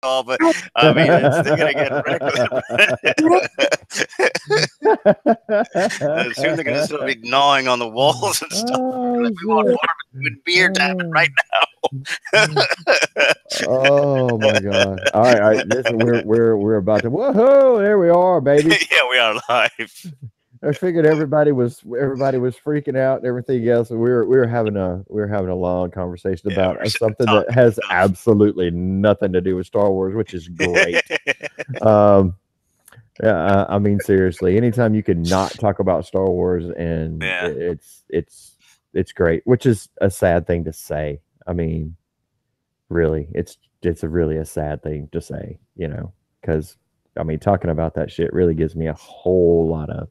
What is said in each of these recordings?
all, but I mean, it's still gonna get soon they're gonna still be gnawing on the walls and stuff. Oh Like, we want shit. barbecue and beer to happen Oh. right now. Oh my God! All right. This we're about to. Whoa! There we are, baby. Yeah, we are live. I figured everybody was freaking out and everything else, and we were having a long conversation Yeah, about we're sitting something there that talking has stuff. absolutely nothing to do with Star Wars, which is great. Um, yeah, I mean seriously, anytime you can not talk about Star Wars and Yeah, it's great, which is a sad thing to say. I mean, really, it's a really a sad thing to say, because I mean talking about that shit really gives me a whole lot of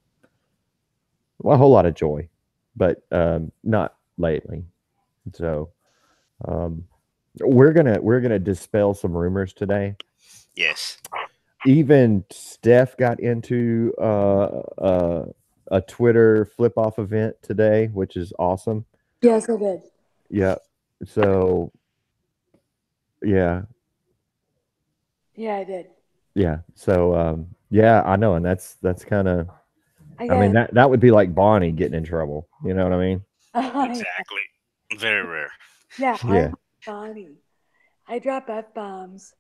joy, but not lately. So um, we're gonna dispel some rumors today. yes. Even Steph got into a Twitter flip off event today, which is awesome. Yes, I did. Yeah. So yeah, Yeah, I did. yeah. So yeah, I know, and that's kind of. I I mean got. that would be like Bonnie getting in trouble. You know what I mean? Exactly. Very rare. Yeah, Yeah. I'm Bonnie. I drop f bombs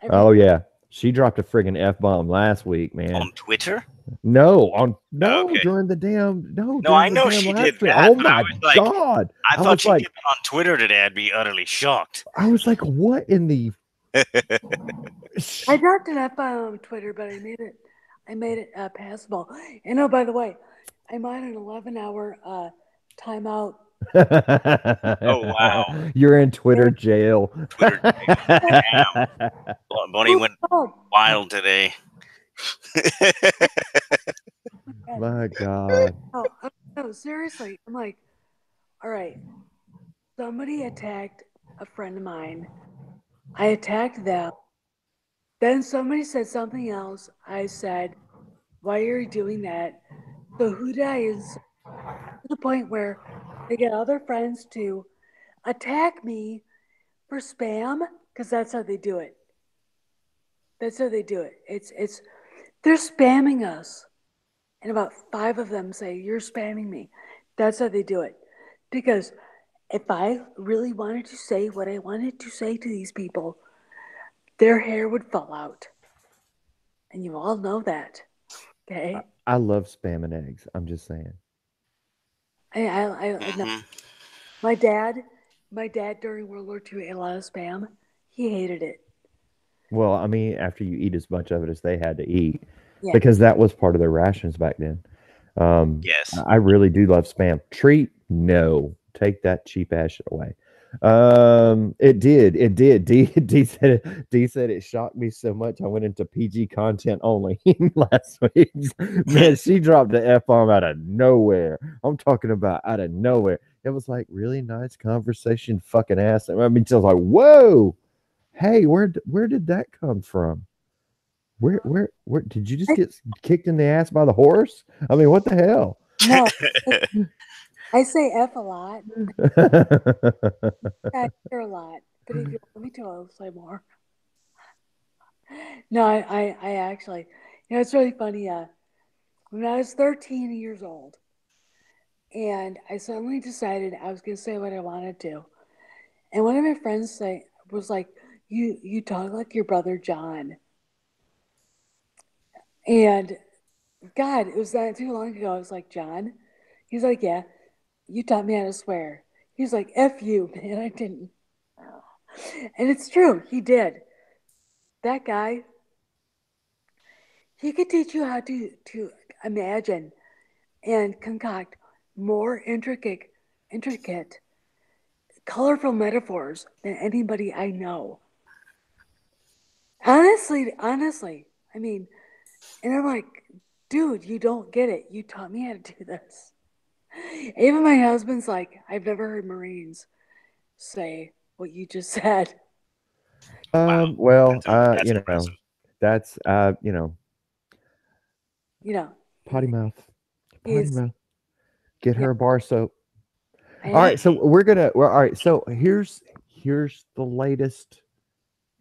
every. Oh yeah. She dropped a friggin' F bomb last week, man. On Twitter? No, Okay. No, I during the know damn she live did stream. that, Oh but I my was like, God. I I thought was she did like, that on Twitter today. I'd be utterly shocked. what in the I dropped an f bomb on Twitter, but I made it passable. And oh, by the way, I'm on an 11-hour timeout. Oh wow, You're in Twitter And jail. Twitter jail. Damn, Bonnie went oh, wild today. God. My God. No, seriously, I'm like, all right. Somebody attacked a friend of mine. I attacked them. Then somebody said something else. I said, why are you doing that? So who did I insult to the point where they get other friends to attack me for spam? Because that's how they do it. That's how they do it. It's they're spamming us. And about 5 of them say, you're spamming me. That's how they do it. Because if I really wanted to say what I wanted to say to these people, their hair would fall out. And you all know that. Okay? I love spamming eggs. I'm just saying. I no. Hmm. My dad, my dad during World War II ate a lot of spam. He hated it. Well, I mean, after you eat as much of it as they had to eat, Yeah. because that was part of their rations back then. Um, Yes. I really do love spam. Treat, no, take that cheap ass shit away. It did. D said it shocked me so much. I went into PG content only last week. Man, she dropped the F bomb out of nowhere. I'm talking about out of nowhere. It was like really nice conversation, fucking ass. I mean, just like, whoa, hey, where did that come from? Where did you just I, get kicked in the ass by the horse? I mean, what the hell? no, I say F a lot. I hear a lot. But if you want me to, I'll say more. No, I actually, it's really funny. When I was 13 years old, and I suddenly decided I was going to say what I wanted to. And one of my friends was like, you talk like your brother John. And God, it was not too long ago. I was like, John? He's like, yeah, you taught me how to swear. He's like, F you, man, I didn't. And it's true, he did. That guy, he could teach you how to imagine and concoct more intricate, colorful metaphors than anybody I know. Honestly, I mean, and I'm like, dude, you don't get it. You taught me how to do this. Even my husband's like, I've never heard Marines say what you just said. Wow. Well, That's impressive. that's You know, potty mouth, potty he's mouth. Get yeah. her a bar soap. All I right, so all right. So here's the latest.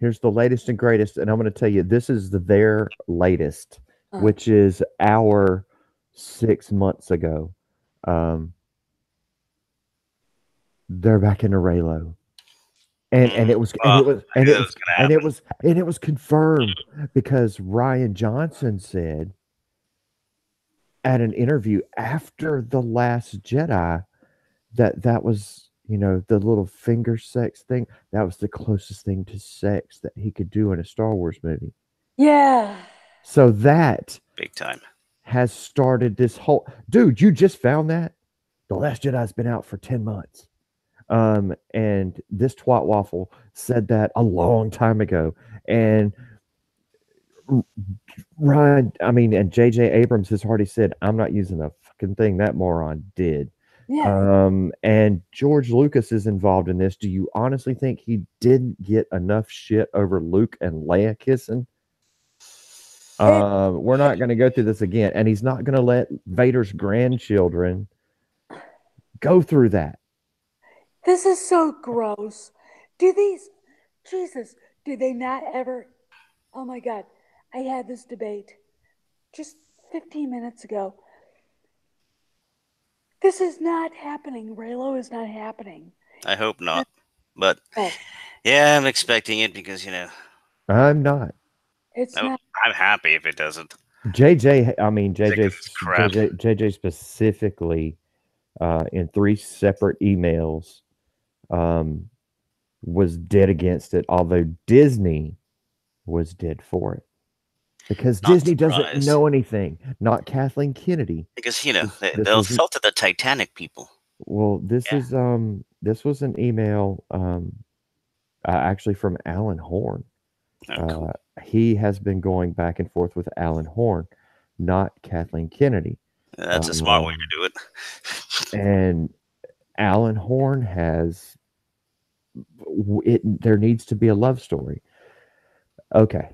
Here's the latest and greatest, and I'm going to tell you this is their latest, Uh, which is our 6 months ago. Um, they're back in the Raylo. And it was and Well, it was I and knew it that was was gonna and it happen. was and it was confirmed because Ryan Johnson said at an interview after The Last Jedi that was, the little finger sex thing, that was the closest thing to sex that he could do in a Star Wars movie. yeah. So that Big time. has started this whole, dude, you just found that? The Last Jedi's been out for 10 months. And this twat waffle said that a long time ago. And Ryan, I mean, and J.J. Abrams has already said, I'm not using a fucking thing that moron did. Yeah. And George Lucas is involved in this. Do you honestly think he didn't get enough shit over Luke and Leia kissing? We're not going to go through this again, and he's not going to let Vader's grandchildren go through that. This is so gross. Do these, Jesus, do they not ever? Oh my God. I had this debate just 15 minutes ago. This is not happening. Raylo is not happening. I hope not. But No, yeah, I'm expecting it because I'm not. it's I'm not. happy if it doesn't. JJ, I mean Sick of this crap. JJ specifically, in 3 separate emails, um, was dead against it. Although Disney was dead for it because Not Disney doesn't surprised. know anything. Not Kathleen Kennedy. Because This they'll was sell to the Titanic people. well. Yeah. This was an email, actually from Alan Horn. Oh, cool. He has been going back and forth with Alan Horn, not Kathleen Kennedy. That's a smart way to do it. And Alan Horn has it. There needs to be a love story. Okay,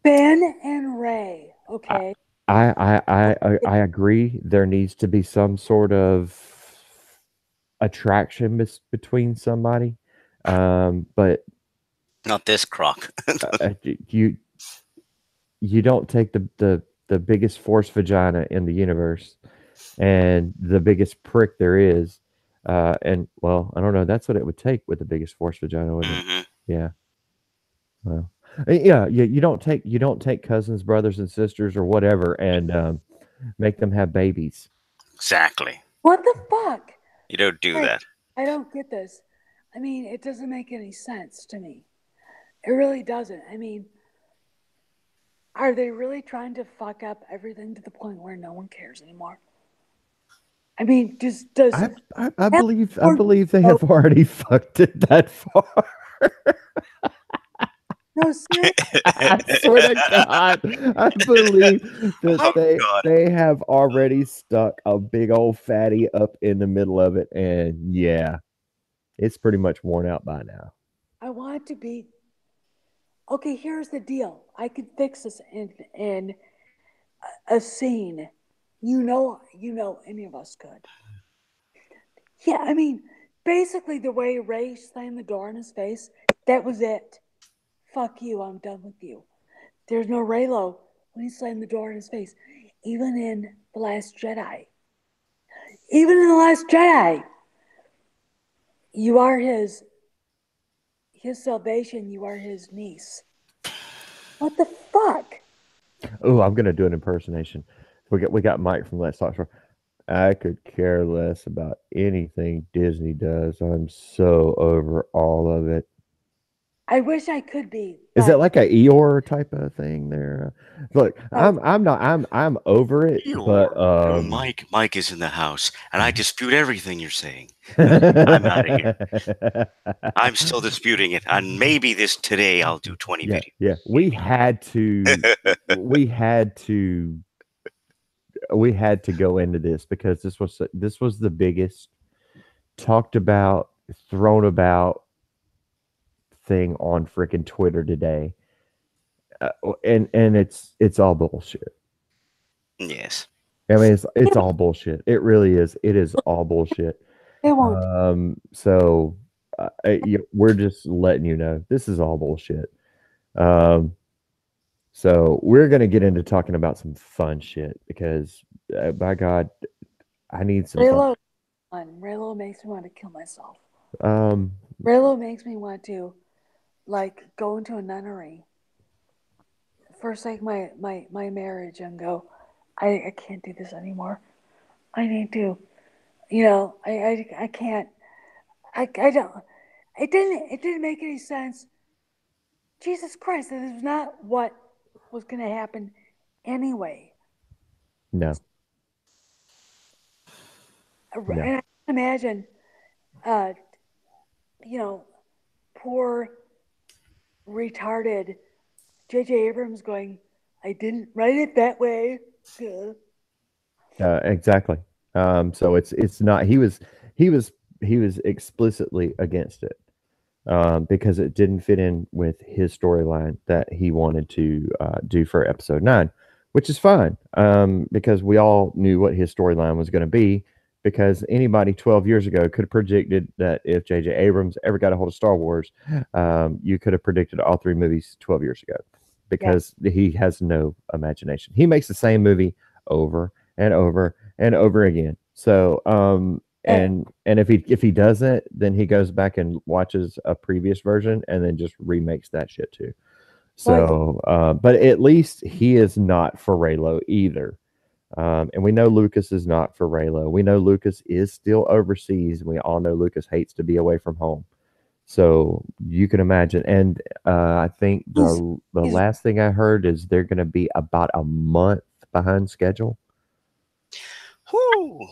Ben and Ray. Okay. I agree. There needs to be some sort of attraction between somebody, but Not this crock. you don't take the biggest force vagina in the universe and the biggest prick there is, and well, I don't know. That's what it would take with the biggest force vagina, wouldn't it? Hmm. Yeah. Well, yeah. You don't take cousins, brothers, and sisters, or whatever, and make them have babies. Exactly. What the fuck? You don't do Like, that. I don't get this. I mean, it doesn't make any sense to me. It really doesn't. I mean, are they really trying to fuck up everything to the point where no one cares anymore? I mean, does I believe they have already fucked it that far. no seriously? I swear to God, I believe that Oh, God. they have already stuck a big old fatty up in the middle of it, and yeah, it's pretty much worn out by now. I want to be okay. Here's the deal. I could fix this in a scene. Any of us could. Yeah, I mean, basically the way Ray slammed the door in his face, that was it. Fuck you, I'm done with you. There's no Raylo when he slammed the door in his face. Even in The Last Jedi. Even in The Last Jedi, you are his salvation, you are his niece. What the fuck? Oh, I'm gonna do an impersonation. We got Mike from Let's Talk Show. I could care less about anything Disney does. I'm so over all of it. I wish I could be. Is it like a Eeyore type of thing there? Look, I'm over it, but Mike is in the house, and I dispute everything you're saying. I'm out of here. I'm still disputing it, and maybe today I'll do 20 videos. Yeah. We had to go into this because this was the biggest talked about, thrown about thing on freaking Twitter today, and it's all bullshit. Yes. I mean, it's all bullshit. It really is. It is all bullshit. It won't. So we're just letting you know this is all bullshit. Um, so we're gonna get into talking about some fun shit because, by God, I need some fun. Raylo makes me want to kill myself. Um, Raylo makes me want to, like, go into a nunnery, forsake my marriage, and go. I can't do this anymore. I need to. I can't. I don't. It didn't make any sense. Jesus Christ, this is not what was going to happen anyway. no, And no. I can imagine, uh, you know, poor retarded J.J. Abrams going, I didn't write it that way. Exactly. So it's not. He was he was explicitly against it. Because it didn't fit in with his storyline that he wanted to do for episode 9, which is fine because we all knew what his storyline was going to be. Because anybody 12 years ago could have predicted that if J.J. Abrams ever got a hold of Star Wars, you could have predicted all 3 movies 12 years ago Yeah. because he has no imagination. He makes the same movie over and over and over again. So, and if he doesn't, then he goes back and watches a previous version and then just remakes that shit too. Well, So, but at least he is not for Raylo either. And we know Lucas is not for Raylo. We know Lucas is still overseas. We all know Lucas hates to be away from home. So you can imagine. And I think the he's last thing I heard is they're going to be about a month behind schedule. Whew.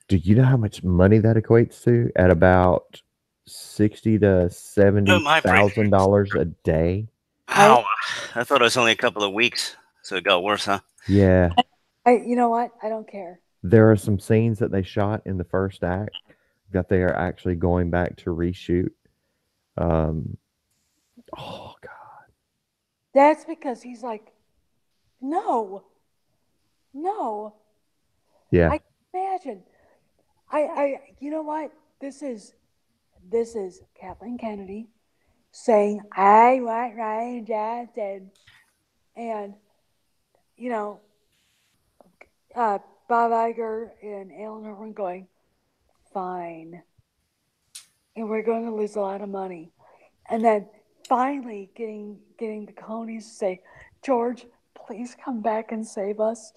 Do you know how much money that equates to? At about 60 to seventy My brain. thousand dollars a day. Ow. I thought it was only a couple of weeks, so it got worse, huh? Yeah, you know what? I don't care. there are some scenes that they shot in the first act that they are actually going back to reshoot. Um, oh God, That's because he's like, no, no. yeah, I can imagine. You know what? This is Kathleen Kennedy saying, I want Ryan Johnson. And, you know, Bob Iger and Alan Irwin going, fine. And we're going to lose a lot of money. And then finally getting the Coneys to say, George, please come back and save us.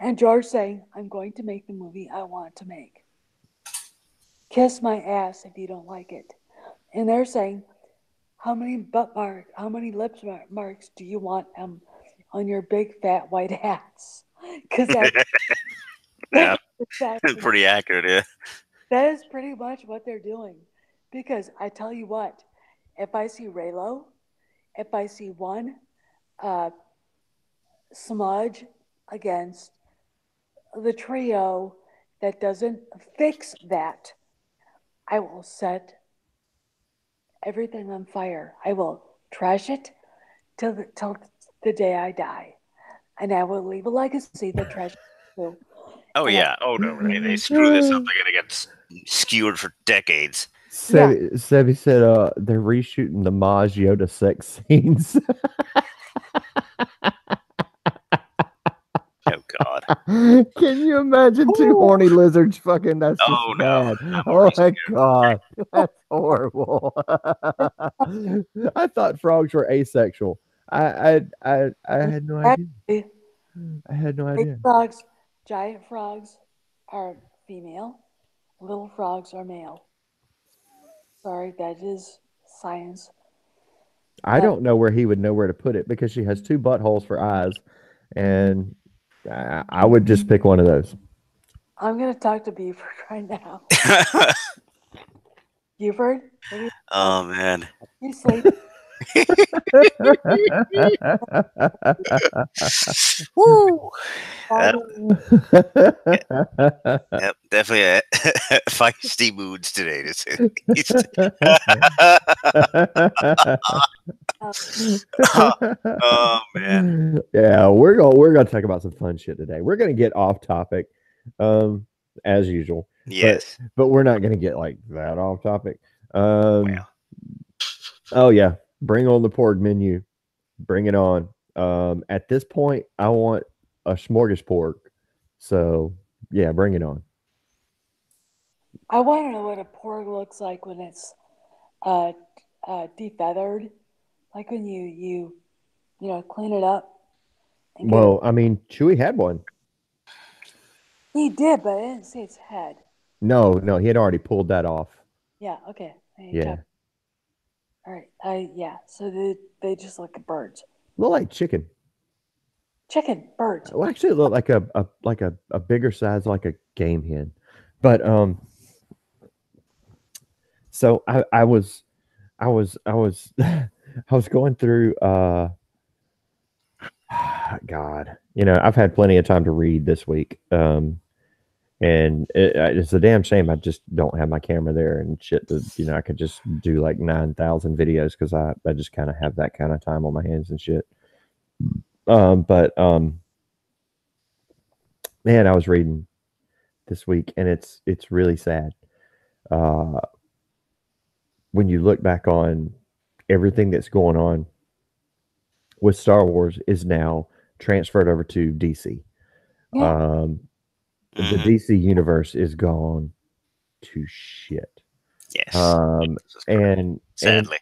And George saying, I'm going to make the movie I want to make. Kiss my ass if you don't like it. And they're saying, how many lips marks do you want on your big fat white hats? Because Yeah, that's pretty accurate, yeah. that is pretty much what they're doing. Because I tell you what, if I see Raylo, if I see one uh, smudge against the trio that doesn't fix that, I will set everything on fire. I will trash it till the day I die, and I will leave a legacy that trash too. Oh, And yeah. Oh, no. They screw this up. They're going to get skewered for decades. Sebi said they're reshooting the Maj Yoda sex scenes. Oh, God. Can you imagine 2 horny lizards fucking? That's just Oh, no. bad. I'm Oh already my scared. God. That's horrible. I thought frogs were asexual. I had no idea. actually, I had no big idea. frogs, giant frogs are female. Little frogs are male. Sorry, that is science. I don't know where he would know where to put it because she has 2 buttholes for eyes, and I would just pick one of those. I'm gonna talk to Buford right now. Buford, what do you Oh, man. you sleep? Woo. Yep, Bye. yep, definitely feisty moods today. To say the least. Oh, man. Yeah, we're gonna talk about some fun shit today. We're gonna get off topic, as usual, but Yes. we're not gonna get like that off topic. Um, Well, oh yeah, Bring on the porg menu. Bring it on. At this point, I want a smorgasbord. So yeah, bring it on. I want to know what a porg looks like when it's uh, defeathered, like when you clean it up and get it. Well, I mean, Chewie had one. He did, but I didn't see its head. No, he had already pulled that off. Yeah, okay. Yeah, All right. Yeah. So they just look like birds. look like chicken. Chicken, birds. Well, actually, it looked like a bigger size, like a game hen. But so I was I was going through God, I've had plenty of time to read this week. And it's a damn shame I just don't have my camera there and shit. I could just do like 9,000 videos because I just kind of have that kind of time on my hands and shit. But man, I was reading this week and it's really sad. Uh, when you look back on everything that's going on with Star Wars is now transferred over to DC. Yeah. The Mhm. DC universe is gone to shit. Yes. This is correct. And Sadly.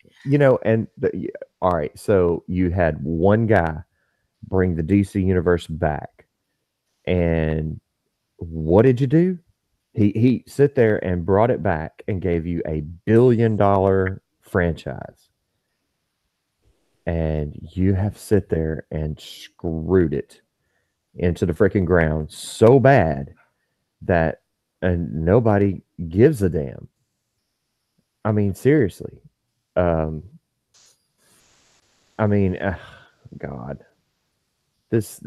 all right, so you had one guy bring the DC universe back, and what did you do? He sit there and brought it back and gave you $1 billion franchise, and you have sit there and screwed it into the freaking ground so bad that and nobody gives a damn. I mean, seriously. Um, I mean, God, this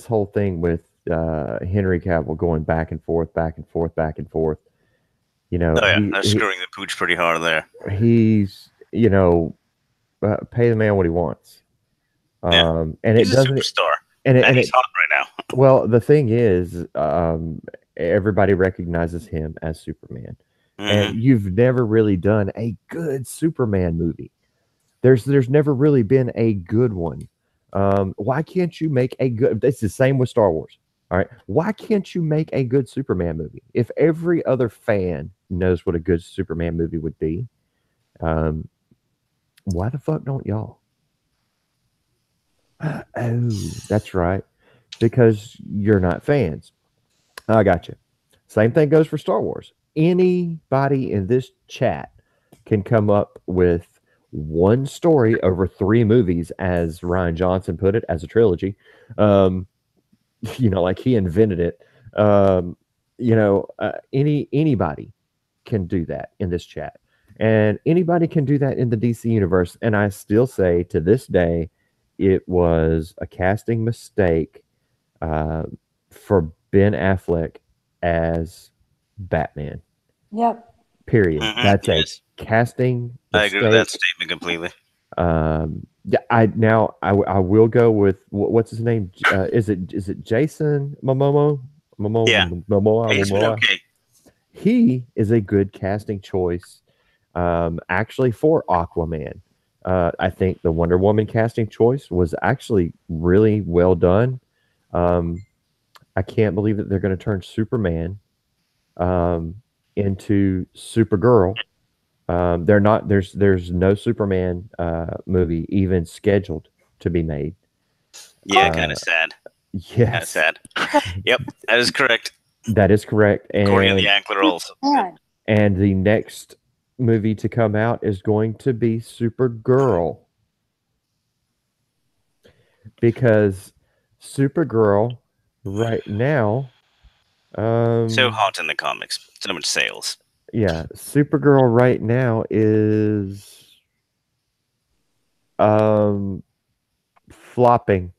whole thing with Henry Cavill going back and forth, back and forth, back and forth. Oh yeah, they're screwing the pooch pretty hard there. He's pay the man what he wants. Yeah. And He's it a doesn't. superstar, And and he's hot right now. well, the thing is, everybody recognizes him as Superman, and Mhm. you've never really done a good Superman movie. There's never really been a good one. Why can't you make a good? It's the same with Star Wars. All right, why can't you make a good Superman movie? If every other fan knows what a good Superman movie would be, um, why the fuck don't y'all? Oh, that's right, because you're not fans. I got you. Same thing goes for Star Wars. Anybody in this chat can come up with one story over three movies, as Ryan Johnson put it, as a trilogy. Um, like he invented it. Anybody can do that in this chat, and anybody can do that in the DC universe. And I still say to this day, it was a casting mistake uh, for Ben Affleck as Batman. Yep. Period. That's Yes. a casting I agree with that mistake. statement completely. Yeah, I will go with what's his name? Is it Jason Momoa? Yeah. He's been Momoa. okay. He is a good casting choice. Actually, for Aquaman, I think the Wonder Woman casting choice was actually really well done. I can't believe that they're going to turn Superman um, into Supergirl. They're not. There's no Superman movie even scheduled to be made. Yeah, kind of sad. Kind of Yes, sad. Yep, that is correct. that is correct. According to the Ankler rolls. Man. And the next movie to come out is going to be Supergirl, because Supergirl right now, So hot in the comics. So much sales. yeah, Supergirl right now is flopping,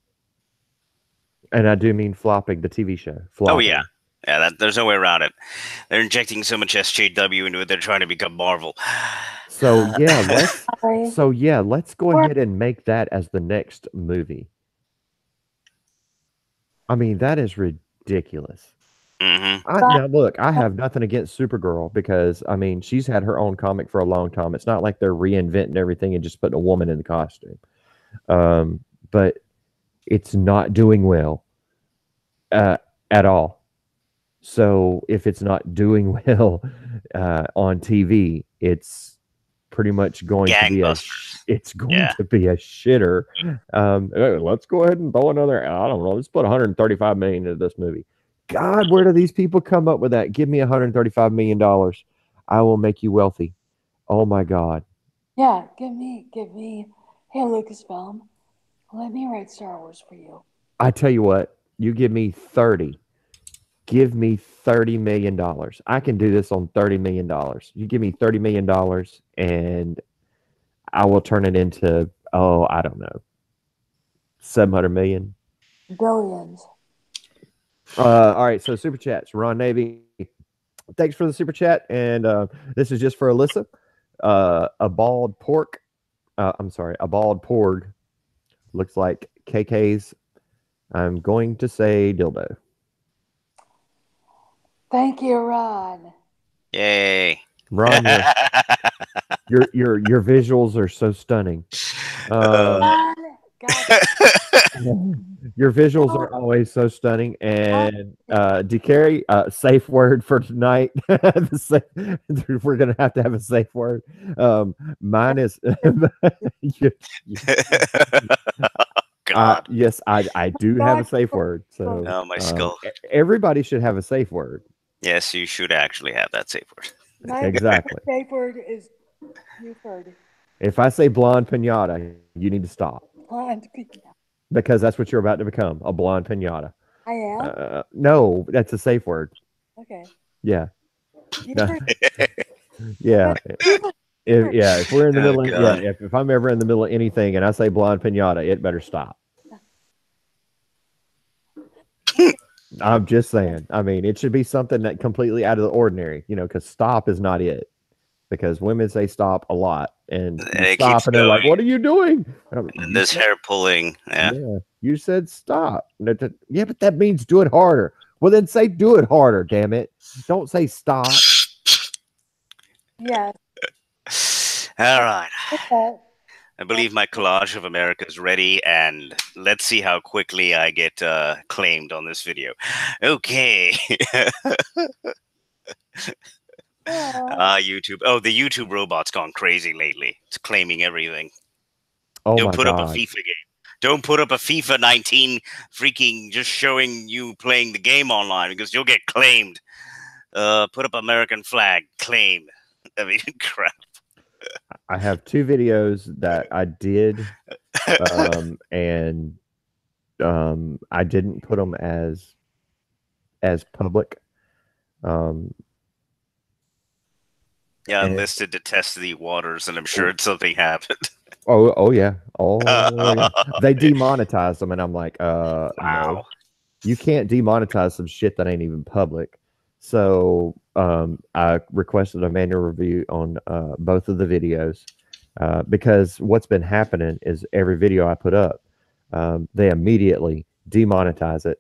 and I do mean flopping, the TV show. Flopping. Oh yeah. Yeah, there's no way around it. They're injecting so much SJW into it. They're trying to become Marvel. So yeah, let's go ahead and make that as the next movie. I mean, that is ridiculous. Mm-hmm. Now look, I have nothing against Supergirl because I mean she's had her own comic for a long time. It's not like they're reinventing everything and just putting a woman in the costume. But it's not doing well at all. So if it's not doing well on TV, it's pretty much going to be Gangbusters. it's going Yeah. to be a shitter. Hey, let's go ahead and throw another. I don't know. Let's put 135 million into this movie. God, where do these people come up with that? Give me 135 million dollars. I will make you wealthy. Oh my God. Yeah, give me. Hey, Lucasfilm, let me write Star Wars for you. I tell you what, you give me 30. Give me $30 million. I can do this on $30 million. You give me $30 million and I will turn it into, oh, I don't know, 700 million. Billions. All right. So super chats, Ron Navy. Thanks for the super chat. And this is just for Alyssa. A bald pork. I'm sorry, a bald porg looks like KK's. I'm going to say dildo. Thank you, Ron. Yay. Ron, your visuals are so stunning. Ron, God, Your visuals are always so stunning. And DeCarry, safe word for tonight. We're gonna have to have a safe word. Mine is God. yes, I do have a safe word. So Oh, my skull. everybody should have a safe word. Yes, you should actually have that safe word. my Exactly. safe word is Buford. If I say blonde pinata, you need to stop Blonde pinata. because that's what you're about to become, a blonde pinata. I am? No, that's a safe word. Okay. Yeah. No. Buford. Yeah. Buford. If we're in the Oh, middle of, God. if I'm ever in the middle of anything and I say blonde pinata, it better stop. I'm just saying. I mean, it should be something that completely out of the ordinary, because stop is not it. Because women say stop a lot, and And you it stop, keeps and they're like, going. "What are you doing?" And You this said, hair pulling. Yeah. yeah, you said stop. Yeah, but that means do it harder. Well, then say do it harder. Damn it! Don't say stop. Yes. All right. Okay. I believe my collage of America is ready, and let's see how quickly I get claimed on this video. Okay. YouTube. Oh, the YouTube robot's gone crazy lately. It's claiming everything. Oh Don't my put up a God! FIFA game. Don't put up a FIFA 19 freaking just showing you playing the game online because you'll get claimed. Put up American flag. Claim. I mean, crap. I have 2 videos that I did, and I didn't put them as public. Um, Yeah, and enlisted to test the waters, and I'm sure something happened. oh yeah, oh yeah. They demonetized them, and I'm like, no, Wow. you can't demonetize some shit that ain't even public. So I requested a manual review on both of the videos because what's been happening is every video I put up, they immediately demonetize it.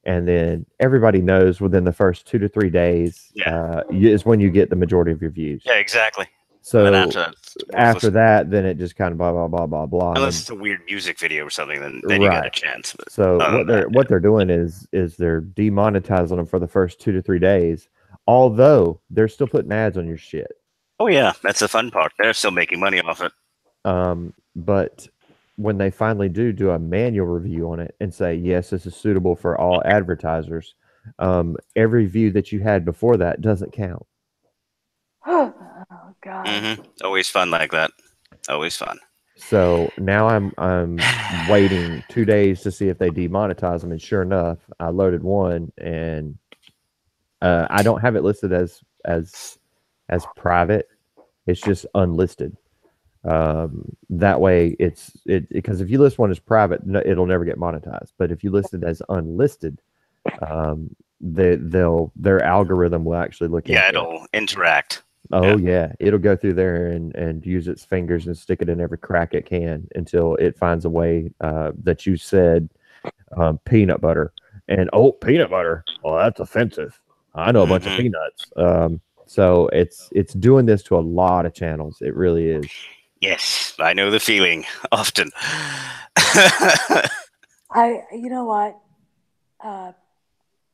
And then everybody knows within the first 2 to 3 days is when you get the majority of your views. Yeah, exactly. So And then after that, it's after worthless. that, then it just kind of blah blah blah blah blah. Unless it's a weird music video or something, then you got a Right. chance. But So other what than that, they're doing is they're demonetizing them for the first 2 to 3 days, although they're still putting ads on your shit. oh yeah, that's the fun part. They're still making money off it. But when they finally do a manual review on it and say yes, this is suitable for all advertisers, every view that you had before that doesn't count. Oh, God. Mm-hmm. Always fun like that. Always fun. So now I'm waiting 2 days to see if they demonetize them, and sure enough, I loaded one, and I don't have it listed as private. It's just unlisted. That way, it's because if you list one as private, it'll never get monetized. But if you list it as unlisted, their algorithm will actually look Yeah, into it. it'll interact. Oh yeah, it'll go through there and use its fingers and stick it in every crack it can until it finds a way that you said peanut butter And peanut butter. Well, that's offensive. I know a bunch of Mhm. peanuts. So it's doing this to a lot of channels. It really is. Yes, I know the feeling often. You know what?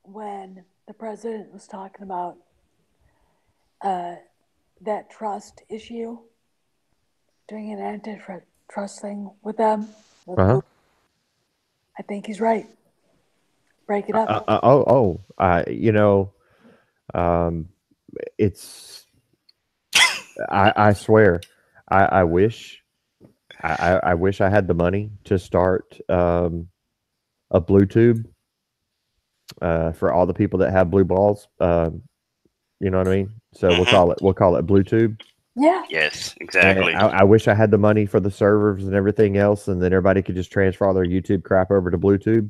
When the president was talking about that trust issue, doing an antitrust thing with them, with Uh-huh. Google, I think he's right. Break it up. You know, um, it's I swear, I wish I wish I had the money to start a blue tube for all the people that have blue balls. You know what I mean? So Mhm. we'll call it blue tube. Yeah. Yes, And exactly. I wish I had the money for the servers and everything else, and then everybody could just transfer all their YouTube crap over to Bluetooth.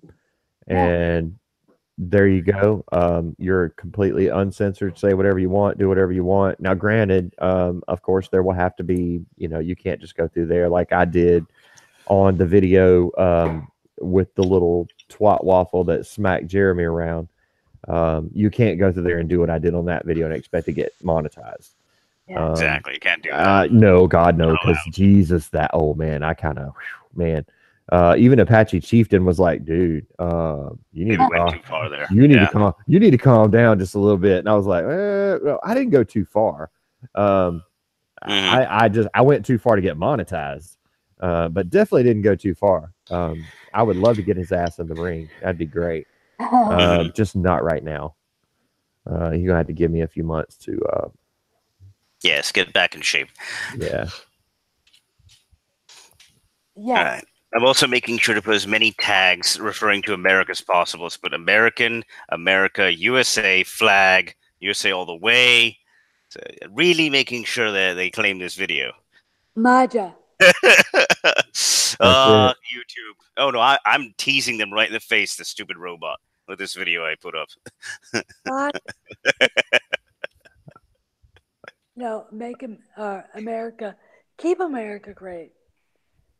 Yeah. And there you go. You're completely uncensored. Say whatever you want. Do whatever you want. Now, granted, of course, there will have to be. You can't just go through there like I did on the video with the little twat waffle that smacked Jeremy around. You can't go through there and do what I did on that video and expect to get monetized. Yeah. Exactly. You can't do that. No, God, no, Not because allowed. Jesus, that old man, I kind of, man. Even Apache Chieftain was like, dude, Maybe went too far there. Yeah. you need to calm down just a little bit. And I was like, well, I didn't go too far. Um, Mhm. I went too far to get monetized, but definitely didn't go too far. I would love to get his ass in the ring. That'd be great. Mhm. Just not right now. You're gonna have to give me a few months to, Yes, get back in shape. yeah. All Yes. right. I'm also making sure to put as many tags referring to America as possible. So put American, America, USA, flag, USA all the way. So really making sure that they claim this video. Maja. That's it. YouTube. Oh no, I'm teasing them right in the face, the stupid robot, with this video I put up. Maja. No, make America, keep America great.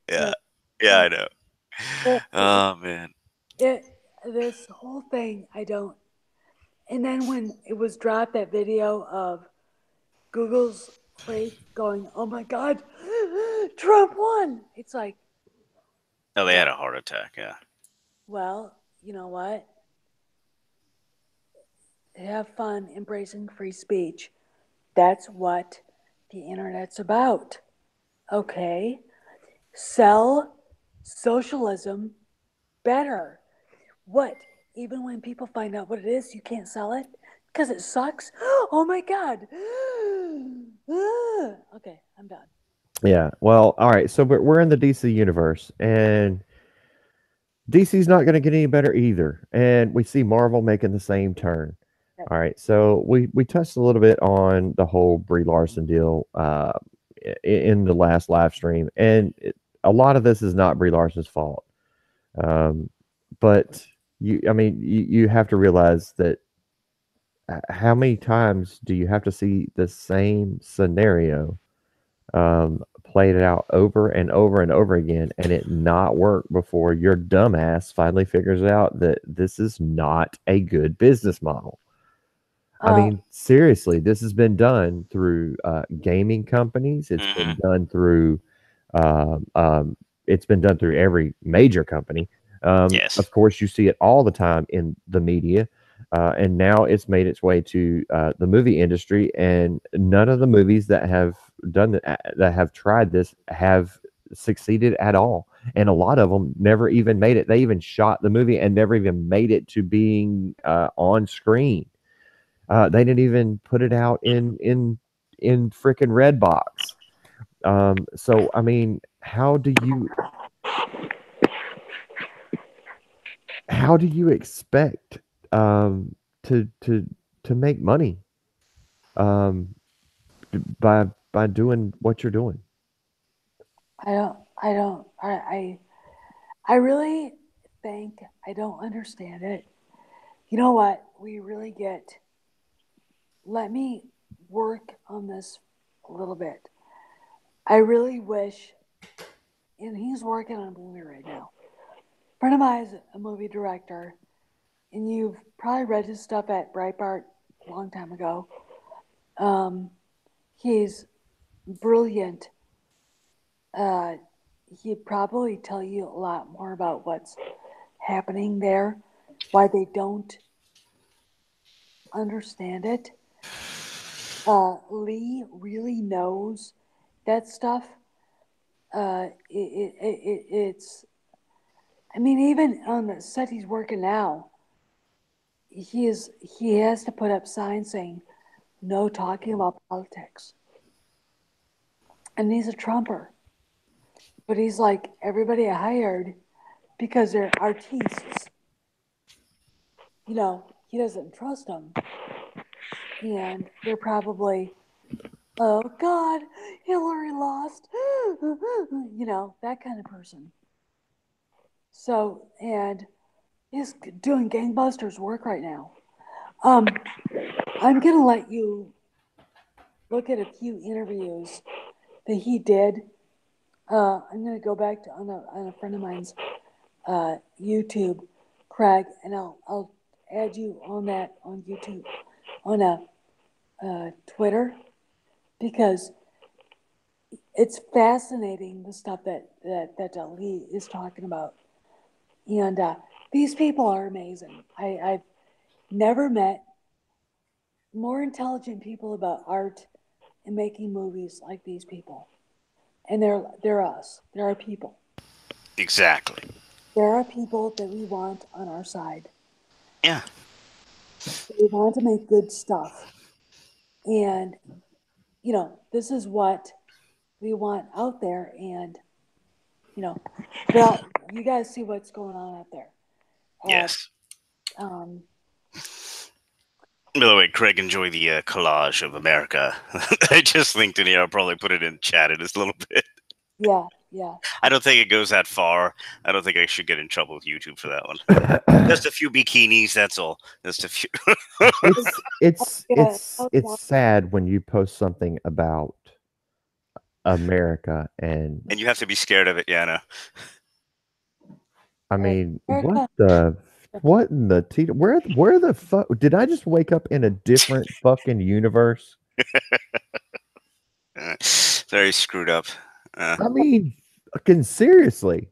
Yeah. So Yeah, I know. it, Oh man. it, this whole thing, I don't. And then when it was dropped, that video of Google's place going, "Oh my God, Trump won!" It's like, Oh, they well, had a heart attack, yeah. you know what? Have fun embracing free speech. That's what the internet's about. Okay, sell socialism better. What? Even when people find out what it is, you can't sell it because it sucks. Oh my God. Okay, I'm done. Yeah. Well, all right. So we're in the DC universe, and DC's not going to get any better either. And we see Marvel making the same turn. Yep. All right. So we touched a little bit on the whole Brie Larson deal in the last live stream, and a lot of this is not Brie Larson's fault. Um, but you have to realize that how many times do you have to see the same scenario played it out over and over and over again and it not work before your dumbass finally figures out that this is not a good business model? I Uh, mean, seriously, this has been done through gaming companies. Hmm. Um, um, it's been done through every major company. Yes. Of course, you see it all the time in the media, and now it's made its way to the movie industry. And none of the movies that have that have tried this have succeeded at all. And a lot of them never even made it. They even shot the movie and never even made it to being on screen. They didn't even put it out in freaking Redbox. So I mean, how do you expect um, to make money um, by doing what you're doing? I don't, I really think I don't understand it. You know what? We really get, let me work on this a little bit. I really wish, and he's working on a movie right now. A friend of mine is a movie director. and you've probably read his stuff at Breitbart a long time ago. He's brilliant. He'd probably tell you a lot more about what's happening there, why they don't understand it. Lee really knows that stuff. It's, I mean, even on the set he's working now, he has to put up signs saying no talking about politics. And he's a Trumper. But he's like, everybody I hired because they're artists. You know, he doesn't trust them. And they're probably, oh God, Hillary lost. You know, that kind of person. So, and he's doing gangbusters work right now. I'm gonna let you look at a few interviews that he did. I'm gonna go back to on a friend of mine's YouTube, Craig, and I'll add you on that on YouTube, on a Twitter, because it's fascinating the stuff that Lee is talking about, and these people are amazing. I've never met more intelligent people about art and making movies like these people, and they're us. They're our people. Exactly. There are people that we want on our side. Yeah. We want to make good stuff. And, you know, this is what we want out there. And, you know, well, you guys see what's going on out there. Yes. Um, By the way, Craig, enjoy the collage of America. I just linked it here. I'll probably put it in chat in just a little bit. yeah, yeah. I don't think it goes that far. I don't think I should get in trouble with YouTube for that one. Just a few bikinis, that's all. Just a few. It's sad when you post something about America and And you have to be scared of it, yeah, I know. I mean, America. what in the where the fuck did I just wake up in a different fucking universe? Very screwed up. I mean, fucking seriously.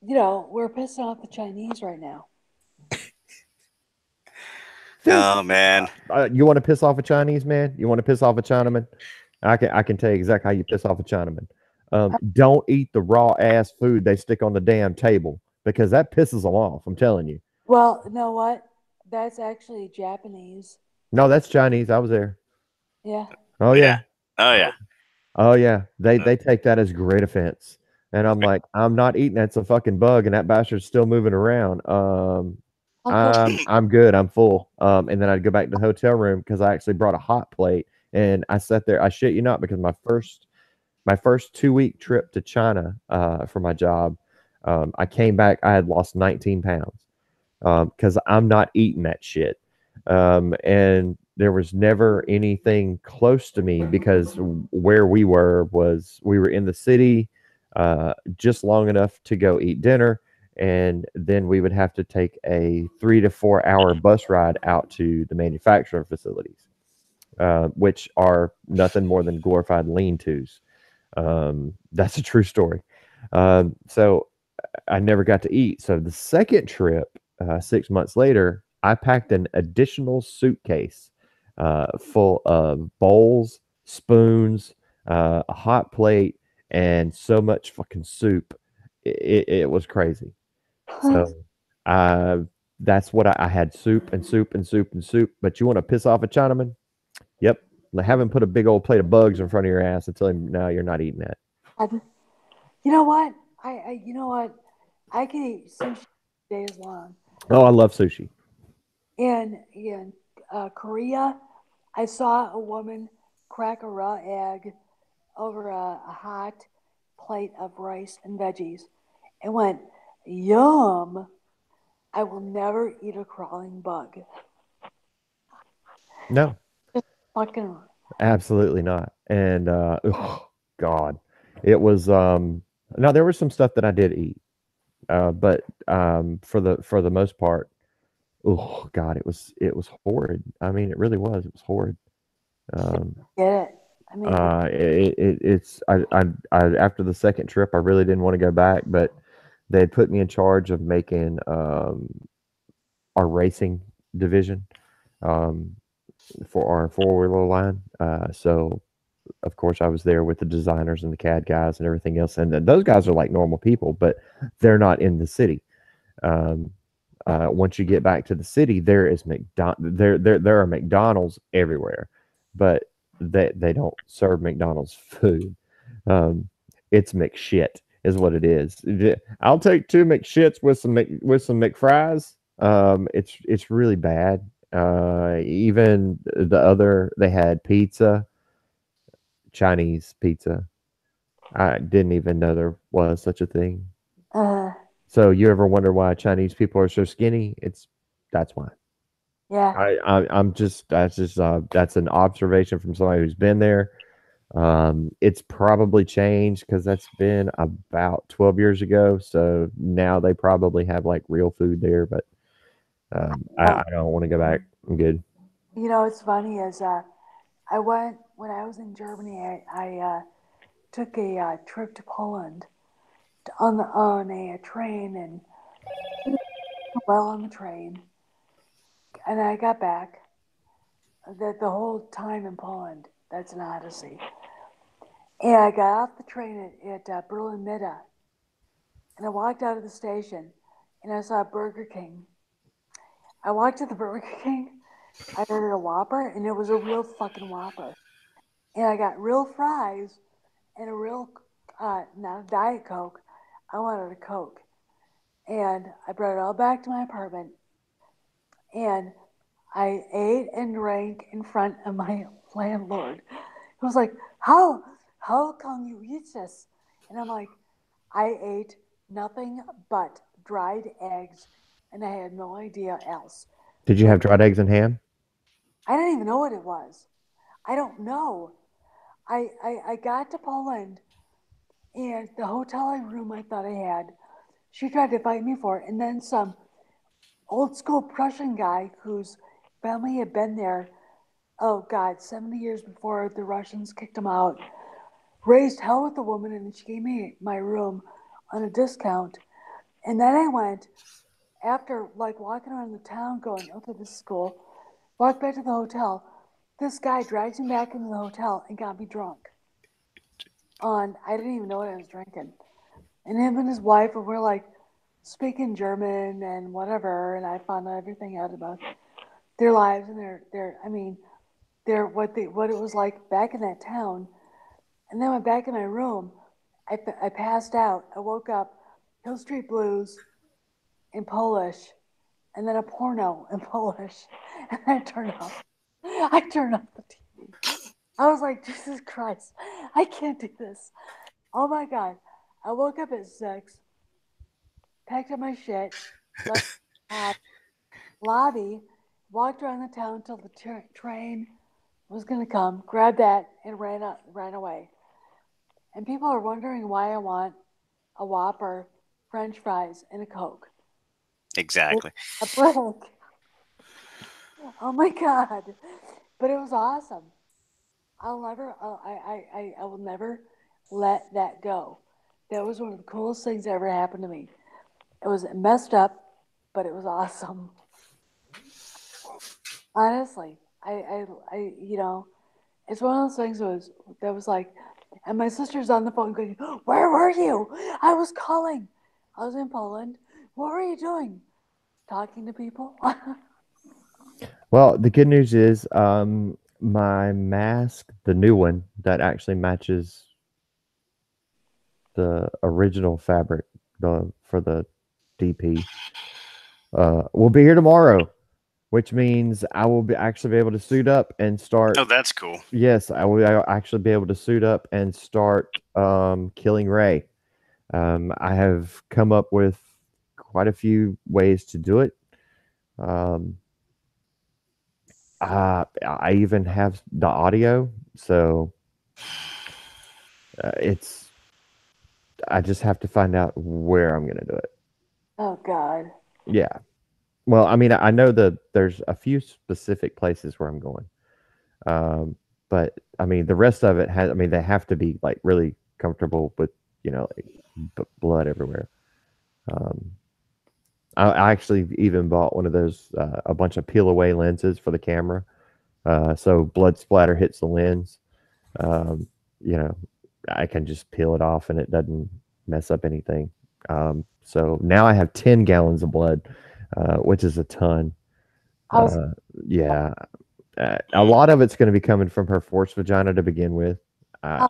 You know, we're pissing off the Chinese right now. Oh, man. You want to piss off a Chinese man? You want to piss off a Chinaman? I can tell you exactly how you piss off a Chinaman. Don't eat the raw ass food they stick on the damn table because that pisses them off. I'm telling you. Well, you know what? That's actually Japanese. No, that's Chinese. I was there. Yeah. Oh yeah. Oh, yeah. Oh yeah. They take that as great offense. And I'm like, I'm not eating that's a fucking bug and that bastard's still moving around. I'm good. I'm full. And then I'd go back to the hotel room because I actually brought a hot plate and I sat there. I shit you not because my first 2 week trip to China for my job, I came back. I had lost 19 pounds because I'm not eating that shit. And there was never anything close to me because where we were in the city just long enough to go eat dinner. And then we would have to take a 3 to 4 hour bus ride out to the manufacturing facilities, which are nothing more than glorified lean-tos. That's a true story. So I never got to eat. So the second trip, 6 months later, I packed an additional suitcase full of bowls, spoons, a hot plate, and so much fucking soup. It was crazy. So that's what I had soup and soup and soup and soup. But you want to piss off a Chinaman? Yep. Have him put a big old plate of bugs in front of your ass and tell him, no, you're not eating that. You know what? You know what? I can eat sushi days long. Oh, I love sushi. In Korea, I saw a woman crack a raw egg over a hot plate of rice and veggies and went, yum. I will never eat a crawling bug. No, Just fucking. absolutely not. And oh, God, it was now there was some stuff that I did eat, but for the most part, Oh God, it was horrid. I mean, it really was. It was horrid. Um, Get it? I mean, it's I after the second trip, I really didn't want to go back, but they had put me in charge of making our racing division um, for our four-wheeler line. So of course, I was there with the designers and the CAD guys and everything else, and those guys are like normal people, but they're not in the city. Um, once you get back to the city, there are McDonald's everywhere, but they don't serve McDonald's food. Um, it's McShit is what it is. I'll take two McShits with with some McFries. It's really bad. Even they had pizza, Chinese pizza. I didn't even know there was such a thing. uh, So you ever wonder why Chinese people are so skinny? That's why. yeah. I'm just that's an observation from somebody who's been there. It's probably changed because that's been about 12 years ago. So now they probably have like real food there, but I don't want to go back. I'm good. What's funny is I went when I was in Germany. I took a trip to Poland on a train and well on the train, and I got back. The whole time in Poland, that's an odyssey. And I got off the train at Berlin Mitte, and I walked out of the station, and I saw Burger King. I walked to the Burger King. I ordered a Whopper, and it was a real fucking Whopper. And I got real fries and a real, not a Diet Coke. I wanted a Coke. And I brought it all back to my apartment. And I ate and drank in front of my landlord. He was like, how come you eat this? And I'm like, I ate nothing but dried eggs and I had no idea else. Did you It, have dried eggs and ham? I didn't even know what it was. I don't know. I got to Poland and the hotel room I thought I had, she tried to fight me for it. And then some old school Prussian guy whose family had been there, oh God, 70 years before the Russians kicked him out, raised hell with the woman and she gave me my room on a discount. And then I went, after like walking around the town going, okay, this is cool, walked back to the hotel. This guy drags me back into the hotel and got me drunk. I didn't even know what I was drinking. And him and his wife were like speaking German and whatever, and I found out everything out about their lives and I mean what it was like back in that town. And then I went back in my room. I passed out. I woke up, Hill Street Blues in Polish, and then a porno in Polish, and I turned off. I turned off the TV. I was like, Jesus Christ, I can't do this. Oh my God. I woke up at 6, packed up my shit, left the lobby, walked around the town until the train was going to come, grabbed that, and ran away. And people are wondering why I want a Whopper, French fries, and a Coke. Exactly. A break. Oh my God. But it was awesome. I will never let that go. That was one of the coolest things that ever happened to me. It was messed up, but it was awesome. Honestly, it's one of those things that was like, and my sister's on the phone going, "Where were you? I was calling. I was in Poland. What were you doing? Talking to people?" Well, the good news is my mask, the new one that actually matches the original fabric for the DP will be here tomorrow, which means I will be actually be able to suit up and start. Oh, that's cool. Yes, I'll actually be able to suit up and start killing Ray. I have come up with quite a few ways to do it. Um, I even have the audio, so it's. I just have to find out where I'm going to do it. Oh God. Yeah, Well, I mean, I know that there's a few specific places where I'm going. Um, but I mean, the rest of it has. I mean, they have to be like really comfortable with like blood everywhere. Um, I actually even bought one of those a bunch of peel away lenses for the camera, so blood splatter hits the lens. Um, you know, I can just peel it off and it doesn't mess up anything. So now I have 10 gallons of blood, which is a ton. I was, Uh, yeah, a Mm. lot of it's going to be coming from her forced vagina to begin with. Uh, oh,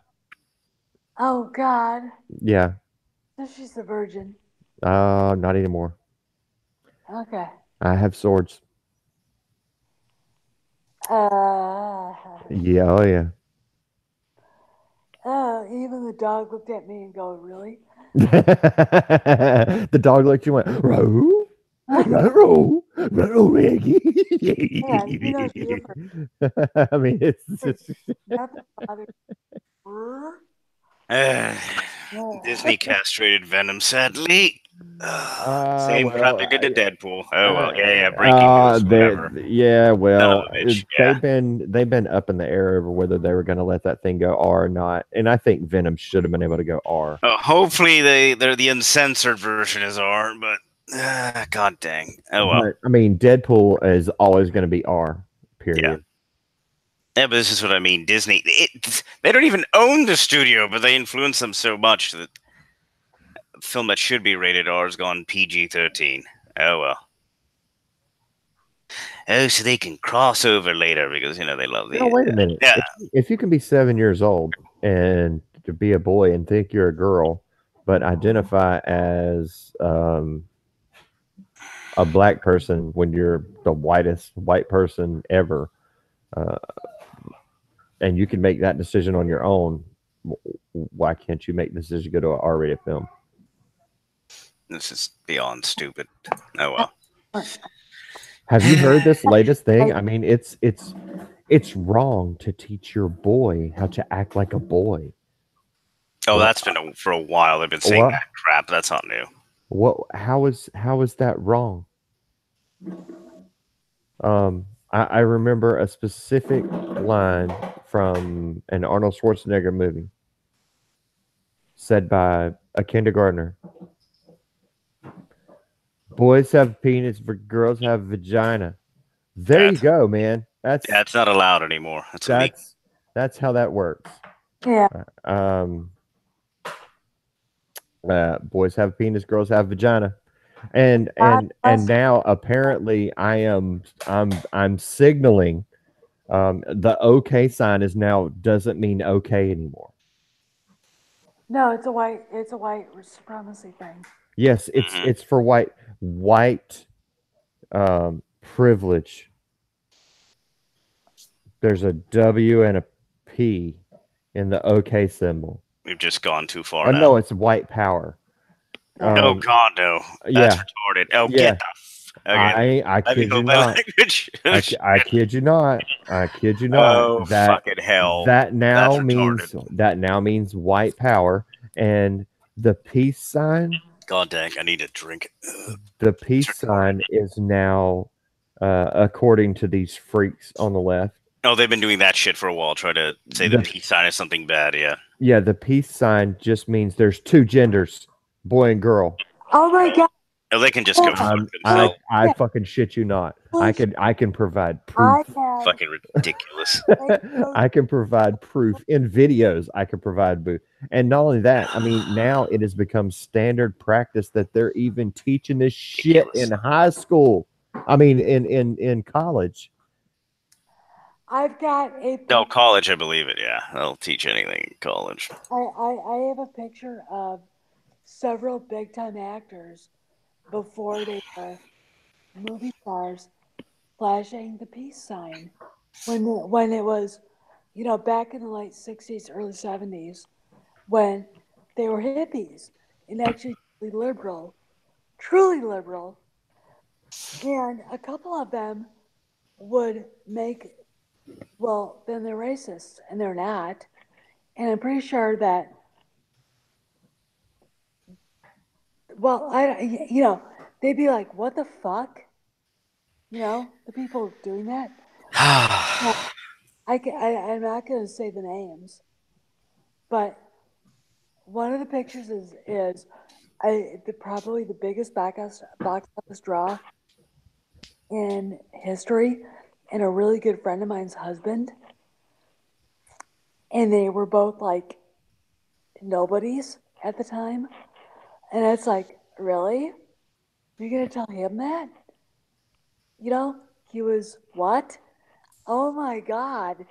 oh God, yeah, so she's a virgin. not anymore. Okay. I have swords. Uh, Yeah, oh yeah. even the dog looked at me and go, "Really?" The dog looked you went, row, row, row, Reggie. Yeah, you know you're for I mean, it's sure. just, Nothing bothers her. Eh, Yeah. Disney castrated Venom, sadly. Same crap well, they did to Deadpool. Oh well, uh, yeah, yeah. Breaking news, they, whatever. yeah, Son of well, a bitch. Yeah. they've been up in the air over whether they were going to let that thing go R or not, and I think Venom should have been able to go R. Hopefully they're the uncensored version is R, but god dang. Oh well. But I mean, Deadpool is always going to be R. Yeah. Period. Yeah, but this is what I mean. Disney, they don't even own the studio, but they influence them so much that a film that should be rated R has gone PG-13. Oh well. Oh, so they can cross over later because they love No, the wait a minute. yeah. If you can be 7 years old and to be a boy and think you're a girl, but identify as a black person when you're the whitest white person ever, uh, and you can make that decision on your own, why can't you make the decision to go to an R-rated film? This is beyond stupid. Oh well. Have you heard this latest thing? I, I mean, it's wrong to teach your boy how to act like a boy. Oh, What? that's been for a while. They've been saying What? that crap. That's not new. What? How is that wrong? I remember a specific line from an Arnold Schwarzenegger movie said by a kindergartner. Boys have penis, girls have vagina. There you That's go, man. yeah, it's not allowed anymore. That's illegal. That's that's how that works. yeah, Um, boys have penis, girls have vagina, and God and and bless her. now apparently I'm signaling the okay sign is now doesn't mean okay anymore. No, it's a white supremacy thing. Yes, it's Hmm. it's for white privilege. There's a W and a P in the OK symbol. We've just gone too far I now. know it's white power. Yeah. Oh Um, God, no! That's yeah, retarded. Oh, yeah. get the okay. I Let me kid you hold my not. language. Oh, shit. I kid you not. I kid you not. Oh, That fucking hell! that That's now retarded. means white power, and the peace sign. God dang! I need a drink. The It's peace retarded. sign is now, according to these freaks on the left. Oh, they've been doing that shit for a while. Try to say the The peace sign is something bad. Yeah. Yeah, the peace sign just means there's two genders, boy and girl. Oh my God. Oh, they can just go fuck Oh, themselves. I yeah. fucking shit you not. Bullshit. I can provide I proof. have Fucking ridiculous. Facebook. I can provide proof in videos. I can provide booth. And not only that, I mean, now it has become standard practice that they're even teaching this shit Ridiculous. in high school. I mean, in college. I've got a No, pic- college, I believe it. Yeah, they'll teach anything in college. I have a picture of several big time actors before they were movie stars flashing the peace sign when it was back in the late 60s, early 70s, when they were hippies and actually truly liberal, and a couple of them would make, well, then they're racist, and they're not. And I'm pretty sure that, well, they'd be like, what the fuck? You know, the people doing that. Well, I'm not going to say the names, but one of the pictures is probably the biggest box office draw in history, and a really good friend of mine's husband, and they were both like nobodies at the time, and it's like, really, you're gonna tell him that? You know, he was what? Oh my god!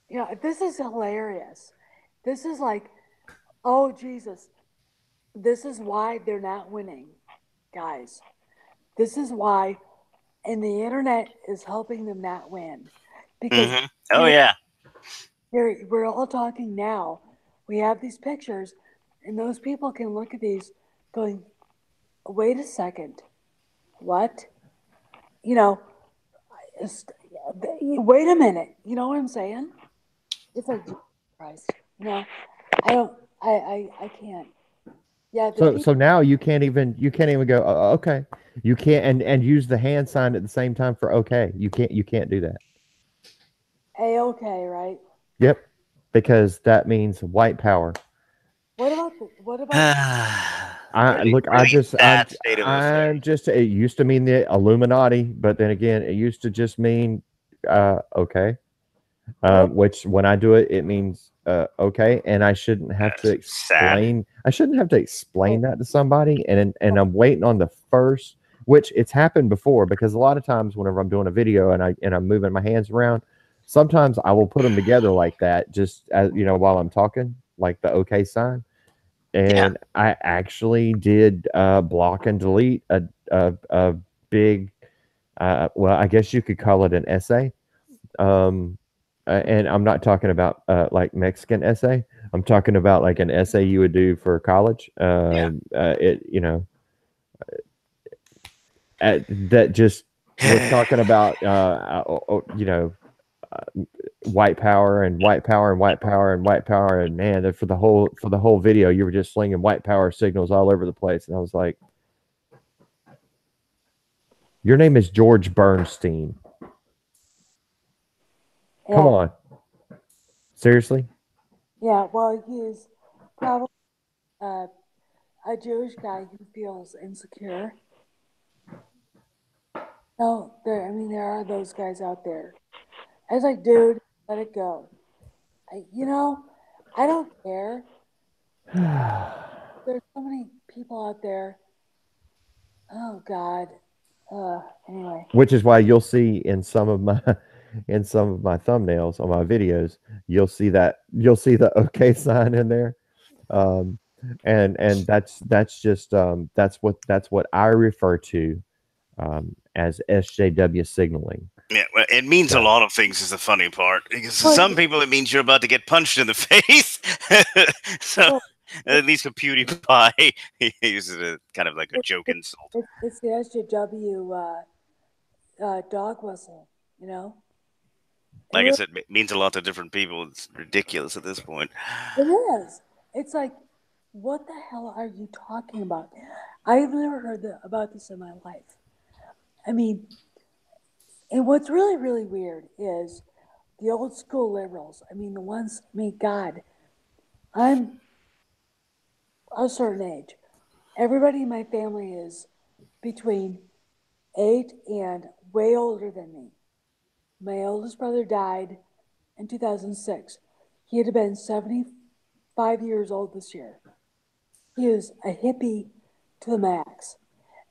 You know, this is hilarious. This is like, oh Jesus, this is why they're not winning, guys. This is why, and the internet is helping them not win, because Oh here, yeah. here we're all talking now. We have these pictures, and those people can look at these, going, "Wait a second, what?" You know, wait a minute. You know what I'm saying? It's like, Jesus Christ. You know, I don't. I can't. Yeah, the So people. so now you can't even go okay. You can't and use the hand sign at the same time for okay. You can't do that. A-okay, right? Yep, because that means white power. What about I Really, look. I really just. that state of I'm affairs. just. It used to mean the Illuminati, but then again, it used to just mean okay. what Which when I do it, it means okay, and I shouldn't have to Sad. explain. I shouldn't have to explain about that to somebody, and I'm waiting on the first. Which it's happened before because a lot of times whenever I'm doing a video and I'm moving my hands around, sometimes I will put them together like that, just as while I'm talking, like the okay sign. Yeah. And I actually did block and delete a big, well, I guess you could call it an essay. Um, and I'm not talking about like Mexican essay. I'm talking about like an essay you would do for college. Yeah. That just was talking about white power and white power and white power and white power, and man, for the whole video you were just slinging white power signals all over the place, and I was like, your name is George Bernstein. Come yeah, on, seriously. yeah. Well, he's probably uh, a Jewish guy who feels insecure. No, there. I mean, there are those guys out there. I was like, dude, let it go. You know, I don't care. There's so many people out there. Oh God. Anyway. Which is why you'll see in some of my in some of my thumbnails on my videos, you'll see the okay sign in there. um and that's what I refer to as SJW signaling. Yeah, well, it means a So, lot of things. Is the funny part because to Well, some people it means you're about to get punched in the face. So well, it, at least for PewDiePie, he uses it kind of like a it, joke it, insult. it's the SJW dog whistle. You know, it Like I really said, it means a lot to different people. It's ridiculous at this point. it is. It's like, what the hell are you talking about? I've never heard about this in my life. I mean, and what's really, really weird is the old school liberals. I mean, the ones, I mean, God, I'm a certain age. Everybody in my family is between 8 and way older than me. My oldest brother died in 2006. He had been 75 years old this year. He is a hippie to the max.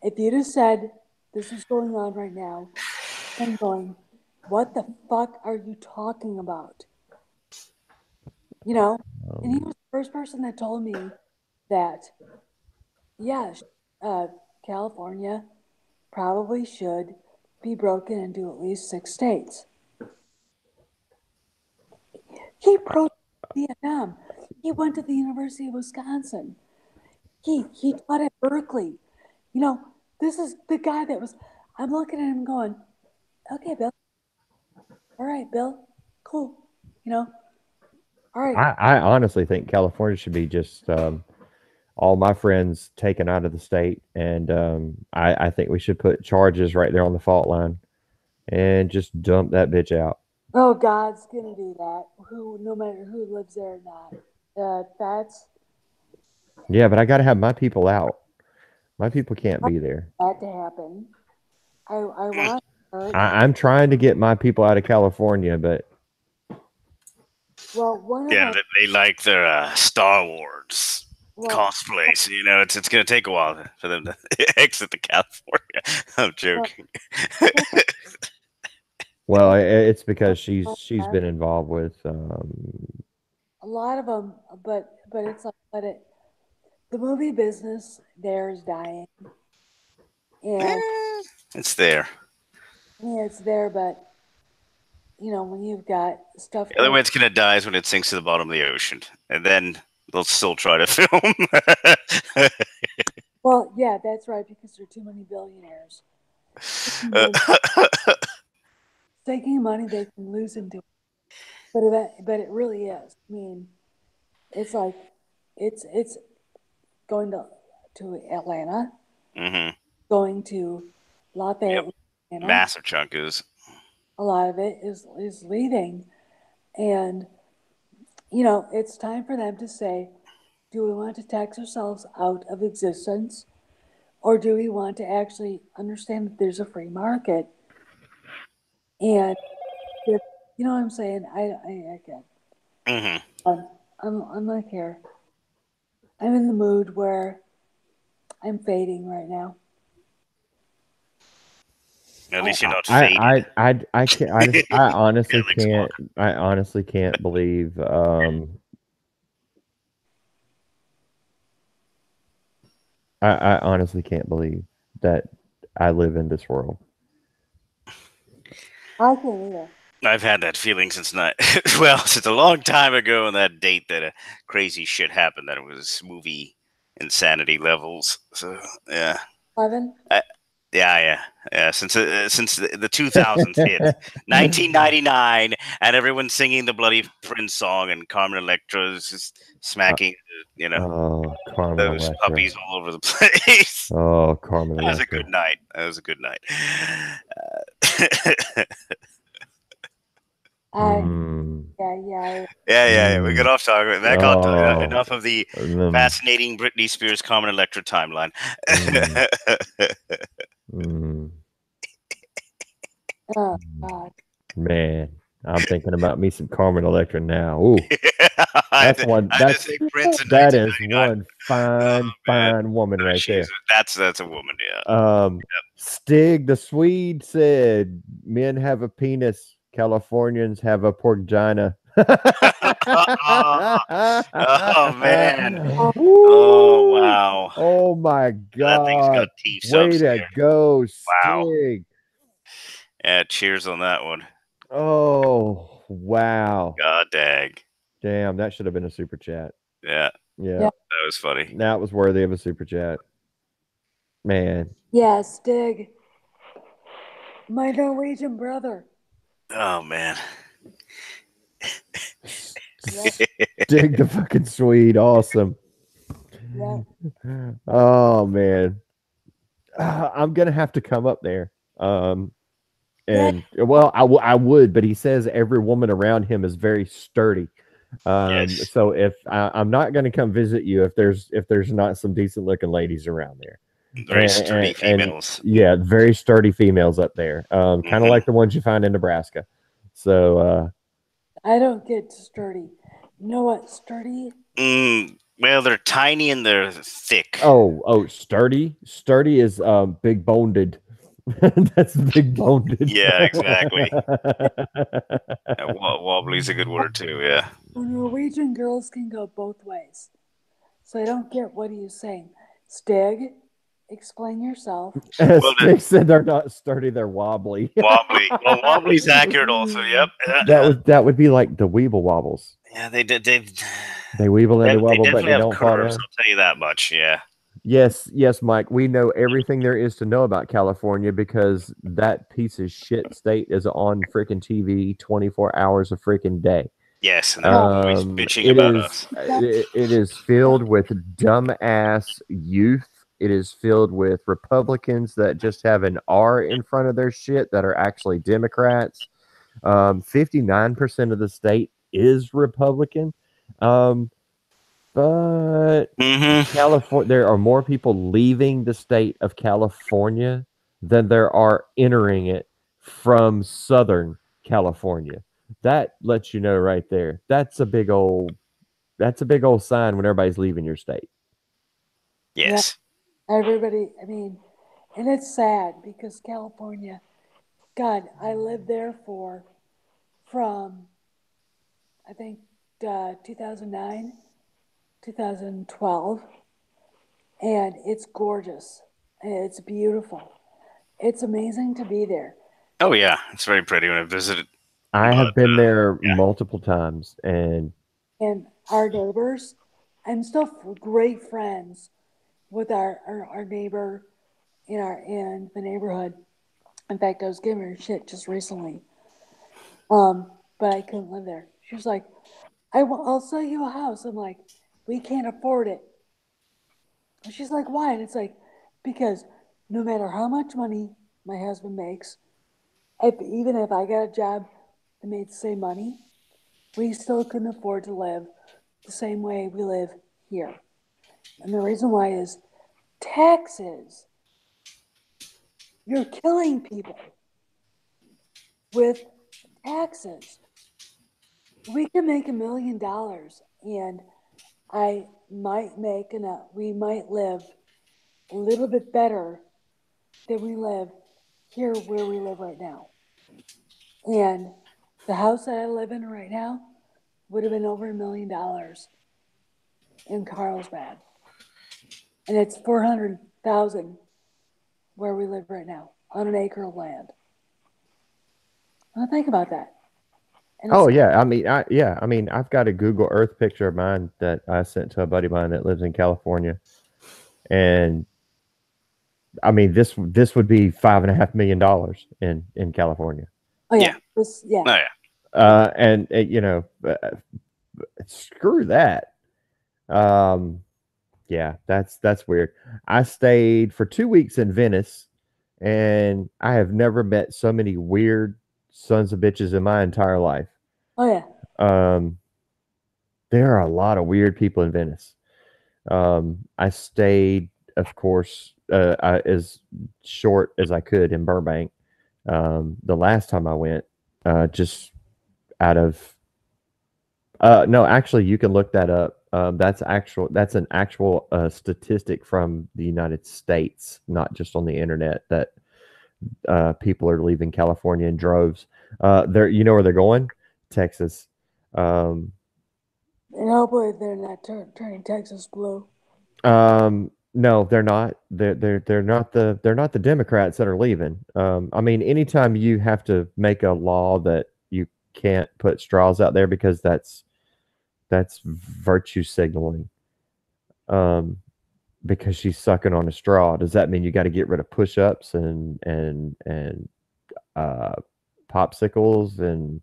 If you'd have said this is going on right now, I'm going, what the fuck are you talking about? You know? And he um, was the first person that told me that, yeah, uh, California probably should be broken into at least 6 states. He protested Vietnam. He went to the University of Wisconsin. He taught at Berkeley. You know, this is the guy that was. I'm looking at him going, okay, Bill. All right, Bill. Cool. You know, all right. I honestly think California should be just all my friends taken out of the state, and I think we should put charges right there on the fault line and just dump that bitch out. Oh, God's gonna do that. Who, no matter who lives there or not. That's Yeah, but I got to have my people out. My people can't be there. that to happen. I want her. I'm trying to get my people out of California, but Well, one of Yeah, them. they like their Star Wars Well, cosplays. You know, it's going to take a while for them to exit the California. I'm joking. well, it's because she's been involved with. a lot of them, but it's like, the movie business there is dying, and It's there. yeah, it's there, but when you've got stuff The other going, way it's going to die is when it sinks to the bottom of the ocean, and then they'll still try to film. well, yeah, that's right, because there are too many billionaires taking money they can lose into it. But it really is. I mean, it's like it's going to Atlanta, hmm going to Lafayette, Yep. Louisiana. Massive chunk is. A lot of it is leaving, and it's time for them to say, do we want to tax ourselves out of existence, or do we want to actually understand that there's a free market? And if, you know what I'm saying, I get. hmm I'm like here. I'm in the mood where I'm fading right now. At least you're not faded. I can't. I honestly Alex can't. Walker. I honestly can't believe. I honestly can't believe that I live in this world. I can't either. I've had that feeling since since a long time ago on that date that crazy shit happened. That it was movie insanity levels. So yeah, 11. yeah. Since the 2000s hit, 1999, and everyone's singing the bloody Prince song, and Carmen Electra's just smacking, Oh, Carmen those Electra. puppies all over the place. Oh, Carmen That was a Electra. good night. That was a good night. Mm. Yeah. Yeah. We got off topic. Back on Oh. enough of the fascinating Britney Spears, Carmen Electra timeline. Mm. Oh God. Man, I'm thinking about me some Carmen Electra now. Ooh, that's one. That is one fine woman right there. That's a woman. Yeah. Stig the Swede said, "Men have a penis. Californians have a porgina." Oh man! Oh wow! Oh my God! That thing's got teeth. Way to go, Wow! Stig! Yeah, cheers on that one. Oh wow! God dang! Damn, that should have been a super chat. Yeah, that was funny. That was worthy of a super chat. Man. Yeah, Stig. My Norwegian brother. Oh man. Dig the fucking Swede. Awesome. Yeah. Oh man. I'm gonna have to come up there. And well, I would, but he says every woman around him is very sturdy. Yes. So if I'm not going to come visit you if there's not some decent looking ladies around there. Very sturdy females. Yeah, very sturdy females up there. Kind of like the ones you find in Nebraska. So I don't get sturdy. You know what? Sturdy? Well, they're tiny and they're thick. Oh, sturdy. Sturdy is big boned. That's big boned. Yeah, exactly. Wobbly is a good word too. Yeah. Norwegian girls can go both ways. So I don't get what are you saying, Stig? Explain yourself. Stig said they're not sturdy; they're wobbly. Wobbly. Well, wobbly's accurate also. Yep. That would be like the Weeble wobbles. Yeah, they weeble and they wobble, but they don't fall down. I'll tell you that much. Yeah. Yes, Mike. We know everything there is to know about California because that piece of shit state is on freaking TV 24 hours a freaking day. Yes, and they're always bitching It about is us. it is filled with dumbass youth. It is filled with Republicans that just have an R in front of their shit that are actually Democrats. 59% of the state is Republican. Um, but Mm-hmm. California, there are more people leaving the state of California than there are entering it from Southern California. That lets you know right there. That's a big old sign when everybody's leaving your state. Yeah, Yes. everybody, I mean, and it's sad because California, God, I lived there from, I think, 2009, 2012, and it's gorgeous. It's beautiful. It's amazing to be there. Oh yeah, it's very pretty when I visited. I But have been there yeah. multiple times, and And our neighbors, I'm still great friends with our neighbor in the neighborhood. In fact, I was giving her shit just recently. But I couldn't live there. She was like, I'll sell you a house. I'm like, we can't afford it. And she's like, why? And it's like, because no matter how much money my husband makes, even if I got a job that made the same money, we still couldn't afford to live the same way we live here. And the reason why is taxes. You're killing people with taxes. We can make $1 million and I might we might live a little bit better than we live here where we live right now. And the house that I live in right now would have been over $1 million in Carlsbad. And it's 400,000 where we live right now on an acre of land. Now think about that. And oh it's yeah, I mean, I've got a Google Earth picture of mine that I sent to a buddy of mine that lives in California, and I mean, this would be $5.5 million in California. oh Yeah. yeah, yeah. Oh yeah. And screw that. Um, yeah, that's weird. I stayed for 2 weeks in Venice, and I have never met so many weird sons of bitches in my entire life. Oh yeah. Um, there are a lot of weird people in Venice. I stayed, of course, as short as I could in Burbank. The last time I went, just out of no, actually, you can look that up. That's an actual statistic from the United States, not just on the internet. That people are leaving California in droves. You know where they're going? Texas. Um, And hopefully they're not turning Texas blue. no, they're not. They're not the Democrats that are leaving. I mean, anytime you have to make a law that you can't put straws out there because that's virtue signaling. Um, because she's sucking on a straw. Does that mean you got to get rid of push-ups and uh, popsicles and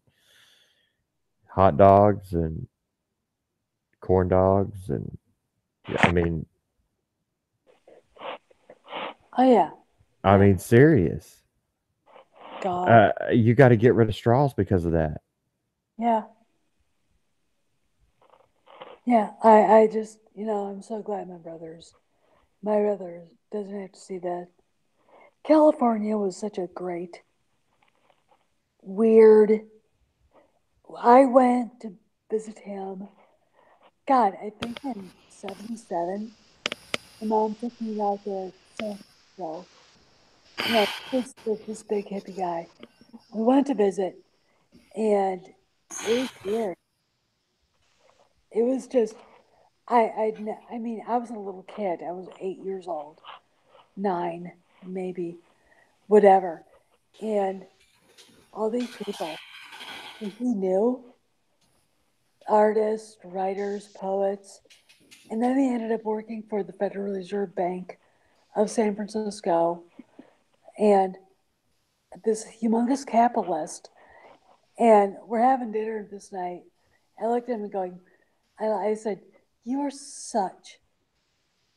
hot dogs and corn dogs and yeah, Oh yeah. I Yeah. mean serious. God. You got to get rid of straws because of that. Yeah. Yeah. I just I'm so glad my brother doesn't have to see that. California was such a great, weird. I went to visit him. God, I think in '77. My mom took me out to San Francisco. This big hippie guy. We went to visit, and it was weird. It was just I mean I was a little kid. I was 8 years old, 9 maybe, whatever, and all these people that he knew, artists, writers, poets, and then he ended up working for the Federal Reserve Bank of San Francisco, and this humongous capitalist. And we're having dinner this night I looked at him going, I said, "You are such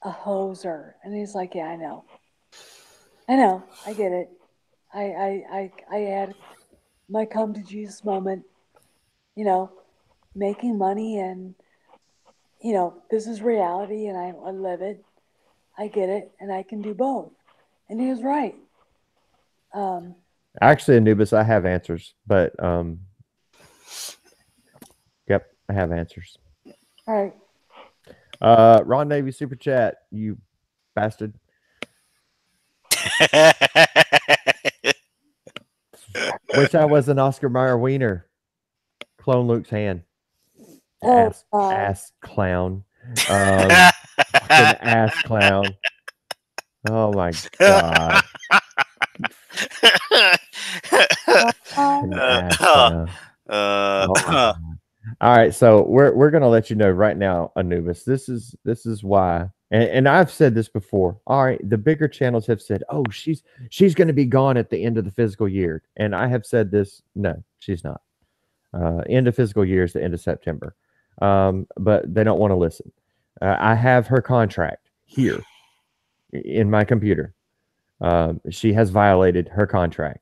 a hoser," and he's like, "Yeah, I know, I get it. I had my come to Jesus moment, you know, making money, and this is reality, and I live it. I get it, and I can do both." And he was right. Actually, Anubis, I have answers, but yep, I have answers. All right. Ron Navy super chat, you bastard. Wish I was an Oscar Mayer wiener. Clone Luke's hand. Oh, Ass clown. Fucking ass clown. Oh my god. Fucking ass clown. Oh my god. All right, so we're gonna let you know right now, Anubis. This is why, and I've said this before. All right, the bigger channels have said, "Oh, she's gonna be gone at the end of the fiscal year," and I have said this. No, she's not. End of fiscal year is the end of September, but they don't want to listen. I have her contract here in my computer. She has violated her contract,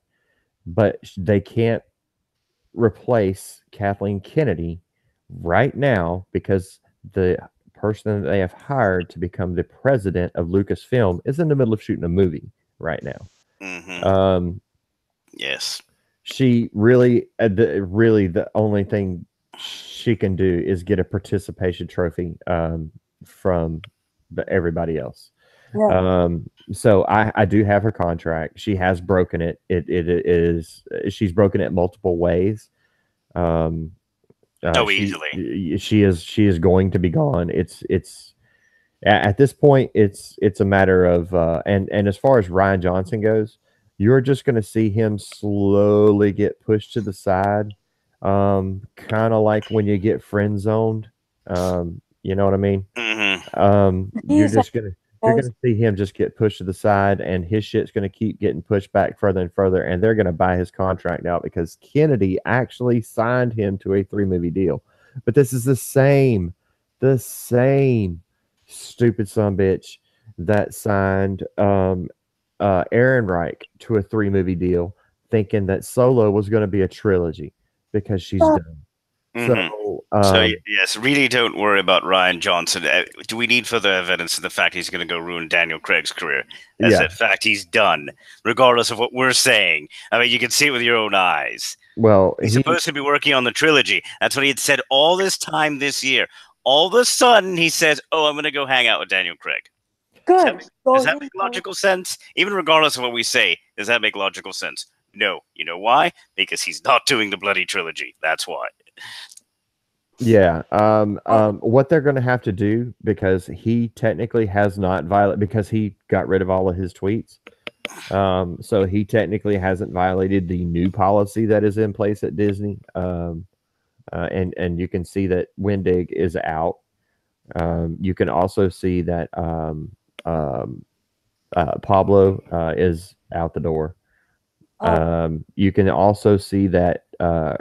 but they can't replace Kathleen Kennedy right now because the person that they have hired to become the president of Lucasfilm is in the middle of shooting a movie right now. Mm-hmm. Yes. She really, the only thing she can do is get a participation trophy from everybody else. yeah. So I do have her contract. She has broken it. It is she's broken it multiple ways. Easily. She is going to be gone. It's at this point it's a matter of and as far as Ryan Johnson goes, you're just going to see him slowly get pushed to the side, kind of like when you get friend zoned. You know what I mean? You're just gonna see him just get pushed to the side, and his shit's gonna keep getting pushed back further and further, and they're gonna buy his contract out because Kennedy actually signed him to a 3-movie deal. But this is the same stupid son bitch that signed Aaron Reich to a 3-movie deal, thinking that Solo was going to be a trilogy because she's done. So yes, really don't worry about Ryan Johnson. Do we need further evidence of the fact he's going to go ruin Daniel Craig's career? As that fact he's done, regardless of what we're saying. I mean, you can see it with your own eyes. Well, he's supposed to be working on the trilogy. That's what he had said all this time this year. All of a sudden, he says, "Oh, I'm going to go hang out with Daniel Craig." Good. Does that make logical sense? Even regardless of what we say, does that make logical sense? No. You know why? Because he's not doing the bloody trilogy. That's why. Yeah. What they're going to have to do, because he technically has not violated, because he got rid of all of his tweets. So he technically hasn't violated the new policy that is in place at Disney. And you can see that Wendig is out. You can also see that Pablo is out the door. You can also see that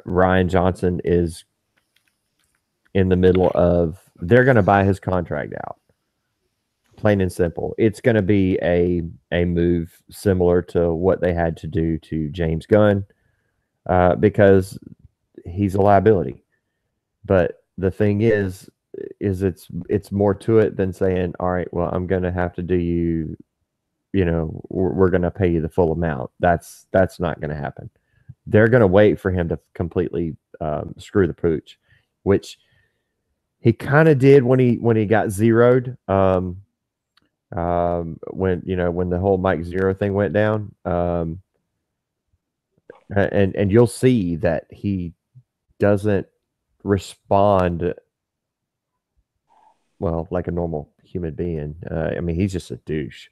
Ryan Johnson is in the middle of, they're going to buy his contract out. Plain and simple. It's going to be a move similar to what they had to do to James Gunn, because he's a liability. But the thing is it's more to it than saying, all right, well, I'm going to have to do you, we're going to pay you the full amount. That's not going to happen. They're going to wait for him to completely screw the pooch, which he kind of did when he got zeroed. When the whole Mike Zero thing went down, and you'll see that he doesn't respond well like a normal human being. I mean, he's just a douche.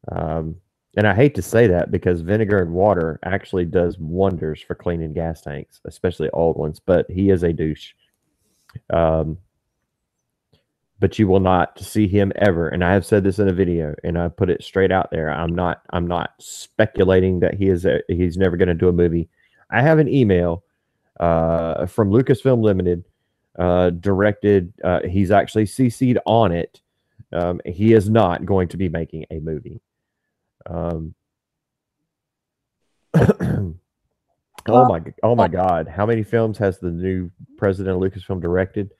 And I hate to say that because vinegar and water actually does wonders for cleaning gas tanks, especially old ones. But he is a douche. But you will not see him ever. And I have said this in a video, and I put it straight out there. I'm not speculating that he's never going to do a movie. I have an email from Lucasfilm Limited directed. He's actually CC'd on it. He is not going to be making a movie. Oh my God! How many films has the new president of Lucasfilm directed?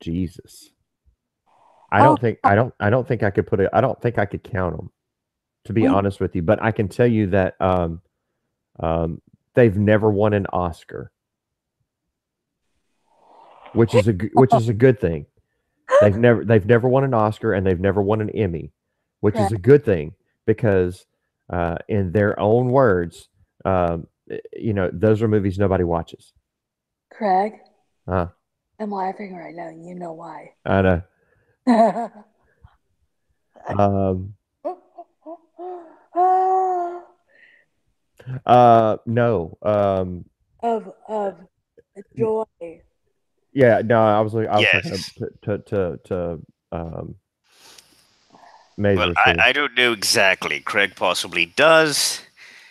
Jesus. I don't think I could put it. I don't think I could count them, to be honest with you. But I can tell you that they've never won an Oscar, which is a good thing. They've never won an Oscar, and they've never won an Emmy, which is a good thing because in their own words, those are movies nobody watches. Craig, I'm laughing right now, and you know why. I know. No. Of joy. Yeah, no, I was Yes. talking to Well, Mazur. I don't know exactly. Craig possibly does.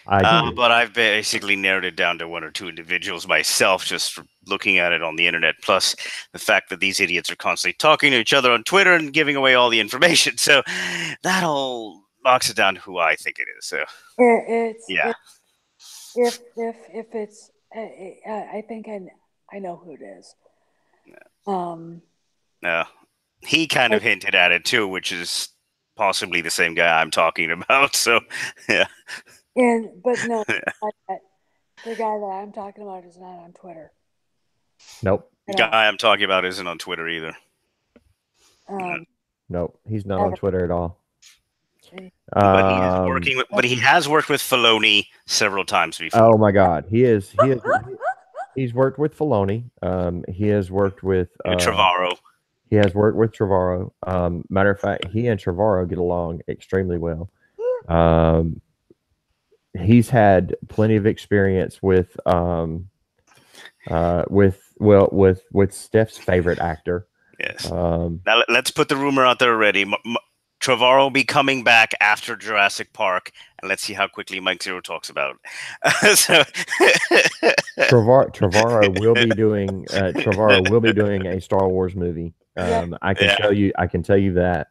I do. But I've basically narrowed it down to one or two individuals myself, just from looking at it on the internet. Plus, the fact that these idiots are constantly talking to each other on Twitter and giving away all the information. So that all knocks it down to who I think it is. So yeah, If it's, I think I know who it is. He kind of hinted at it too, which is possibly the same guy I'm talking about. So yeah. But no, the guy that I'm talking about is not on Twitter. Nope. The guy I'm talking about isn't on Twitter either. Nope, he's not on Twitter at all. But he has worked with Filoni several times before. Oh my God, he's worked with Filoni. He has worked with Trevorrow. He has worked with Trevorrow. Matter of fact, he and Trevorrow get along extremely well. He's had plenty of experience with Steph's favorite actor. Yes. Now let's put the rumor out there already. Trevorrow will be coming back after Jurassic Park, and let's see how quickly Mike Zero talks about it. Trevorrow will be doing a Star Wars movie. I can tell you that.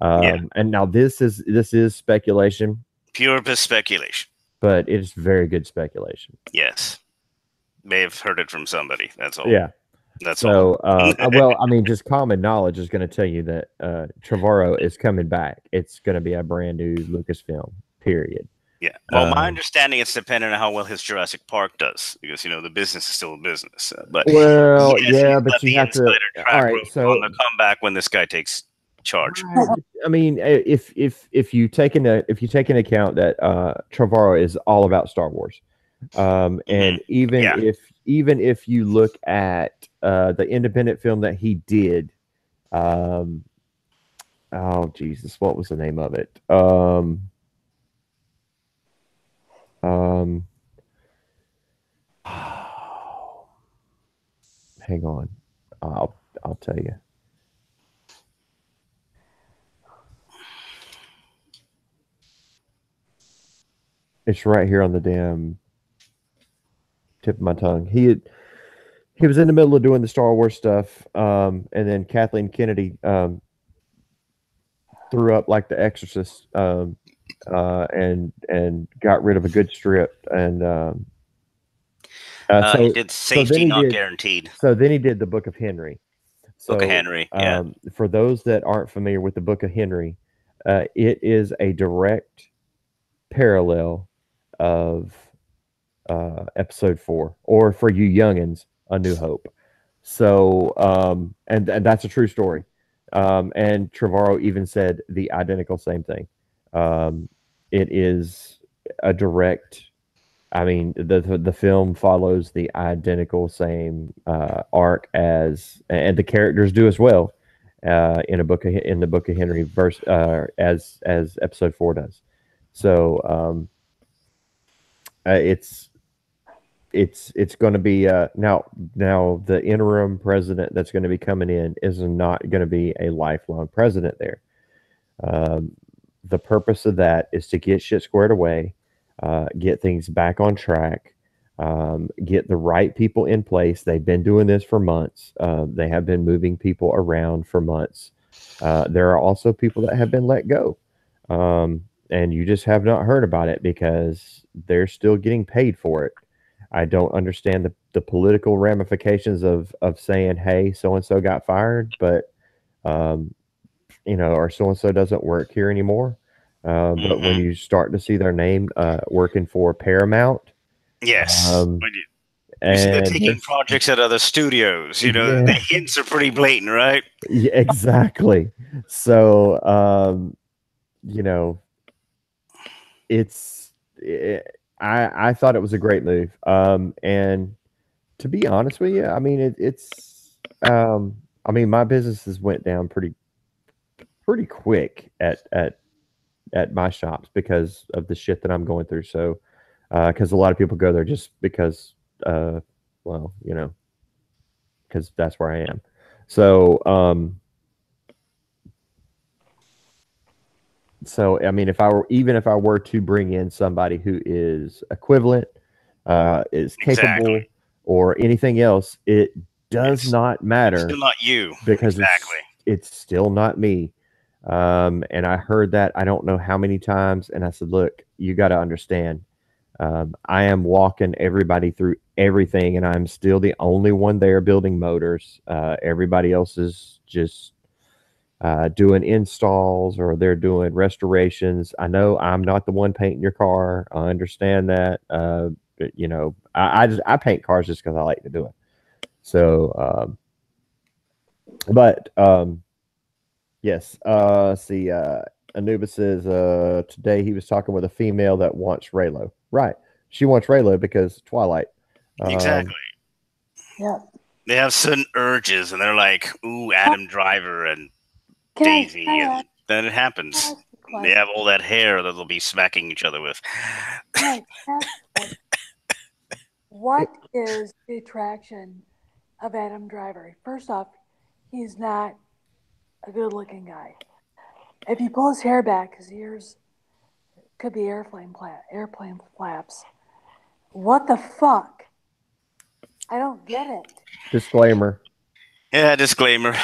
And now this is speculation. Pure speculation. But it is very good speculation. Yes. May have heard it from somebody. That's all. Yeah. That's all. Well, I mean, just common knowledge is going to tell you that Trevorrow is coming back. It's going to be a brand new Lucasfilm, period. Yeah. Well, my understanding it's dependent on how well his Jurassic Park does, because the business is still a business. But but you have to. All right, so on the comeback when this guy takes charge. I mean, if you take into account that Trevorrow is all about Star Wars, and even if you look at the independent film that he did, oh Jesus, what was the name of it? Hang on, I'll tell you. It's right here on the damn tip of my tongue. He was in the middle of doing the Star Wars stuff, and then Kathleen Kennedy threw up like The Exorcist, and got rid of a good script, and he did Safety Not Guaranteed. So then he did the Book of Henry. Book of Henry. Yeah. For those that aren't familiar with the Book of Henry, it is a direct parallel of episode 4, or for you youngins, A New Hope. So and that's a true story. And Trevorrow even said the identical same thing. It is a direct, I mean, the film follows the identical same arc as, and the characters do as well, in the Book of Henry verse, as episode 4 does. So it's going to be now the interim president that's going to be coming in is not going to be a lifelong president there. The purpose of that is to get shit squared away, get things back on track, Get the right people in place. They've been doing this for months. They have been moving people around for months. There are also people that have been let go. And you just have not heard about it because they're still getting paid for it. I don't understand the political ramifications of saying, hey, so and so got fired, but um, or so and so doesn't work here anymore. But when you start to see their name working for Paramount, Yes. um, You see, they're and taking there's projects at other studios. The yeah, hints are pretty blatant, right? yeah, exactly. So you know, it's I thought it was a great move. And to be honest with you, I mean it's I mean my businesses went down pretty quick at my shops because of the shit that I'm going through. So because a lot of people go there just because well, because that's where I am. So so I mean if I were to bring in somebody who is equivalent, is Exactly. capable or anything else, it does It's not it's matter still not you. because Exactly. it's still not me. And I heard that I don't know how many times, and I said, look, you got to understand. I am walking everybody through everything, and I'm still the only one there building motors. Everybody else is just doing installs or they're doing restorations. I know I'm not the one painting your car. I understand that. But, I paint cars just because I like to do it. So, but yes. See, Anubis says today he was talking with a female that wants Raylo. Right. She wants Raylo because Twilight. Exactly. Yeah. They have certain urges, and they're like, "Ooh, Adam Driver and Can Daisy," I and then it happens. ask a They question? have all that hair that they'll be smacking each other with. Can I ask a question? What is the attraction of Adam Driver? First off, he's not a good-looking guy. If you pull his hair back, his ears could be airplane flaps. What the fuck? I don't get it. Disclaimer. Yeah, disclaimer.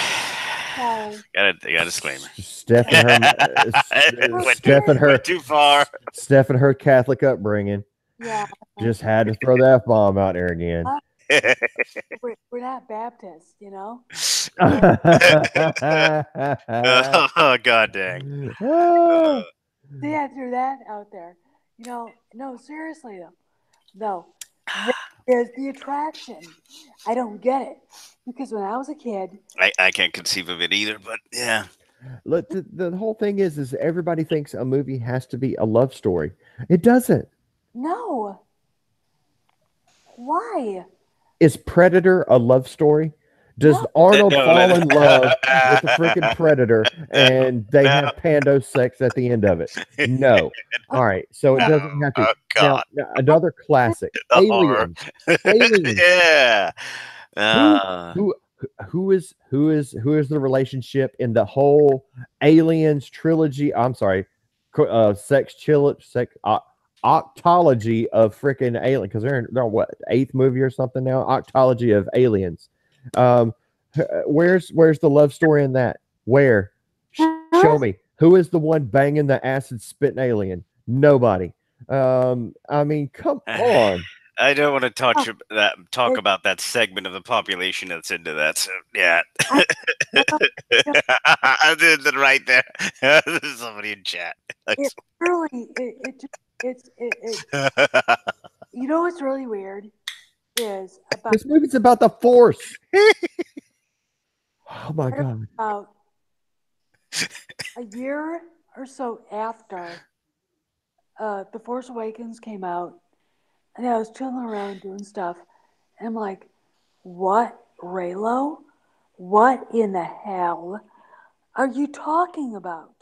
So, Got a disclaimer. Steph and her, Steph and her, went too far. Steph and her Catholic upbringing yeah, just had to throw the F bomb out there again. we're not Baptists, you know? Oh, god dang. See, I threw that out there. No, seriously though. No. What is the attraction? I don't get it. Because when I was a kid, I can't conceive of it either, but yeah. Look, the whole thing is everybody thinks a movie has to be a love story. It doesn't. no. Why? Is Predator a love story? Does Arnold No, fall in love with the freaking Predator and they no, have pando sex at the end of it? No. All right. So it no. doesn't have to. Oh Now, god, another classic, the horror. Aliens. Aliens. Yeah. Who Uh, who who is the relationship in the whole Aliens trilogy? I'm sorry, octology of freaking Alien because they're on what eighth movie or something now. Octology of Aliens. Um, where's the love story in that? Where? Show me. Who is the one banging the acid spitting alien? Nobody. I mean, come on. I don't want to Oh, talk it, about that segment of the population that's into that. So yeah, I, well, I did it right there. There's somebody in chat. it really, it just, it. You know what's really weird is This movie's about the Force. Oh my about god. a year or so after The Force Awakens came out, and I was chilling around doing stuff, and I'm like, what, Raylo? What in the hell are you talking about?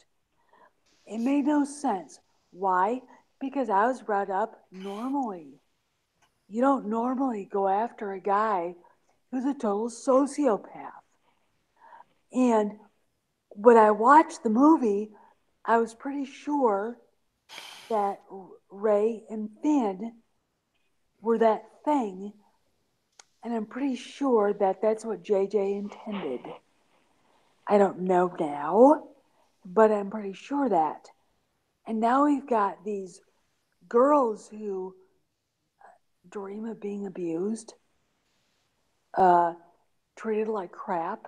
It made no sense. Why? Because I was brought up normally. You don't normally go after a guy who's a total sociopath. And when I watched the movie, I was pretty sure that Ray and Finn were that thing, and I'm pretty sure that that's what JJ intended. I don't know now, but I'm pretty sure that. And now we've got these girls who dream of being abused, uh, treated like crap,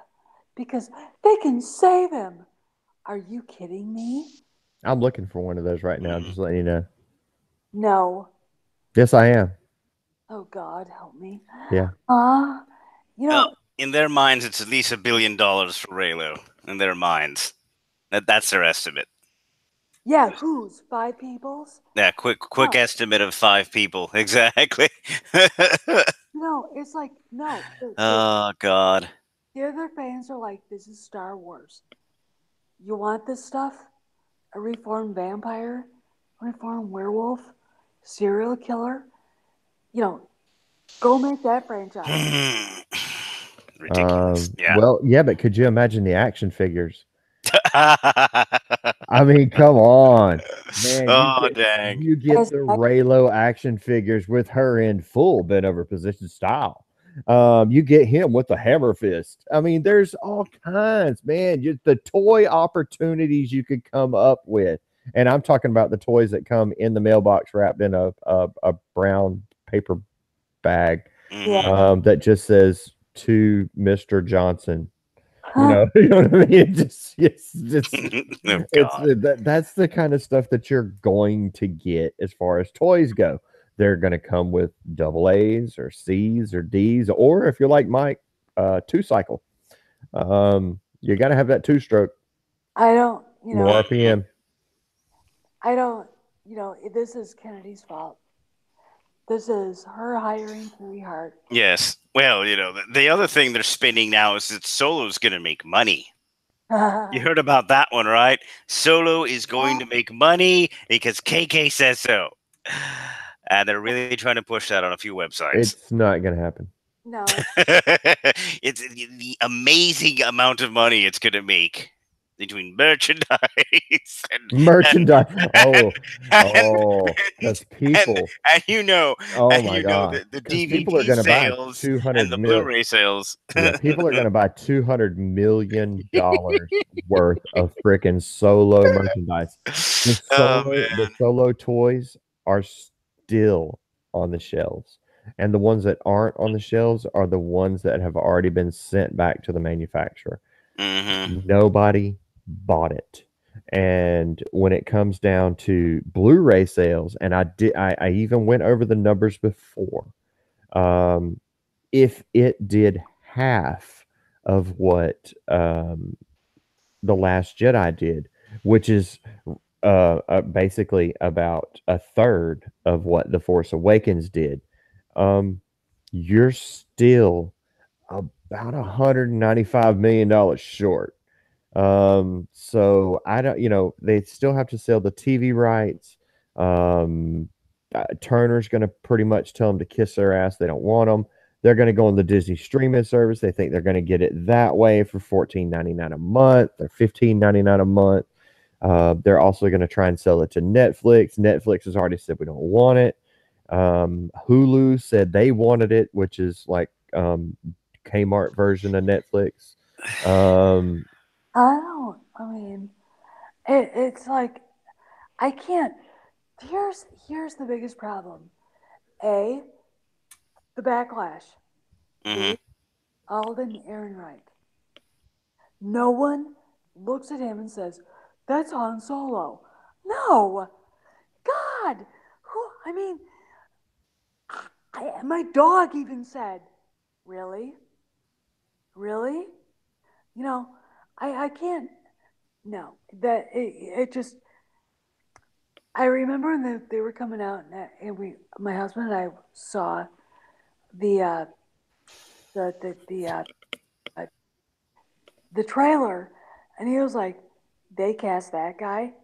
because they can save him. Are you kidding me? I'm looking for one of those right now. Just letting you know. No. Yes, I am. Oh God, help me. Yeah. You Well, know, in their minds, it's at least $1 billion for Raylo. In their minds, that's their estimate. yeah, who's 5 peoples? Yeah, quick No, estimate of 5 people. Exactly. no, it's like no. Oh God. The other fans are like, "This is Star Wars. You want this stuff? A reformed vampire, reformed werewolf, serial killer? You know, go make that franchise." Ridiculous. Yeah. Well, yeah, but could you imagine the action figures? I mean, come on, man. Oh dang. You get As the I- Raylo action figures with her in full bent over position style. You get him with the hammer fist. I mean, there's all kinds, man. The toy opportunities you could come up with, and I'm talking about the toys that come in the mailbox wrapped in a brown paper bag yeah. that just says to Mr. Johnson. You Huh. know, you know what I mean? Oh It's God. that's the kind of stuff that you're going to get as far as toys go. They're going to come with double A's or C's or D's, or if you're like Mike, two cycle. You got to have that two stroke, I don't, more RPM. I don't, this is Kennedy's fault. This is her hiring Carrie Hart. Yes. Well, the other thing they're spinning now is that Solo's going to make money. You heard about that one, right? Solo is going to make money because KK says so. And they're really trying to push that on a few websites. It's not going to happen. No, It's the amazing amount of money it's going to make between merchandise and Merchandise. Oh, and because and, people. and Oh my God. the Because people are DVD going to buy sales and 200 the mil. Blu-ray sales. Yeah, people are going to buy $200 million worth of freaking Solo merchandise. Oh The man. Solo toys are still on the shelves, and the ones that aren't on the shelves are the ones that have already been sent back to the manufacturer. Mm-hmm. Nobody bought it. And when it comes down to Blu-ray sales, and I even went over the numbers before. Um, if it did half of what the Last Jedi did, which is basically about a third of what the Force Awakens did, um, you're still about $195 million short. So I don't, they still have to sell the TV rights. Um, Turner's going to pretty much tell them to kiss their ass. They don't want them. They're going to go on the Disney streaming service. They think they're going to get it that way for $14.99 a month or $15.99 a month. They're also going to try and sell it to Netflix. Netflix has already said we don't want it. Hulu said they wanted it, which is like Kmart version of Netflix. I mean, it's like, I can't. Here's the biggest problem. A, the backlash. Mm-hmm. B, Alden Ehrenreich. No one looks at him and says, "That's Han Solo." No, God, I mean, my dog even said, "Really, really?" You know, I can't. No, that it just. I remember when they were coming out, and my husband and I saw the uh, uh, the trailer, and he was like, "They cast that guy,"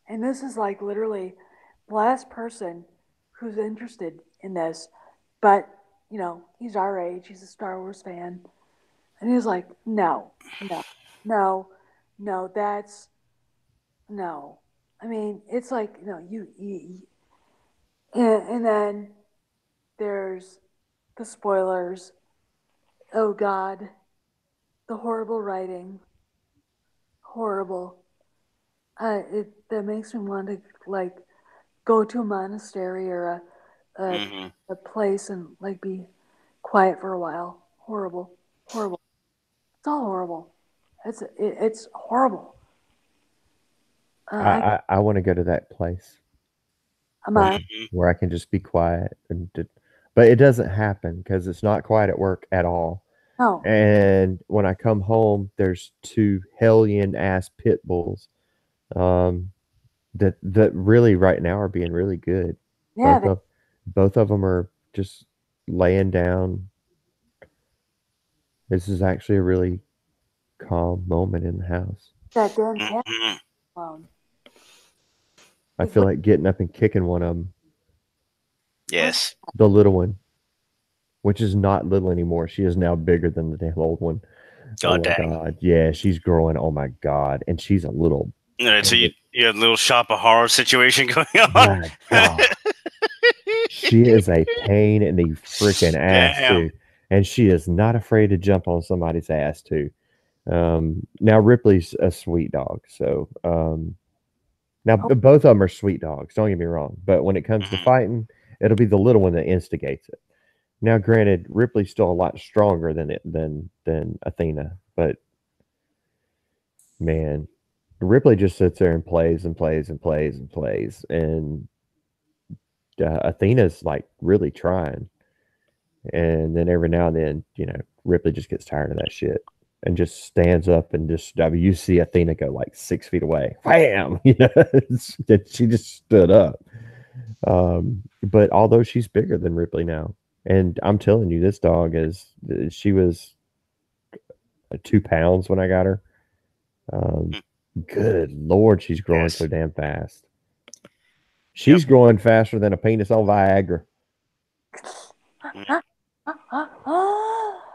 and this is like literally the last person who's interested in this, but he's our age, he's a Star Wars fan, and he was like, "No, no, no, no, that's no." I mean, it's like and then there's the spoilers. Oh God, the horrible writing, horrible. That makes me want to like go to a monastery or a Hmm. a place and like be quiet for a while. Horrible, horrible. It's all horrible. It's horrible. I I want to go to that place I'm where on. Hmm. where I can just be quiet but it doesn't happen because it's not quiet at work at all. No, And when I come home, there's two hellion ass pit bulls um, that really right now are being really good. yeah, Both of both of them are just laying down. This is actually a really calm moment in the house. that damn cat Hmm. alone. I Like, feel like getting up and kicking one of them, where's Yes. the little one, which is not little anymore. She is now bigger than the damn old one. Oh God my dang. god, yeah, she's growing. Oh my god, and she's a little. All right, so you have a little shop of horror situation going on. My god, she is a pain in the freaking ass Damn. too, and she is not afraid to jump on somebody's ass too. Now Ripley's a sweet dog, so now oh, both of them are sweet dogs. Don't get me wrong, but when it comes to Hmm. fighting, it'll be the little one that instigates it. Now, granted, Ripley's still a lot stronger than Athena, but man, Ripley just sits there and plays and plays and plays and plays, and Athena's like really trying. And then every now and then, Ripley just gets tired of that shit and just stands up and just, I mean, you see Athena go like 6 feet away. Bam! That she just stood up. But although she's bigger than Ripley now, and I'm telling you, this dog she was 2 pounds when I got her. Um, Hmm. Good Lord, she's growing so Yes. damn fast. Yep. She's growing faster than a penis on Viagra Mm.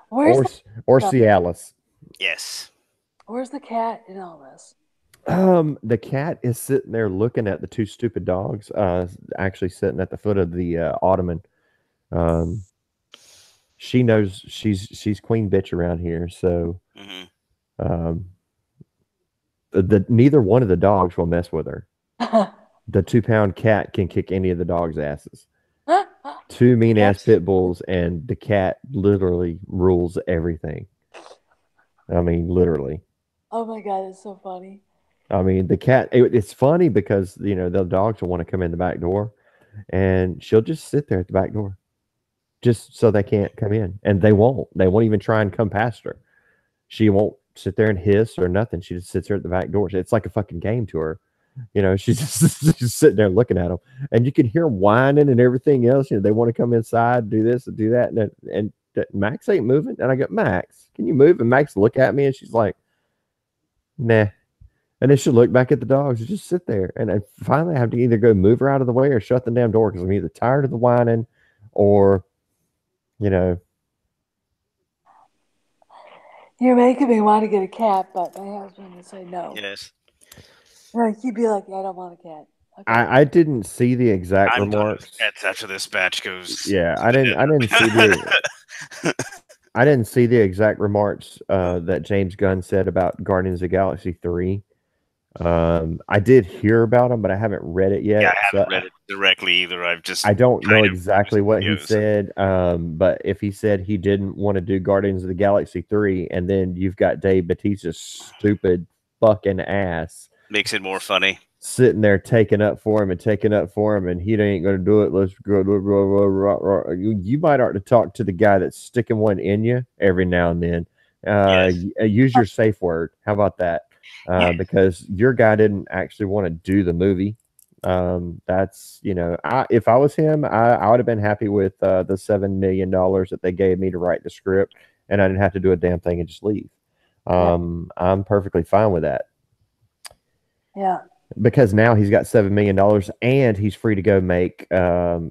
where's or the or cat? Cialis. Yes. Where's the cat in all this? The cat is sitting there looking at the two stupid dogs, actually sitting at the foot of the ottoman. Um, she knows she's queen bitch around here, so Hmm. um, the neither one of the dogs will mess with her. The 2 pound cat can kick any of the dogs' asses. Two mean ass Cats. pit bulls, and the cat literally rules everything. I mean, literally. Oh my god, that's so funny. I mean, the cat. It's funny because the dogs will want to come in the back door, and she'll just sit there at the back door, just so they can't come in, and they won't. They won't even try and come past her. She won't sit there and hiss or nothing. She just sits there at the back door. It's like a fucking game to her. She's just sitting there looking at them, and you can hear them whining and everything else. They want to come inside, do this and do that, and Max ain't moving. And I go, Max, can you move? And Max look at me, and she's like, nah. And then she'll look back at the dogs and just sit there. And I finally have to either go move her out of the way or shut the damn door because I'm either tired of the whining or, you know, You're making me want to get a cat, but my husband would say no. Yes. Like he'd be like, I don't want a cat. Okay. I didn't see the exact I'm done with remarks. pets after this batch goes Yeah, to the I didn't see the desert. I didn't see the exact remarks that James Gunn said about Guardians of the Galaxy 3. I did hear about them, but I haven't read it Yeah, yet. I So haven't read it directly either. I've just I don't know kind of exactly watched what he videos. said. But if he said he didn't want to do Guardians of the Galaxy 3, and then you've got Dave Bautista's stupid fucking ass Makes it more funny. sitting there taking up for him and taking up for him, and he ain't going to do it. Let's go. You might ought to talk to the guy that's sticking one in you every now and then. Yes. Use your safe word. How about that? Yeah. Because your guy didn't actually want to do the movie. That's if I was him, I would have been happy with the $7 million that they gave me to write the script, and I didn't have to do a damn thing and just leave. Yeah. I'm perfectly fine with that Yeah. because now he's got $7 million and he's free to go make all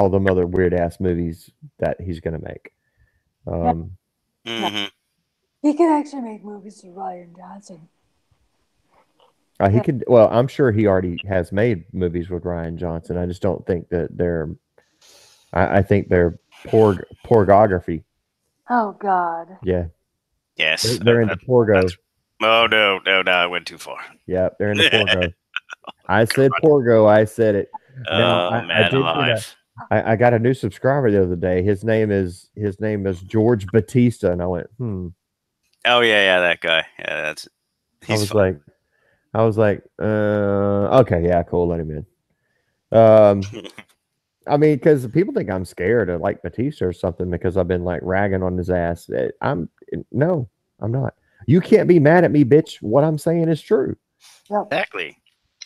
them other weird ass movies that he's gonna make. Yeah. Um, No. Hmm. He could actually make movies with Ryan Johnson. He Yeah. could. Well, I'm sure he already has made movies with Ryan Johnson. I just don't think that they're. I think they're pornography. Oh God. Yeah, Yes, they're into that's. porgo. Oh no, no, no! I went too far. Yeah, they're into porgo. I said porgo. I said it. Now Oh I man, did get alive. I got a new subscriber the other day. His name is George Batista, and I went, Oh yeah, yeah, that guy. Yeah, that's I he's was fine. like, okay, yeah, cool, let him in. I mean, because people think I'm scared of like Batista or something because I've been like ragging on his ass. No, I'm not. You can't be mad at me, bitch. What I'm saying is true. Yep. Exactly.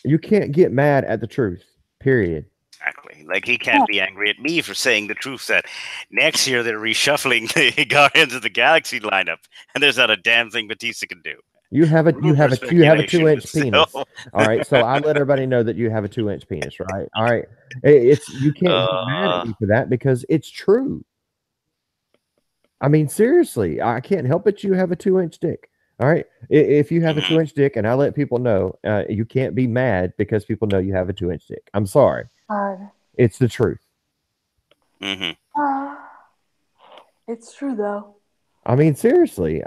You can't get mad at the truth. Period. Exactly. Like he Yeah. can't be angry at me for saying the truth that next year they're reshuffling the Guardians of the Galaxy lineup, and there's not a damn thing Batista can do. You have a you Rumor have a you have a two speculation, but inch penis. still. All right. So I let everybody know that you have a 2 inch penis, right? All right. It's you can't get mad at uh, me for that because it's true. I mean, seriously, I can't help it. You have a 2 inch dick. All right. If you have a mhm, 2 inch dick and I let people know, you can't be mad because people know you have a 2 inch dick. I'm sorry. God. It's the truth. mhm. Ah, it's true though. I mean, seriously,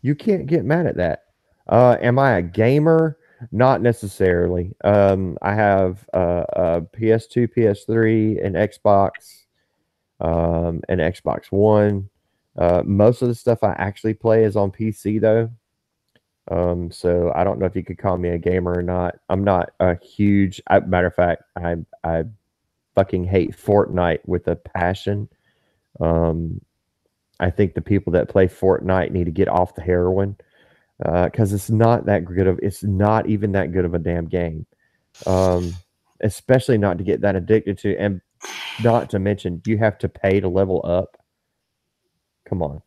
you can't get mad at that. Am I a gamer? Not necessarily. I have a PS2, PS3, and Xbox, and Xbox One. Most of the stuff I actually play is on PC though. So I don't know if you could call me a gamer or not. I'm not a huge. Matter of fact, I fucking hate Fortnite with a passion. Um, I think the people that play Fortnite need to get off the heroin because it's not even that good of a damn game. Especially not to get that addicted to, and not to mention you have to pay to level up. Come on.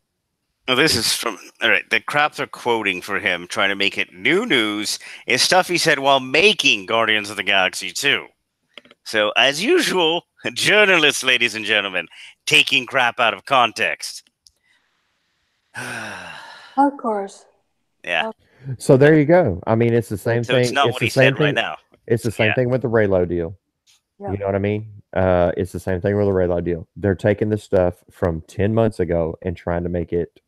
Well, this is from all right. The crap they're quoting for him, trying to make it new news, is stuff he said while making Guardians of the Galaxy 2. So, as usual, journalists, ladies and gentlemen, taking crap out of context. Yeah. Of course. So there you go. I mean, it's the same So it's thing. not It's what the he same said right thing. now. It's the So same yeah, thing with the Raylo deal. You Yep. know what I mean? It's the same thing with the Raylo deal. They're taking the stuff from 10 months ago and trying to make it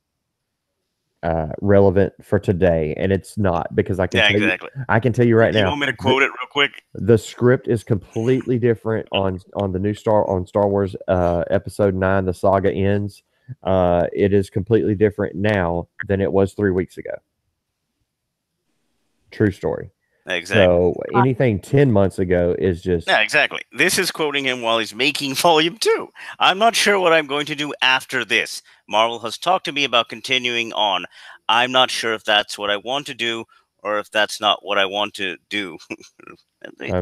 relevant for today, and it's not because yeah, exactly. I can tell you right You now, want me to quote it real quick? the script is completely different on the new Star Wars episode 9. The saga ends. It is completely different now than it was 3 weeks ago. True story. Exactly. So anything 10 months ago is just Yeah, exactly. This is quoting him while he's making Volume 2. I'm not sure what I'm going to do after this. Marvel has talked to me about continuing on. I'm not sure if that's what I want to do or if that's not what I want to do. um,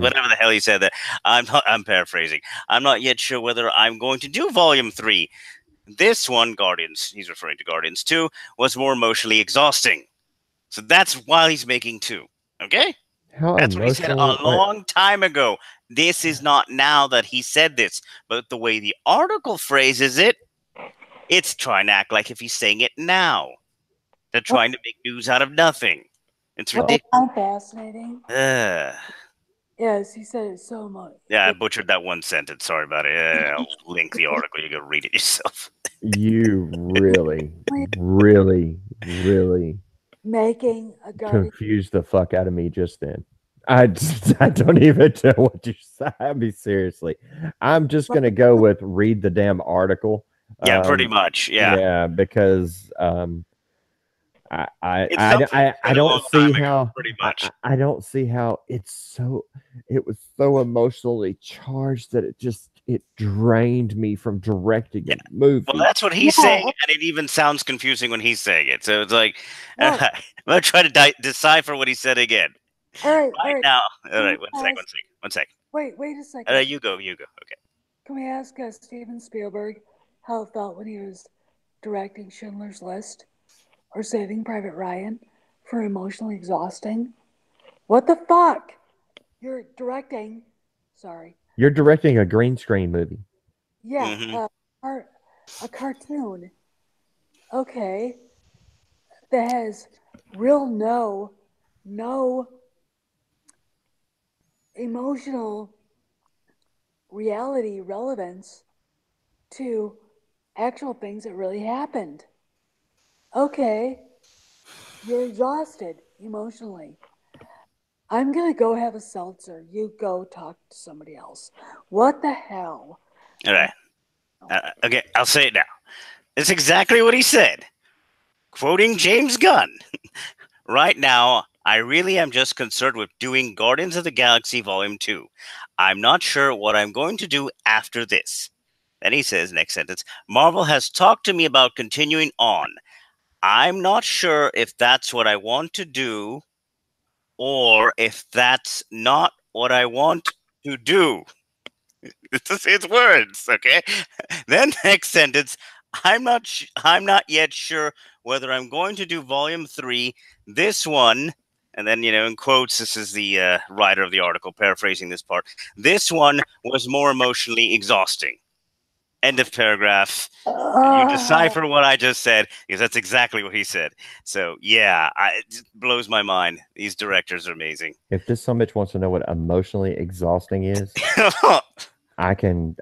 Whatever the hell he said that. I'm paraphrasing. I'm not yet sure whether I'm going to do Volume 3. This one, Guardians, he's referring to Guardians 2, was more emotionally exhausting. So that's why he's making 2. Okay? how That's what he said emotionally. a long time ago. This is not now that he said this, but the way the article phrases it, it's trying to act like if he's saying it now. They're What trying to make news out of nothing. It's what I Well, ridiculous. find fascinating Uh, is he said it so much. yeah, I butchered that one sentence. Sorry about it. I'll link the article. You can read it yourself. you really, really, really Making a guardian. confused the fuck out of me just then. I don't even know what you said. I mean, seriously, I'm just gonna go with read the damn article. Yeah, pretty Um, much. Yeah. yeah, because It's something he I said a don't long see time ago, how pretty much. I don't see how it was so emotionally charged that it drained me from directing a Yeah. Well, movie. that's what he's saying, Yeah. and it even sounds confusing when he's saying it. So it's like, No. I'm going to try to decipher what he said again. All right. All Right right. now, all Can we right, ask? one sec. Wait a second. You go, you go. Okay. Can we ask Steven Spielberg how it felt when he was directing Schindler's List or Saving Private Ryan for emotionally exhausting? What the fuck? You're directing. Sorry. You're directing a green screen movie. Yeah. Mm-hmm. A cartoon. Okay. That has real no no emotional reality relevance to actual things that really happened. Okay, you're exhausted emotionally. I'm gonna go have a seltzer. You go talk to somebody else. What the hell? All right. Okay, I'll say it now. It's exactly what he said. Quoting James Gunn. Right now, I really am just concerned with doing Guardians of the Galaxy Volume 2. I'm not sure what I'm going to do after this. Then he says, next sentence, Marvel has talked to me about continuing on. I'm not sure if that's what I want to do or if that's not what I want to do. It's his words, okay? Then next sentence, I'm not yet sure whether I'm going to do volume 3, this one, and then in quotes, this is the writer of the article paraphrasing this part. This one was more emotionally exhausting. End of paragraph. You decipher what I just said because that's exactly what he said. So yeah, it just blows my mind. These directors are amazing. If this son bitch wants to know what emotionally exhausting is, I can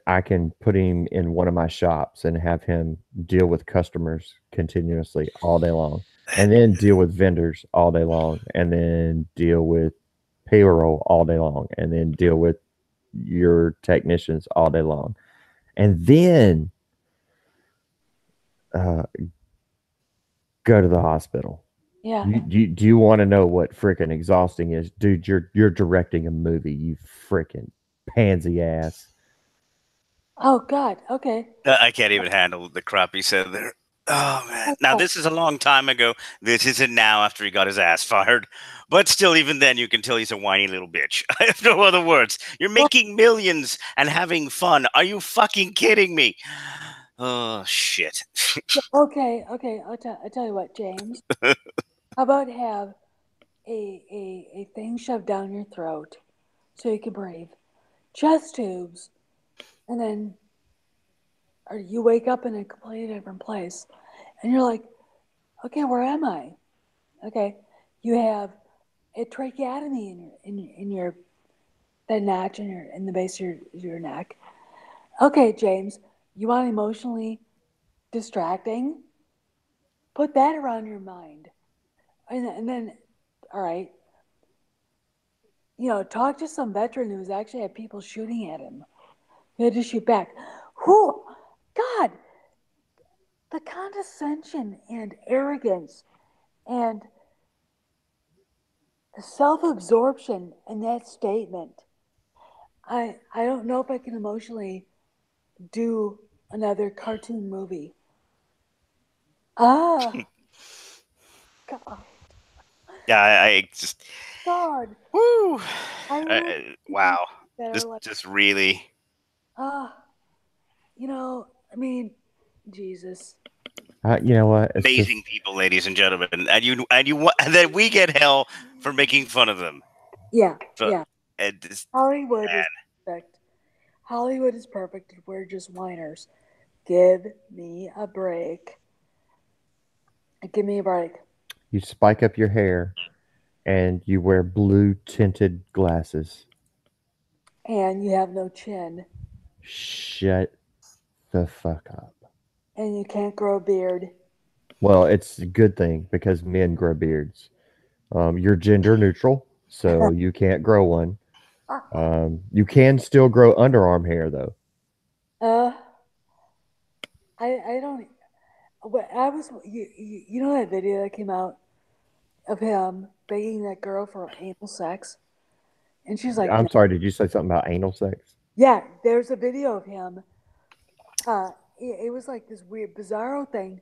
put him in one of my shops and have him deal with customers continuously all day long, and then deal with vendors all day long, and then deal with payroll all day long, and then deal with your technicians all day long, and then uh, go to the hospital. Yeah. Do you want to know what freaking exhausting is, dude? You're directing a movie, you freaking pansy ass. Oh God. Okay. I can't even handle the crap he said there. Oh man! Now this is a long time ago. This isn't now after he got his ass fired, but still, even then, you can tell he's a whiny little bitch. I have no other words. You're making millions and having fun. Are you fucking kidding me? Oh shit! Okay. Okay. I'll tell you what, James. How about have a thing shoved down your throat so you can breathe, chest tubes, and then or you wake up in a completely different place, and you're like, okay, where am I? Okay, you have a tracheotomy in your that notch in the base of your neck. Okay, James, you want emotionally distracting? Put that around your mind, and then, all right, talk to some veteran who's actually had people shooting at him. He had to shoot back. Who? God, the condescension and arrogance and the self-absorption in that statement. I don't know if I can emotionally do another cartoon movie. Ah, God, Yeah, I just God, woo. I love people Wow, that are like, just really ah, I mean, Jesus. You know what? It's amazing just people, ladies and gentlemen, and then we get hell for making fun of them. Yeah, So, yeah. and this, Hollywood is perfect. Hollywood is perfect. We're just whiners. Give me a break. Give me a break. you spike up your hair and you wear blue tinted glasses. And you have no chin. Shut the fuck up. And you can't grow a beard. Well, it's a good thing because men grow beards. You're gender neutral, so you can't grow one. You can still grow underarm hair though. uh, I don't. I was you know that video that came out of him begging that girl for anal sex, and she's like, I'm no. sorry, did you say something about anal sex? Yeah, there's a video of him. It was like this weird bizarro thing,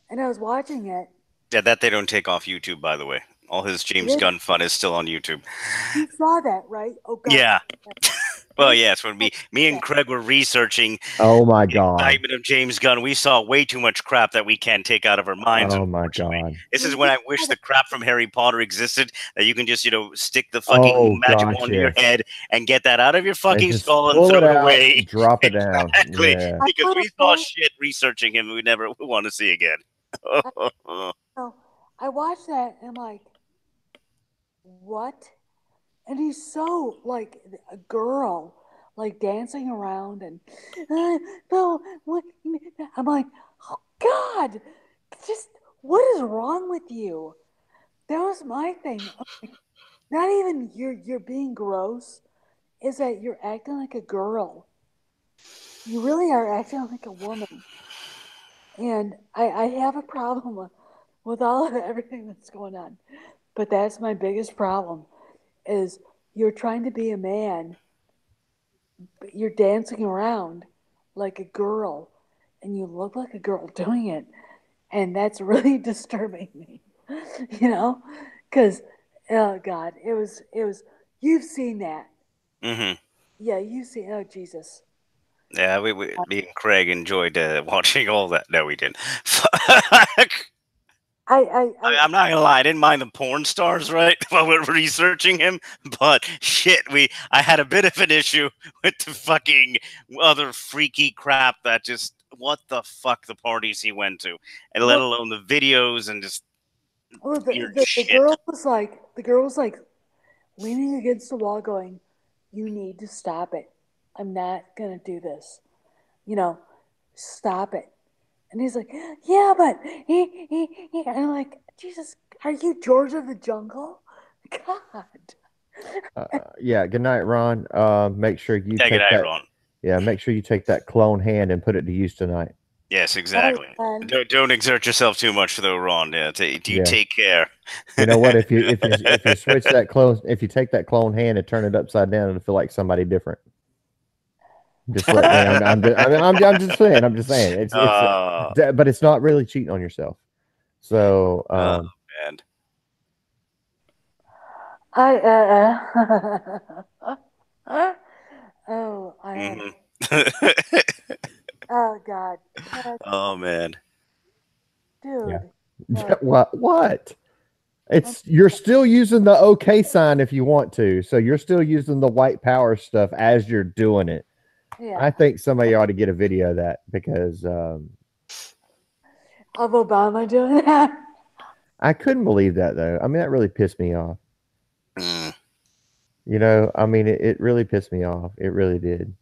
and I was watching it. yeah, that they don't take off YouTube, by the way. All his James Gunn fun is still on YouTube. You saw that, right? Oh God. Yeah. Well, yes, when me and Yeah. Craig were researching Oh my the god. excitement of James Gunn, we saw way too much crap that we can't take out of our minds, Oh my unfortunately. god. This is when I wish the crap from Harry Potter existed, that you can just, stick the Oh fucking magic gosh, wand to your yes. head and get that out of your And fucking just skull and pull throw it it out, away. drop it down. Exactly. Yeah. I Because thought we it saw was, shit researching him we never want to see again. I, no, I watched that and I'm like, what? And he's so like a girl, like dancing around and no, what? I'm like, oh God, just what is wrong with you? That was my thing. I'm like, not even you're being gross. Is that you're acting like a girl? You really are acting like a woman. And I have a problem with all of everything that's going on. But that's my biggest problem is you're trying to be a man, but you're dancing around like a girl and you look like a girl doing it. And that's really disturbing me, you know? Because, oh God, it was, you've seen that. Hmm. Yeah, you've seen, oh Jesus. Yeah, me and Craig enjoyed watching all that. No, we didn't. Fuck. I'm not gonna lie, I didn't mind the porn stars, right? While we were researching him, but shit, I had a bit of an issue with the fucking other freaky crap that just what the fuck the parties he went to, and let well, alone the videos and just well weird shit. the girl was like leaning against the wall going, you need to stop it. I'm not gonna do this. You know, stop it. And he's like, yeah, but and I'm like, Jesus, are you George of the Jungle? God. Yeah. Good night, Ron. Make sure you Take it take out, that. Ron. Yeah, make sure you take that clone hand and put it to use tonight. Yes, Hey, exactly. man. Don't exert yourself too much, though, Ron. Yeah, you Yeah. take care. You know what? If you switch that clone, if you take that clone hand and turn it upside down, it'll feel like somebody different. Just let me. I'm just saying. I'm just saying. Oh, But it's not really cheating on yourself. So oh man. I oh, I had Hmm. oh God, that, Oh man. yeah. dude. No, What? I'm, It's you're still using the OK sign if you want to. So you're still using the white power stuff as you're doing it. yeah. I think somebody ought to get a video of that because Of Obama doing that. I couldn't believe that though. I mean, that really pissed me off. Mm. You know, I mean, it really pissed me off. It really did.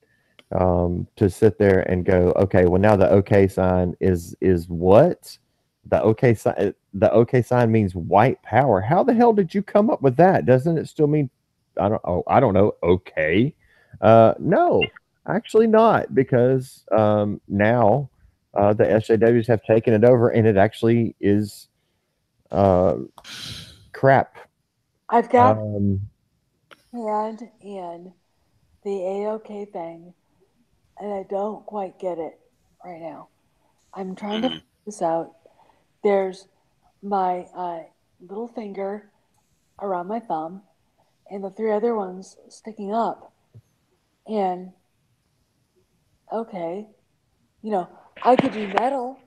To sit there and go, okay, well now the OK sign is what? The OK sign means white power. How the hell did you come up with that? Doesn't it still mean I don't know, okay. No, actually not, because now the SJWs have taken it over and it actually is uh crap. I've got Um hand in the AOK thing, and I don't quite get it right now. I'm trying to Hmm. figure this out. There's my little finger around my thumb, and the three other ones sticking up. And okay, you know, I could do metal.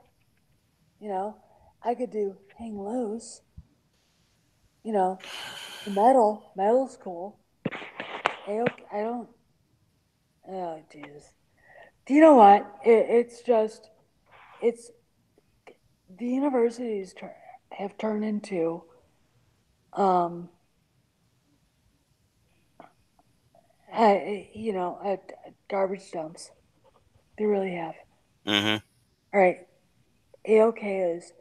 You know, I could do hang loose. You know, metal's cool. I don't. Oh, Jesus. Do you know what? It's just it's the universities have turned into um garbage dumps. They really have. Hmm. All right, AOK is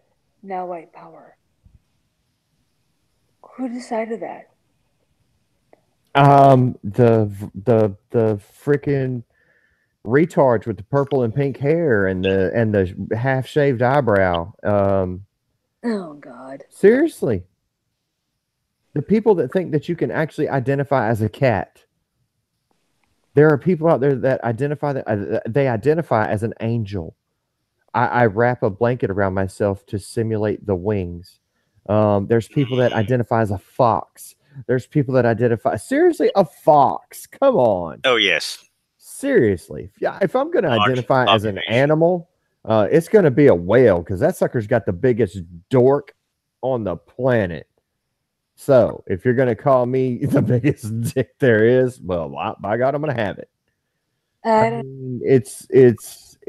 now white power. Who decided that? the freaking retards with the purple and pink hair and the half shaved eyebrow. Oh God. Seriously, the people that think that you can actually identify as a cat. There are people out there that identify that they identify as an angel. I wrap a blanket around myself to simulate the wings. There's people that identify as a fox. There's people that identify seriously a fox. Come on. Oh yes. Seriously, yeah, if I'm going to Large identify as an population. animal, it's going to be a whale because that sucker's got the biggest dork on the planet. So if you're going to call me the biggest dick there is, well, by God, I'm going to have it. I I don't. mean, it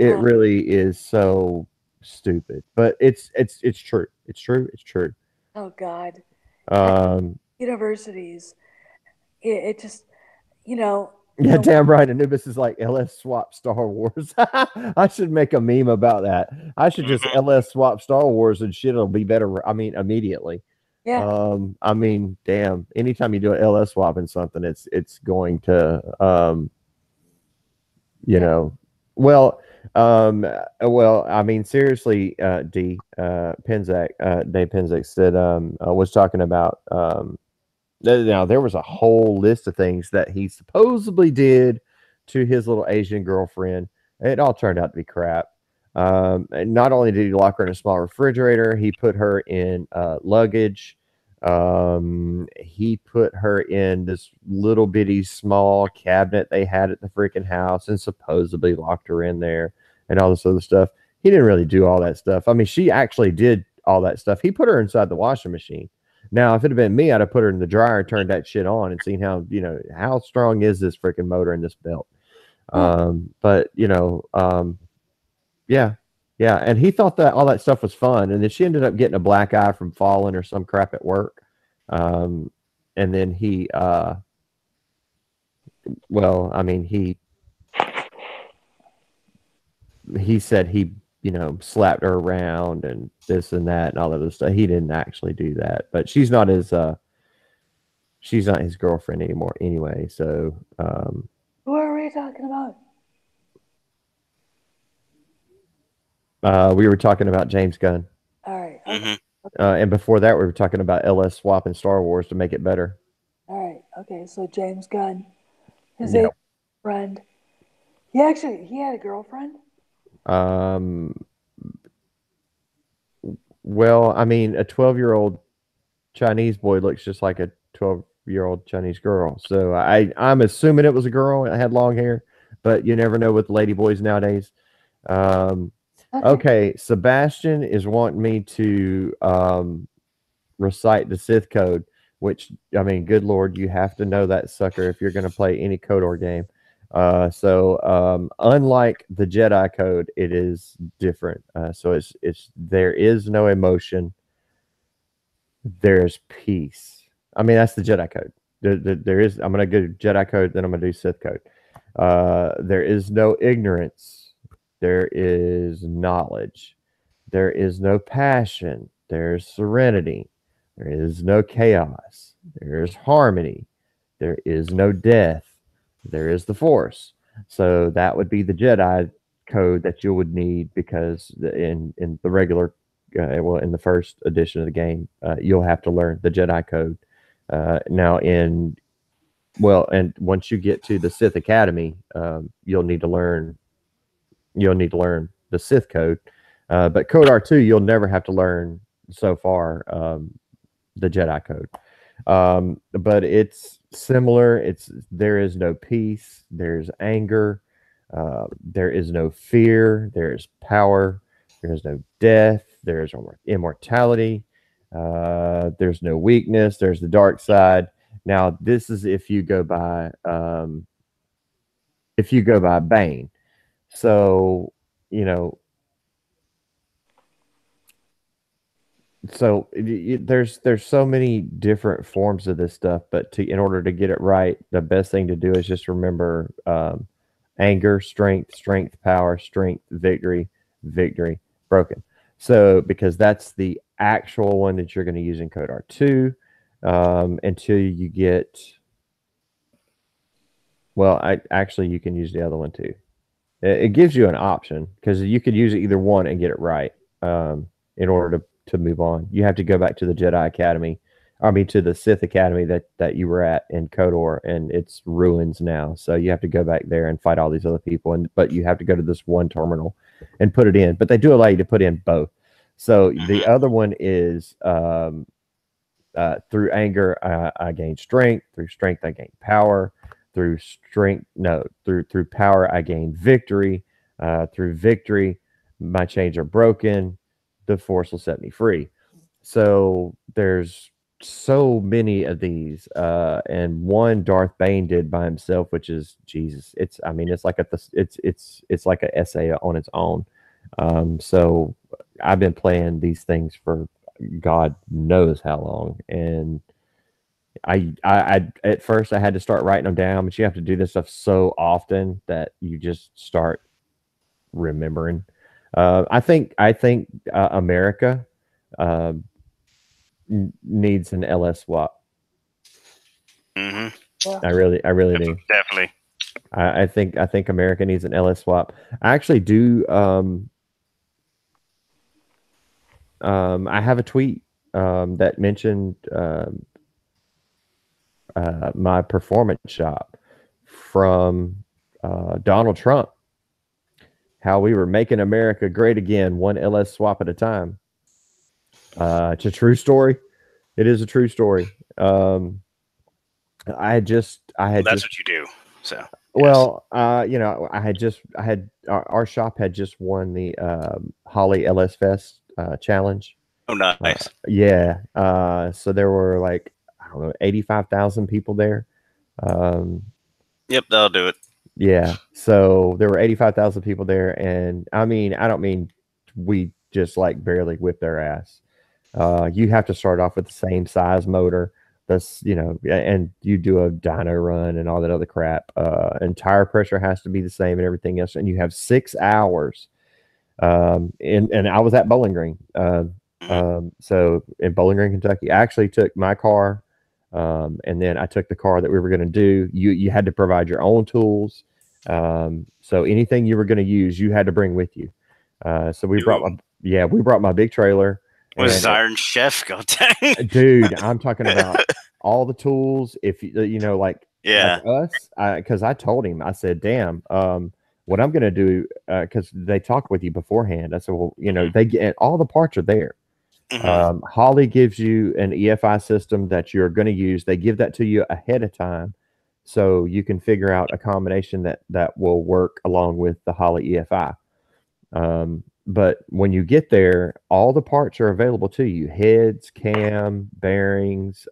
Uh, really is so stupid, but it's true. It's true. It's true. oh God. I Um, universities. It just, you know, Yeah, damn right. Anubis is like LS swap Star Wars. I should make a meme about that. I should just Mhm. LS swap Star Wars and shit will be better. I mean, immediately. yeah, I mean, damn. Anytime you do an LS swap in something, it's going to you yeah. know, I mean, seriously, Penzak, Dave Penzak said was talking about now there was a whole list of things that he supposedly did to his little Asian girlfriend. It all turned out to be crap. And not only did he lock her in a small refrigerator, he put her in luggage. He put her in this little bitty small cabinet they had at the freaking house and supposedly locked her in there and all this other stuff. He didn't really do all that stuff. I mean, she actually did all that stuff. He put her inside the washing machine. Now, if it had been me, I'd have put her in the dryer and turned that shit on and seen how, how strong is this freaking motor in this belt. Huh. But, yeah, yeah. And he thought that all that stuff was fun. And then she ended up getting a black eye from falling or some crap at work. And then I mean, he said he, slapped her around and this and that and all that other stuff. He didn't actually do that, but she's not his girlfriend anymore anyway. So, Who are we talking about? we were talking about James Gunn. All right. Okay. Mhm. And before that, we were talking about LS swap and Star Wars to make it better. All right. Okay. So James Gunn, his Yeah. friend. He had a girlfriend. Um, well, I mean, a 12-year-old Chinese boy looks just like a 12-year-old Chinese girl. So I'm assuming it was a girl. It had long hair, but you never know with lady boys nowadays. Um, okay, Sebastian is wanting me to recite the Sith code, which I mean, good Lord, you have to know that sucker if you're going to play any KOTOR game. So unlike the Jedi code, it is different. So it's there is no emotion. There's peace. I mean, that's the Jedi code. There is. I'm gonna go Jedi code, then I'm gonna do Sith code. There is no ignorance. There is knowledge. There is no passion. There's serenity. There is no chaos. There is harmony. There is no death. There is the Force. So that would be the Jedi code that you would need because in the regular, in the first edition of the game, you'll have to learn the Jedi code. Now and once you get to the Sith Academy, you'll need to learn the Sith code. But Code R2, you'll never have to learn so far the Jedi code. But it's similar. There is no peace. There's anger. There is no fear. There's power. There's no death. There's immortality. There's no weakness. There's the dark side. Now, this is if you go by Bane. So you know there's so many different forms of this stuff, but in order to get it right, the best thing to do is just remember anger, strength, power, strength, victory, broken. So because that's the actual one that you're going to use in Code R2 until you get. Well, you can use the other one too. It gives you an option because you could use either one and get it right. In order to move on, you have to go back to the Jedi Academy. I mean, to the Sith Academy that you were at in KOTOR, and it's ruins now. So you have to go back there and fight all these other people. But you have to go to this one terminal and put it in. But they do allow you to put in both. So the other one is through anger, I gain strength. Through strength, I gain power. Through power, I gain victory. Through victory, my chains are broken. The Force will set me free. So there's so many of these, and one Darth Bane did by himself, which is Jesus. It's like an essay on its own. So I've been playing these things for God knows how long, and I at first I had to start writing them down, but you have to do this stuff so often that you just start remembering. I think America uh, needs an LS swap. Hmm. I really do. Definitely. I think America needs an LS swap. I actually do. I have a tweet that mentioned my performance shop from Donald Trump, how we were making America great again, one LS swap at a time. It's a true story. It is a true story. I Well, had that's just, what you do. So yes. well, our shop had just won the Holly LS Fest challenge. Oh, nice. Yeah. So there were like, I don't know, 85,000 people there. Um, Yep, that'll do it. yeah. So there were 85,000 people there. And I mean, I don't mean we just like barely whipped their ass. You have to start off with the same size motor. That's, and you do a dyno run and all that other crap. And tire pressure has to be the same and everything else. And you have 6 hours. And I was at Bowling Green. So in Bowling Green, Kentucky, I actually took my car, and then I took the car that we were going to do. You had to provide your own tools, so anything you were going to use, you had to bring with you. So we brought my big trailer. What is this, And Iron Chef? God dang. dude, I'm talking about all the tools. If like Yeah. us, because I told him, I said, "Damn, what I'm gonna do," because they talk with you beforehand. I said, "Well, they get all the parts are there." Hmm. Holly gives you an EFI system that you're going to use. They give that to you ahead of time, so you can figure out a combination that will work along with the Holly EFI. But when you get there, all the parts are available to you: heads, cam, bearings.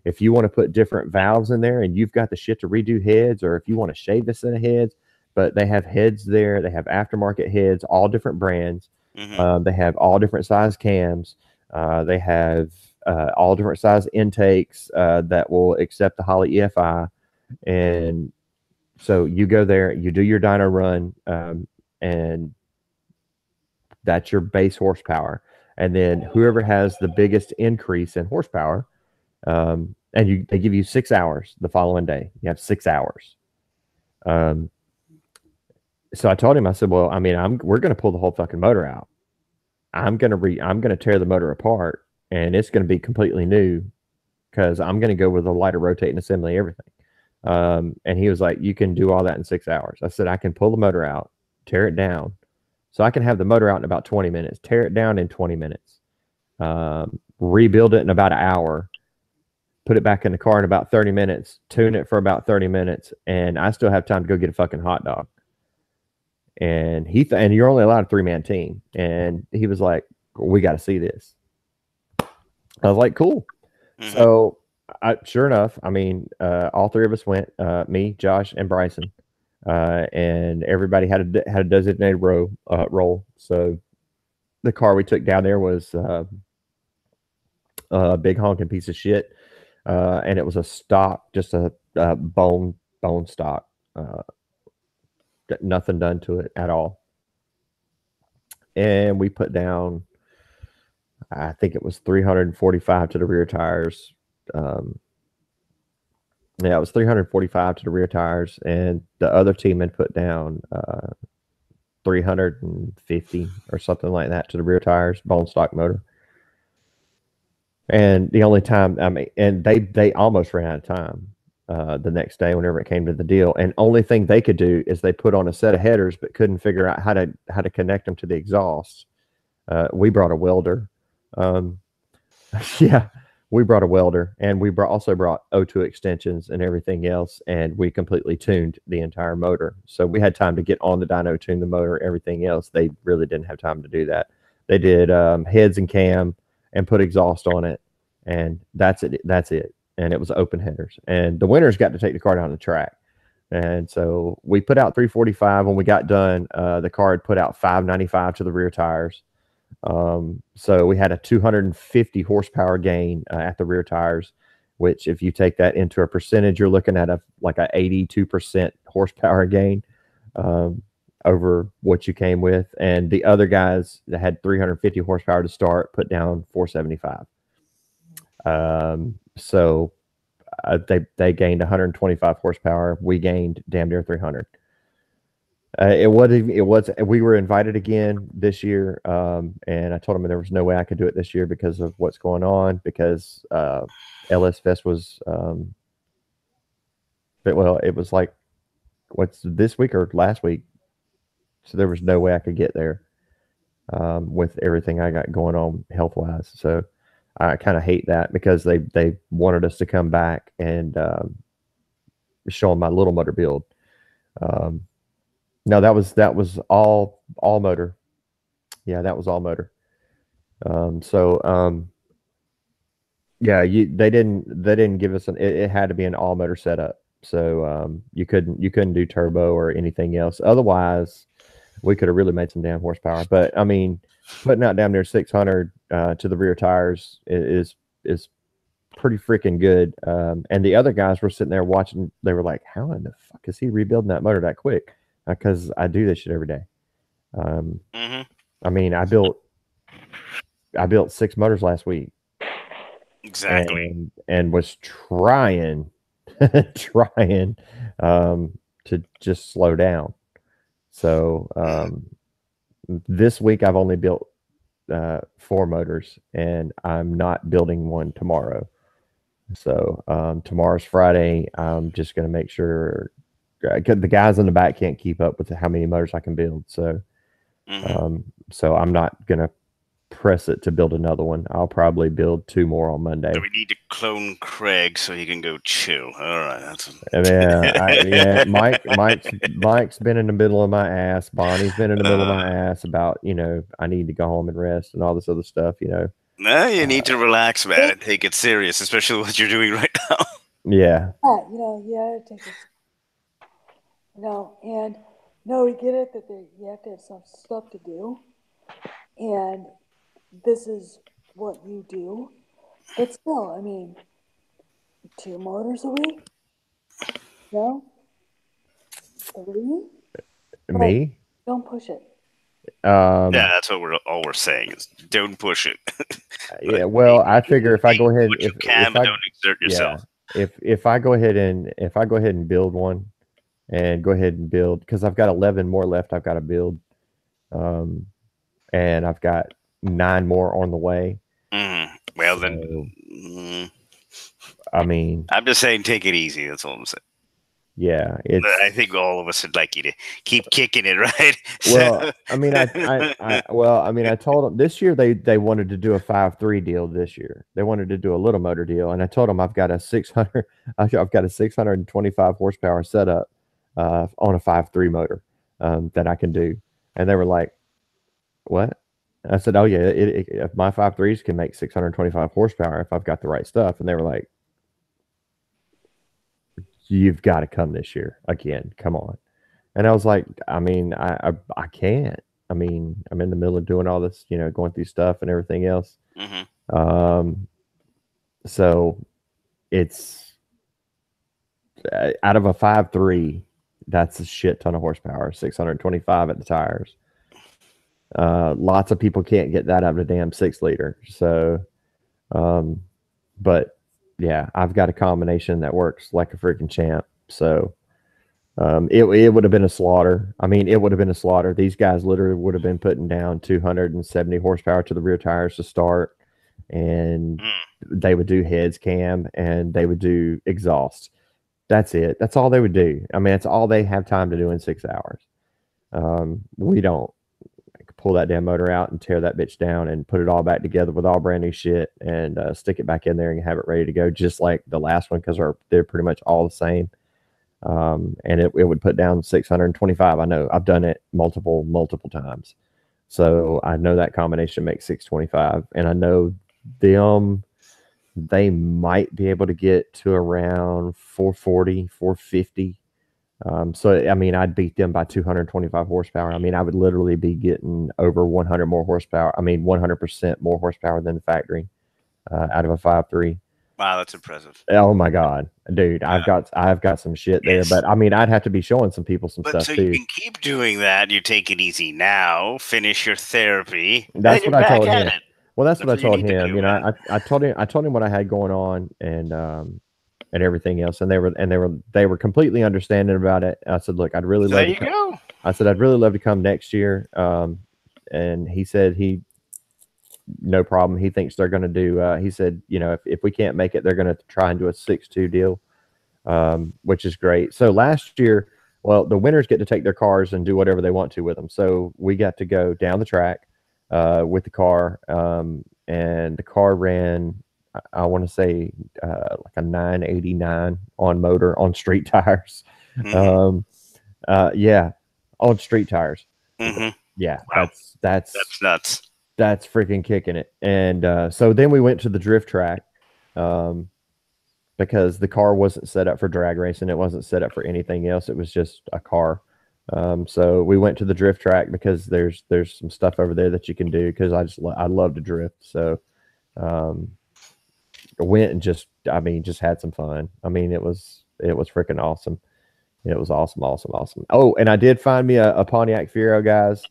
If you want to put different valves in there, and you've got the shit to redo heads, or if you want to shave a set of heads, but they have heads there. They have aftermarket heads, all different brands. Hmm. They have all different size cams. They have all different size intakes that will accept the Holly EFI. And so you go there, you do your dyno run, and that's your base horsepower. And then whoever has the biggest increase in horsepower, they give you 6 hours the following day. You have 6 hours. So I told him, I said, well, I mean, we're going to pull the whole fucking motor out. I'm gonna tear the motor apart, and it's gonna be completely new because I'm gonna go with a lighter rotating assembly, everything. And he was like, "You can do all that in 6 hours." I said, "I can pull the motor out, tear it down, so I can have the motor out in about 20 minutes, tear it down in 20 minutes, rebuild it in about an hour, put it back in the car in about 30 minutes, tune it for about 30 minutes, and I still have time to go get a fucking hot dog." And and you're only allowed a 3-man team. And he was like, "We got to see this." I was like, "Cool." Hmm. So sure enough, I mean, all three of us went, me, Josh, and Bryson, and everybody had a designated role. So the car we took down there was a big honking piece of shit, and it was a stock, just a bone stock, nothing done to it at all. And we put down, I think it was 345 to the rear tires. Yeah, it was 345 to the rear tires, and the other team had put down 350 or something like that to the rear tires, bone stock motor. And the only time, I mean, and they almost ran out of time the next day whenever it came to the deal. And only thing they could do is they put on a set of headers, but couldn't figure out how to connect them to the exhaust. We brought a welder. Um, yeah, we brought a welder, and we also brought O2 extensions and everything else, and we completely tuned the entire motor. So we had time to get on the dyno, tune the motor, everything else. They really didn't have time to do that. They did heads and cam and put exhaust on it, and that's it. That's it. And it was open headers, and the winners got to take the car down the track. And so we put out 345. When we got done, the car had put out 595 to the rear tires. So we had a 250 horsepower gain at the rear tires. which if you take that into a percentage, you're looking at a 82% horsepower gain over what you came with. And the other guys that had 350 horsepower to start put down 475. So they gained 125 horsepower. We gained damn near 300. It was we were invited again this year, and I told them there was no way I could do it this year because of what's going on, because LS Fest was it was like what's this week or last week, so there was no way I could get there with everything I got going on health wise. So I kind of hate that, because they wanted us to come back and show them my little motor build. No, that was all motor. Yeah, that was all motor. Yeah, they didn't give us it had to be an all motor setup. So you couldn't do turbo or anything else. Otherwise, we could have really made some damn horsepower. But I mean, putting out down there 600 to the rear tires is pretty freaking good. And the other guys were sitting there watching. They were like, "How in the fuck is he rebuilding that motor that quick?" Because I do this shit every day. I mean, I built 6 motors last week. Exactly. And was trying to just slow down. So this week I've only built 4 motors, and I'm not building one tomorrow. So tomorrow's Friday. I'm just going to make sure the guys in the back can't keep up with how many motors I can build. So so I'm not going to press it to build another one. I'll probably build 2 more on Monday. So we need to clone Craig so he can go chew. All right, that's. Mike's been in the middle of my ass. Bonnie's been in the middle of my ass about I need to go home and rest and all this other stuff. No, you need to relax, man, and take it serious, especially what you're doing right now. Yeah. Yeah, take it. And we get it that you have to have some stuff to do, and this is what you do. But still, I mean, 2 motors a week? No? 3? Me? Don't push it. Yeah, that's what we're saying is don't push it. Yeah, well, I figure if I go ahead, if don't exert yourself. Yeah, if I go ahead and build one, and go ahead and build, because I've got 11 more left I've got to build, and I've got 9 more on the way. Well, then, I mean, I'm just saying, take it easy. That's all I'm saying. Yeah, I think all of us would like you to keep kicking it, right? Well, I mean, I told them this year they wanted to do a 5.3 deal this year. They wanted to do a little motor deal, and I told them I've got a 625 horsepower setup on a 5.3 motor that I can do, and they were like, "What?" I said, "Oh yeah, my 5.3s can make 625 horsepower if I've got the right stuff," and they were like, "You've got to come this year again. Come on." And I was like, I mean, I can't. I mean, I'm in the middle of doing all this, going through stuff and everything else. So it's out of a 5.3, that's a shit ton of horsepower, 625 at the tires. Lots of people can't get that out of a damn 6-liter. So, but yeah, I've got a combination that works like a freaking champ. So, it would have been a slaughter. I mean, it would have been a slaughter. These guys literally would have been putting down 270 horsepower to the rear tires to start, and they would do heads cam and they would do exhaust. That's it. That's all they would do. I mean, that's all they have time to do in 6 hours. We don't pull that damn motor out and tear that bitch down and put it all back together with all brand new shit and stick it back in there and have it ready to go, just like the last one, because they're pretty much all the same. And it would put down 625. I know I've done it multiple times. So I know that combination makes 625, and I know they might be able to get to around 440, 450. So, I mean, I'd beat them by 225 horsepower. I mean, I would literally be getting over 100 more horsepower. I mean, 100% more horsepower than the factory out of a 5.3. Wow, that's impressive. Oh my god, dude, I've got some shit there, Yes. but I mean, I'd have to be showing some people some But stuff so you too. can keep doing that. You take it easy now, finish your therapy, and then That's you're what I back told at him. it. Well, that's what That's I what you told need to him. do, You know, man. I told him what I had going on and everything else, and they were completely understanding about it. I said, look, I'd really So there love to you come. go. I said I'd really love to come next year. And he said no problem. He thinks they're going to do. He said, you know, if we can't make it, they're going to try and do a 6-2 deal, which is great. So last year, well, the winners get to take their cars and do whatever they want to with them. So we got to go down the track with the car, and the car ran. I want to say like a 989 on motor on street tires. Mm-hmm. Um, yeah, on street tires. Mm-hmm. Yeah, Wow, that's nuts. that's freaking kicking it. And so then we went to the drift track, um, because the car wasn't set up for drag racing. It wasn't set up for anything else. It was just a car. So we went to the drift track because there's some stuff over there that you can do because I love to drift. So um, went and just had some fun. I mean, it was freaking awesome. It was awesome, awesome, awesome. Oh, and I did find me a Pontiac Fiero, guys.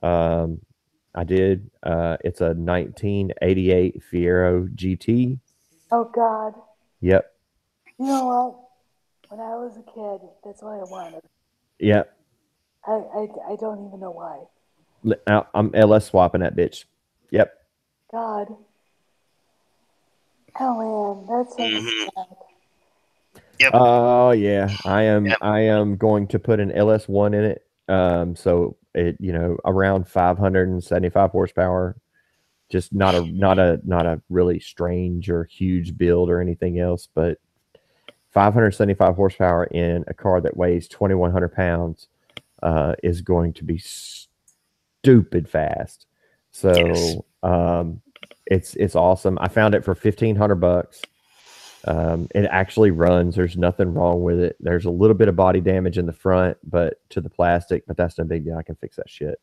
Um, I did. It's a 1988 Fiero GT. Oh God. Yep, You know what? When I was a kid, that's what I wanted. yep. I don't even know why. I'm LS swapping that bitch. Yep. God. Oh man, that's so Mm-hmm. sad. Yep. Oh yeah, I am. Yep. I am going to put an LS1 in it. So it around 575 horsepower. Just not a really strange or huge build or anything else, but 575 horsepower in a car that weighs 2,100 pounds is going to be stupid fast. Yes. So it's awesome. I found it for $1,500. It actually runs. There's nothing wrong with it. There's a little bit of body damage in the front, but to the plastic, but that's no big deal. I can fix that shit.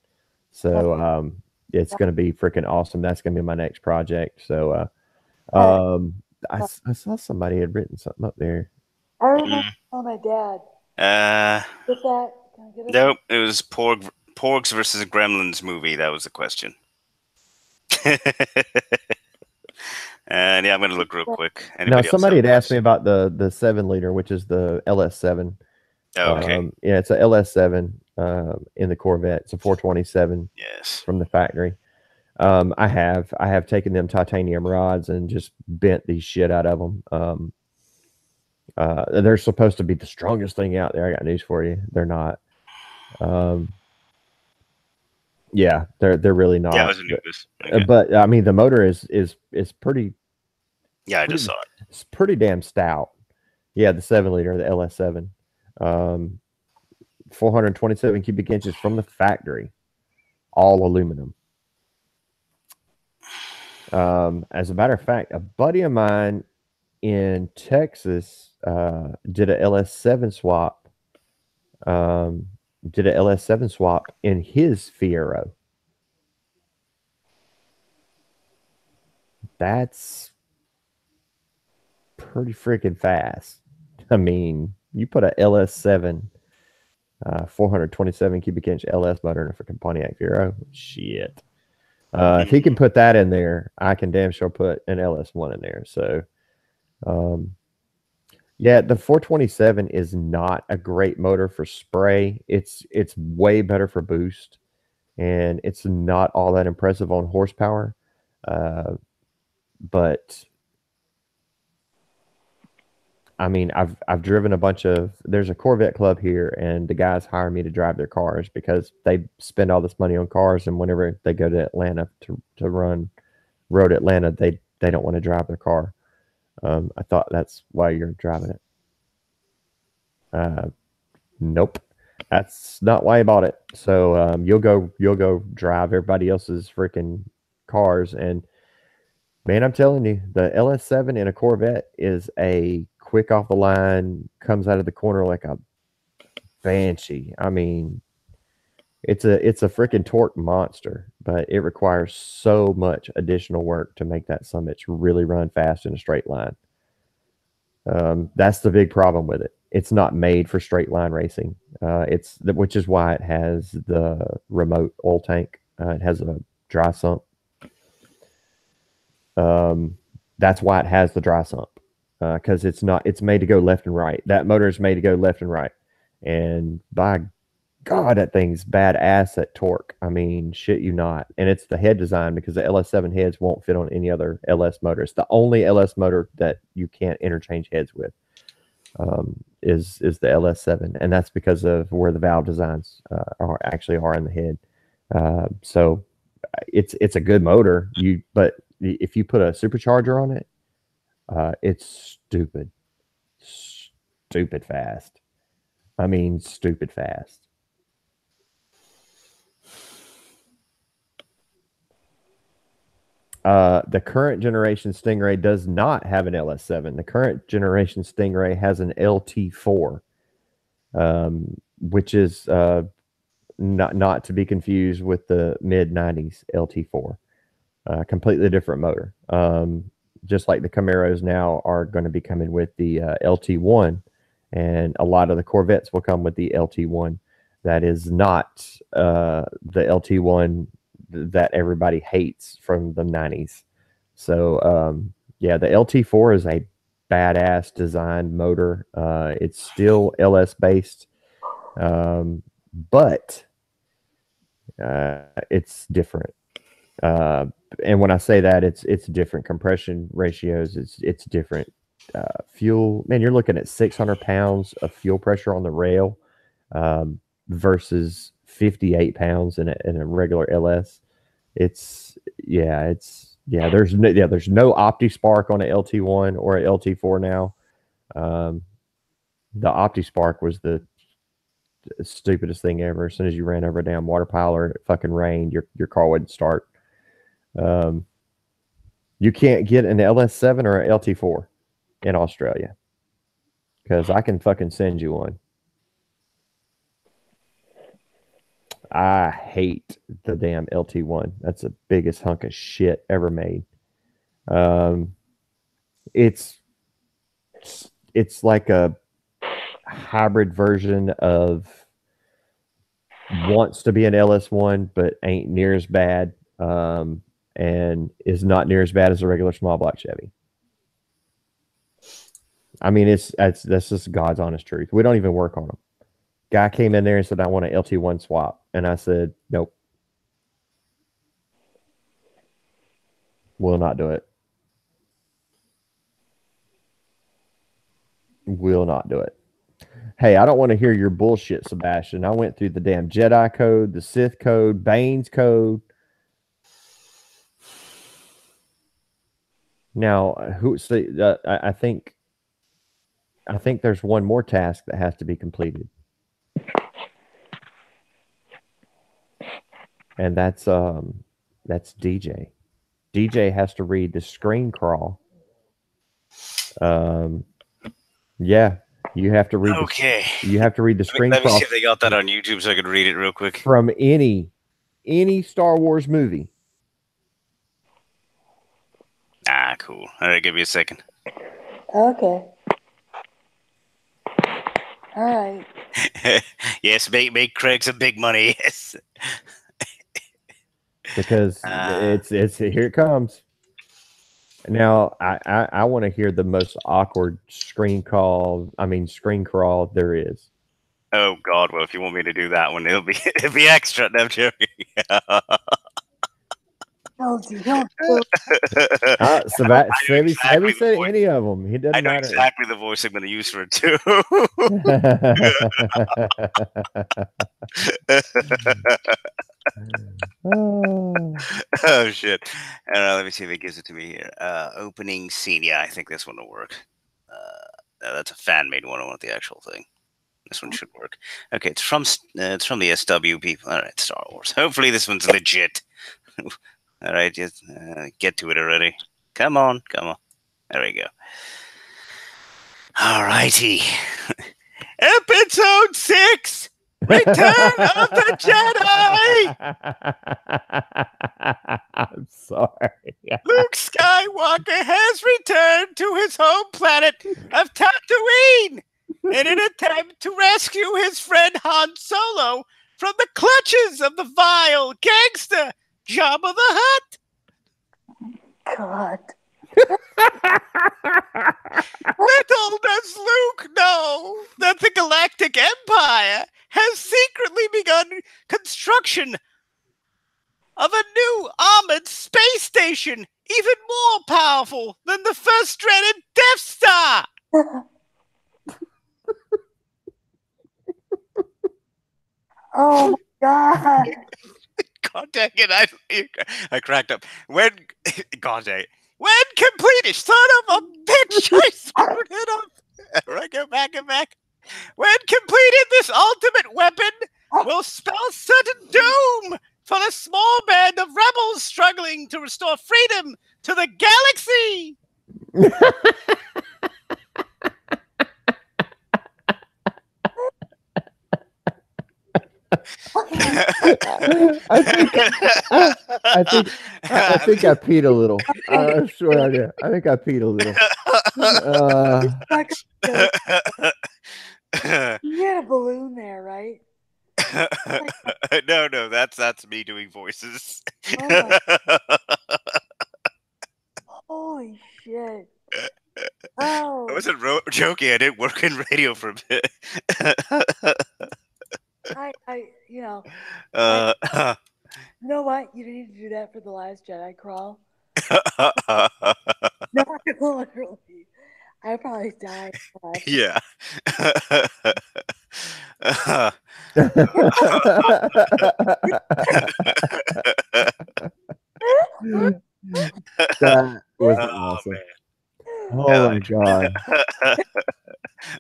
So it's going to be freaking awesome. That's going to be my next project. So I saw somebody had written something up there. I remember Mm. telling my dad, Uh, get that. Can I get it? nope. It was Porgs versus Gremlins movie. That was the question. And yeah, I'm gonna look real quick. Now Anybody else somebody have a had asked me question? about the 7 liter, which is the LS7. Okay. Yeah, it's a LS7 in the Corvette. It's a 427 Yes. from the factory. I have taken them titanium rods and just bent the shit out of them. They're supposed to be the strongest thing out there. I got news for you. They're not. Um, yeah, they're really Yeah, I not. was new this. Okay. But I mean, the motor is pretty Yeah, I just saw it. it's pretty damn stout. Yeah, the 7 liter, the LS7, 427 cubic inches from the factory, all aluminum. As a matter of fact, a buddy of mine in Texas did a LS7 swap. Did a LS7 swap in his Fiero. That's pretty freaking fast. I mean, you put a LS7, 427 cubic inch LS motor in a freaking Pontiac Fiero. Shit. If he can put that in there, I can damn sure put an LS1 in there. So, yeah, the 427 is not a great motor for spray. It's way better for boost, and it's not all that impressive on horsepower. But I mean, I've driven a bunch of. There's a Corvette club here, and the guys hire me to drive their cars because they spend all this money on cars, and whenever they go to Atlanta to run Road Atlanta, they don't want to drive their car. I thought that's why you're driving it. Nope, that's not why I bought it. So you'll go drive everybody else's freaking cars, and man, I'm telling you, the LS7 in a Corvette is a quick off the line, comes out of the corner like a banshee. I mean, it's a freaking torque monster, but it requires so much additional work to make that summit really run fast in a straight line. That's the big problem with it. It's not made for straight line racing. Which is why it has the remote oil tank. It has a dry sump. That's why it has the dry sump, because it's made to go left and right. That motor is made to go left and right, and by God, that thing's badass at torque. I mean, shit you not. And it's the head design, because the LS7 heads won't fit on any other LS motor. It's the only LS motor that you can't interchange heads with. Is the LS7, and that's because of where the valve designs are in the head. So it's a good motor. But if you put a supercharger on it, it's stupid fast. I mean, stupid fast. The current generation Stingray does not have an LS7. The current generation Stingray has an LT4, which is not to be confused with the mid 90s LT4. Completely different motor. Just like the Camaros now are going to be coming with the LT1, and a lot of the Corvettes will come with the LT1. That is not the LT1 that everybody hates from the 90s. So yeah, the LT4 is a badass designed motor. It's still LS based, but it's different. And when I say that, it's different compression ratios. It's different fuel. Man, you're looking at 600 pounds of fuel pressure on the rail versus 58 pounds in a regular LS. There's no OptiSpark on an LT1 or an LT4 now. The OptiSpark was the stupidest thing ever. As soon as you ran over a damn water pile or it fucking rained, your car wouldn't start. You can't get an LS7 or an LT4 in Australia, because I can fucking send you one. I hate the damn LT1. That's the biggest hunk of shit ever made. It's like a hybrid version of wants to be an LS1 but ain't near as bad, and is not near as bad as a regular small block Chevy. I mean, that's just God's honest truth. We don't even work on them. Guy came in there and said, I want an LT1 swap. And I said, nope. Will not do it. Will not do it. Hey, I don't want to hear your bullshit, Sebastian. I went through the damn Jedi code, the Sith code, Bane's code. Now, I think there's one more task that has to be completed. And that's DJ. DJ has to read the screen crawl. Yeah, you have to read. Okay. You have to read the screen crawl. Let me see if they got that on YouTube so I can read it real quick. From any Star Wars movie. Ah, cool. All right, give me a second. Okay. All right. Yes, make Craig some big money. Yes. Because it's here it comes. Now I want to hear the most awkward screen crawl there is. Oh God! Well, if you want me to do that one, it'll be extra. No, I'm joking. Don't do Sammy said any of them. He doesn't I know matter. exactly the voice I'm going to use for it too. Oh shit! Let me see if it gives it to me here. Opening scene. Yeah, I think this one will work. That's a fan made one. I want the actual thing. This one should work. Okay, it's from the SW people. All right, Star Wars. Hopefully this one's legit. All right, just get to it already. Come on. There we go. All righty. Episode 6. Return of the Jedi! I'm sorry. Luke Skywalker has returned to his home planet of Tatooine in an attempt to rescue his friend Han Solo from the clutches of the vile gangster Jabba the Hutt. God. Little does Luke know that the Galactic Empire has secretly begun construction of a new armored space station, even more powerful than the first dreaded Death Star. Oh my God. God dang it, I cracked up. God dang it. When completed, son of a bitch, I screwed it up. Right, go back. When completed, this ultimate weapon will spell certain doom for the small band of rebels struggling to restore freedom to the galaxy. I think I peed a little. I swear I did. I think I peed a little. You had a balloon there, right? No, that's me doing voices. Oh my. Holy shit. Oh. I wasn't joking. I didn't work in radio for a bit. You know, uh, you know what? You didn't need to do that for the Last Jedi crawl. No, literally. I probably died. yeah. That was Oh, awesome. man. Oh my God.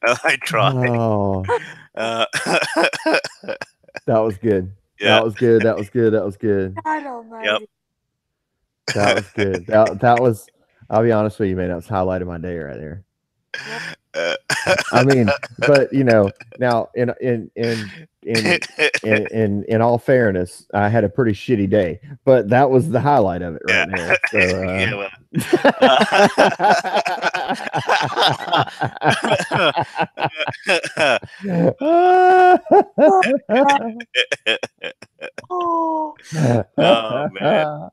I tried. Oh, that was good. Yeah. That was good. That was good. That was good. God almighty. Yep. That was good. That was. I'll be honest with you, man. That was highlighted my day right there. I mean, but you know, now in all fairness, I had a pretty shitty day, but that was the highlight of it right there. So, yeah, Oh. Oh, man.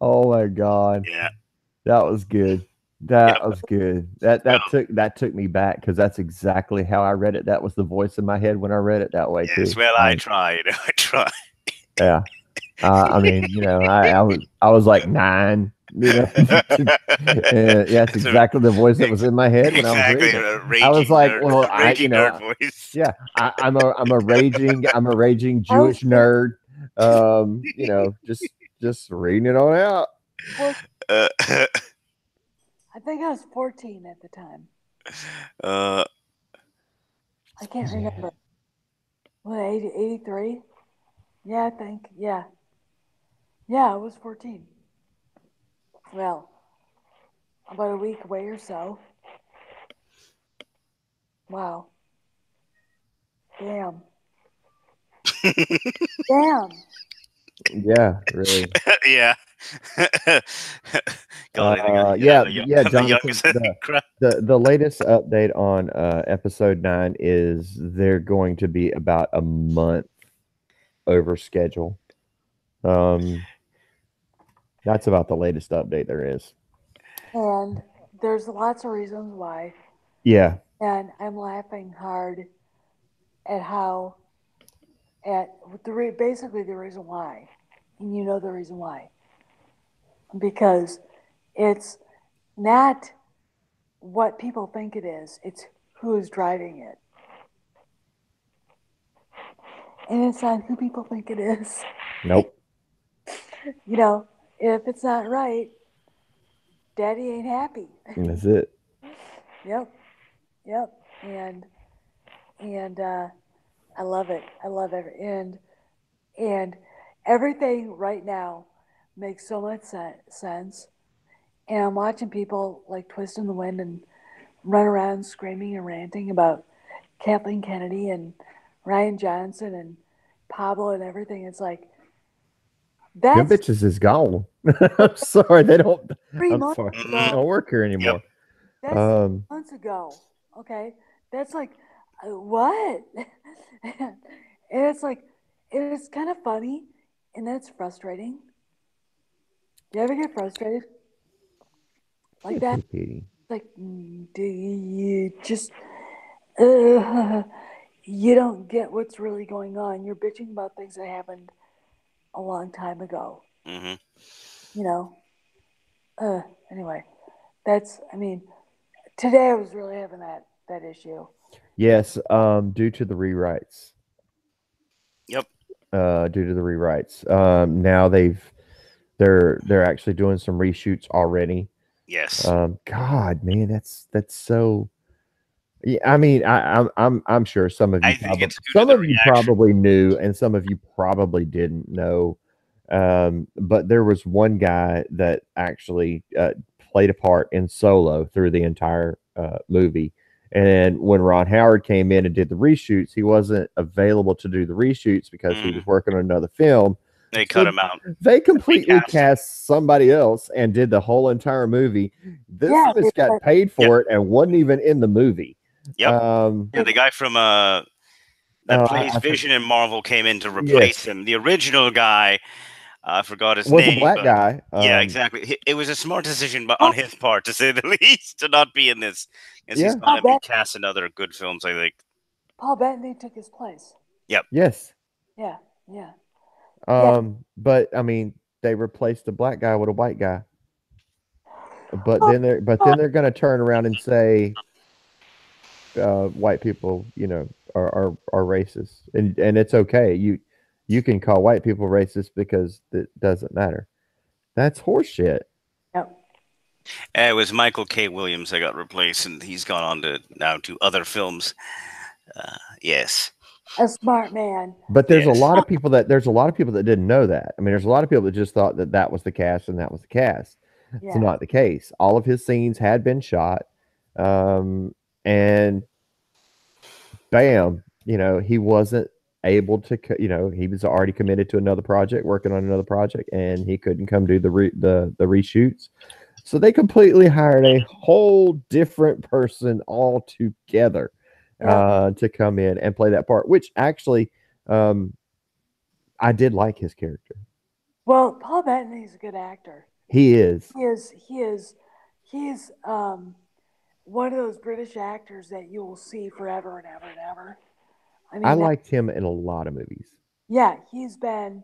Oh my God. Yeah. That was good. That Yep. was good. That took me back because that's exactly how I read it. That was the voice in my head when I read it that way Yes, too. well, I tried. I tried. Yeah. I mean, you know, I was like 9, you know. And yeah, that's exactly the voice that was in my head when I was Exactly. reading it. A raging I was like, nerd, well, raging nerd voice. yeah, I'm a raging Jewish nerd. You know, just reading it on out. I think I was 14 at the time. Uh, I can't remember. What, 83? Yeah, I think. Yeah. Yeah, I was 14. Well, about a week away or so. Wow. Damn. Damn. Yeah, really. yeah. Jonathan. The latest update on episode 9 is they're going to be about a month over schedule. That's about the latest update there is. And there's lots of reasons why. Yeah. And I'm laughing hard at how, basically the reason why. And you know the reason why. Because it's not what people think it is, it's who's driving it. And it's not who people think it is. Nope. You know, if it's not right, daddy ain't happy. That's it. Yep. And I love it. I love it. And everything right now makes so much sense. And I'm watching people like twist in the wind and run around screaming and ranting about Kathleen Kennedy and Ryan Johnson and Pablo and everything. It's like Them that's bitches is gone. I'm sorry, they don't. 3 I'm months sorry, they Mhm. ago. don't work here Yep. anymore. That's Um, months ago. Okay, that's like what? And it's like it's kind of funny, and then it's frustrating. You ever get frustrated like that? hey, Petey. Like, do you just uh, you don't get what's really going on? You're bitching about things that happened a long time ago. Hmm. You know. Uh, anyway, that's. I mean, today I was really having that issue. Yes, due to the rewrites. Yep. Due to the rewrites. Now they're actually doing some reshoots already. Yes. God, man, that's so. Yeah, I mean, I'm sure I think it's due to some the of you reaction. probably knew, and some of you probably didn't know. But there was one guy that actually played a part in Solo through the entire movie. And when Ron Howard came in and did the reshoots, he wasn't available to do the reshoots because he Hmm. was working on another film. They cut So him out. they completely Recast him. cast somebody else and did the whole entire movie. This Yeah, just got paid Yep. for it and wasn't even in the movie. Yep. Um, Yeah, the guy from that plays I Vision in Marvel came in to replace yes, him. The original guy, I forgot his was a name, black but guy. yeah, exactly. It was a smart decision, but Paul, on his part, to say the least, to not be in this, because he's Yeah, gonna be cast in other good films. I think. Paul Bettany took his place. Yep. yes. Yeah, yeah, yeah. But I mean, they replaced the black guy with a white guy. But Oh, then they're going to turn around and say white people, are racist, and it's okay. You can call white people racist because it doesn't matter. That's horseshit. yeah. It was Michael K. Williams that got replaced, and he's gone on to now to other films. Yes. A smart man. But Yes. there's a lot of people that didn't know that. I mean, there's a lot of people that just thought that that was the cast and that was the cast. It's Yeah, not the case. All of his scenes had been shot, and bam, he wasn't able to. He was already committed to another project, working on another project, and he couldn't come do the reshoots. So they completely hired a whole different person altogether yeah. to come in and play that part, which actually. Um, I did like his character. Well, Paul Bettany's a good actor. He is. He is. He is. He's one of those British actors that you will see forever and ever and ever. I I mean, liked him in a lot of movies. yeah, he's been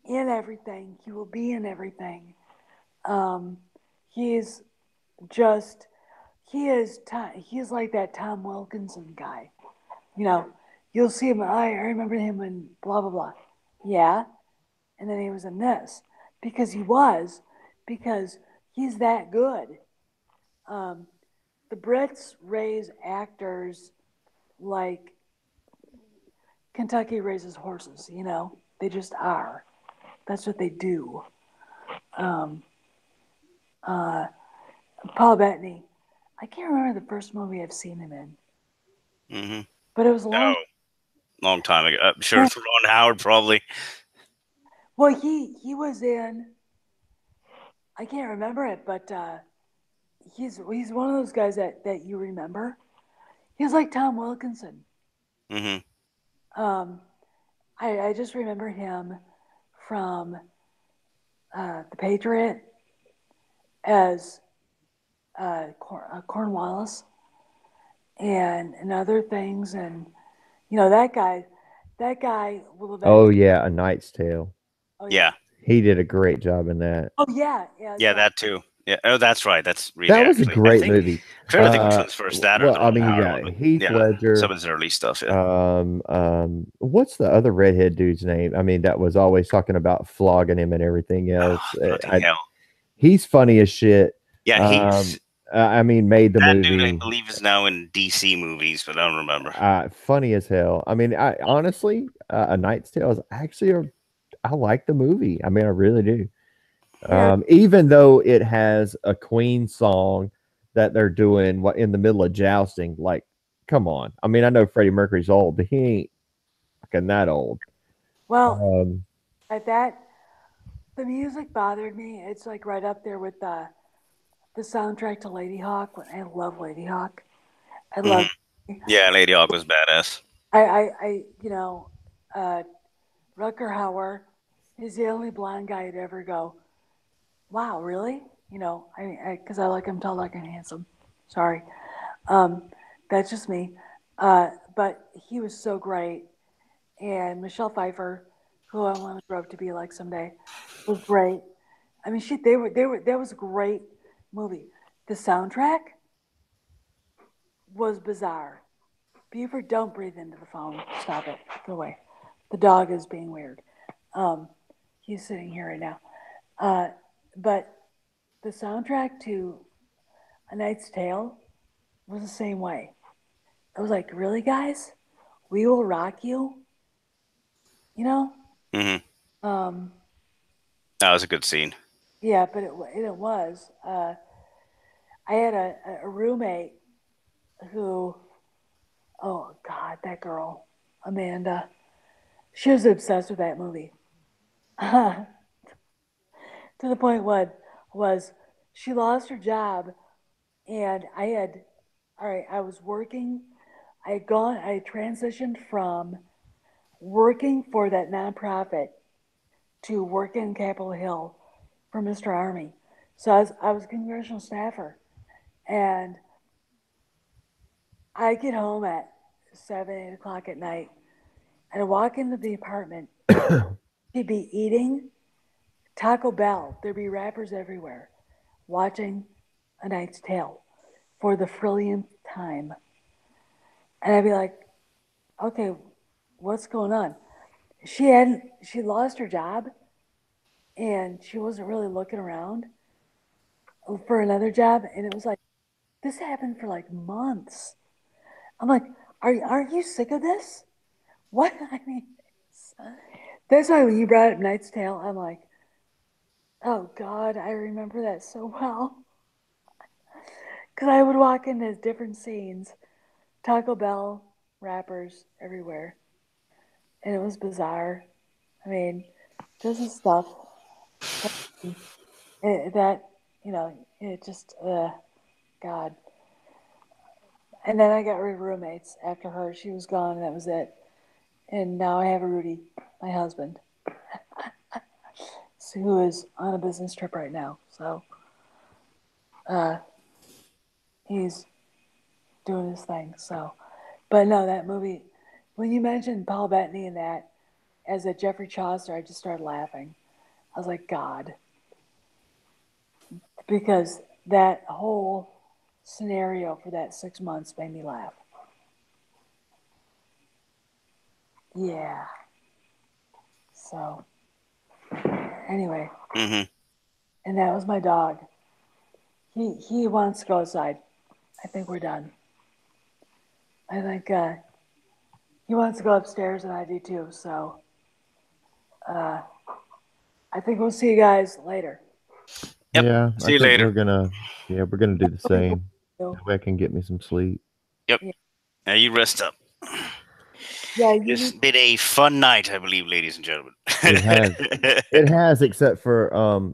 in everything. He will be in everything. Um, he's just. He is. He's like that Tom Wilkinson guy. You know, you'll see him. I remember him in blah blah blah. Yeah, and then he was in this because he's that good. Um, the Brits raise actors like Kentucky raises horses. They just are. That's what they do. Um, uh, Paul Bettany. I can't remember the first movie I've seen him in, Mm-hmm. but it was a long. Oh, long time ago. I'm sure it's Ron Howard probably. Well, he was in. I can't remember it, but he's one of those guys that you remember. He's like Tom Wilkinson. Mm-hmm. Um, I just remember him from The Patriot as Cornwallis and other things, and that guy will Oh eventually. yeah, A Knight's Tale. Oh yeah. Yeah. He did a great job in that. Oh yeah, yeah, Yeah, yeah, that too. Yeah. Oh, that's right. That's really That was a actually. I great think. movie. I'm trying to think which one's first. That or Well, the I Ron mean, you Howard one, got but Heath yeah, some Ledger. of his early stuff. Yeah. What's the other redhead dude's name? I mean, that was always talking about flogging him and everything Oh, else. bloody hell. He's funny as shit. Yeah, he's I mean, made the that dude. I movie. believe is now in DC movies, but I don't remember. Funny as hell. I mean, I honestly, A Knight's Tale is actually I like the movie. I mean, I really do. yeah, Even though it has a Queen song that they're doing in the middle of jousting, like, come on. I mean, I know Freddie Mercury's old, but he ain't. fucking that old. Well, Um, at that, the music bothered me. It's like right up there with the soundtrack to Lady Hawk. I love Lady Hawk. I Hmm. love. Yeah, Lady Hawk was badass. Uh, Rucker Hauer is the only blonde guy to ever go, wow, really? Because I like him tall, like and handsome. Sorry. Um, that's just me. But he was so great. And Michelle Pfeiffer, who I want to grow up to be like someday, was great. I mean, that was a great movie. The soundtrack was bizarre. Buford, don't breathe into the phone. Stop it. Go away. The dog is being weird. Um, he's sitting here right now. Uh, but the soundtrack to A Knight's Tale was the same way. I was like, really, guys? We will rock you? You know? Hmm. Um, That was a good scene. yeah, but it was. I had a roommate who, oh God, that girl, Amanda, she was obsessed with that movie. To the point what was she lost her job and all right, I was working, I had transitioned from working for that nonprofit to work in Capitol Hill for Mr. Army. So I was a congressional staffer, and I get home at 7, 8 o'clock at night, and I walk into the apartment. She'd be eating Taco Bell. There'd be rappers everywhere, watching A Knight's Tale for the frillionth time, and I'd be like, "Okay, what's going on?" She lost her job, and she wasn't really looking around for another job, and it was like this happened for like months. I'm like, are you sick of this? What? I mean, that's why when you brought up Knight's Tale, I'm like, oh God, I remember that so well. Because I would walk into different scenes, Taco Bell, rappers everywhere, and it was bizarre. I mean, this is stuff that, it just, God. And then I got rid of roommates after her. She was gone, and that was it. And now I have a Rudy, my husband, who is on a business trip right now. So uh, he's doing his thing. So, but no, that movie. When you mentioned Paul Bettany in that as a Jeffrey Chaucer, I just started laughing. I was like, God, because that whole scenario for that 6 months made me laugh. Yeah. So anyway, Hmm. and that was my dog. He wants to go outside. I think we're done. I think he wants to go upstairs, and I do too. So uh, I think we'll see you guys later. Yep. yeah, I See you think later. we're gonna do the same. That way I can get me some sleep. Yep. Yeah, Now you rest up. yeah, you It's need. been a fun night, I believe, ladies and gentlemen. It has. It has, except for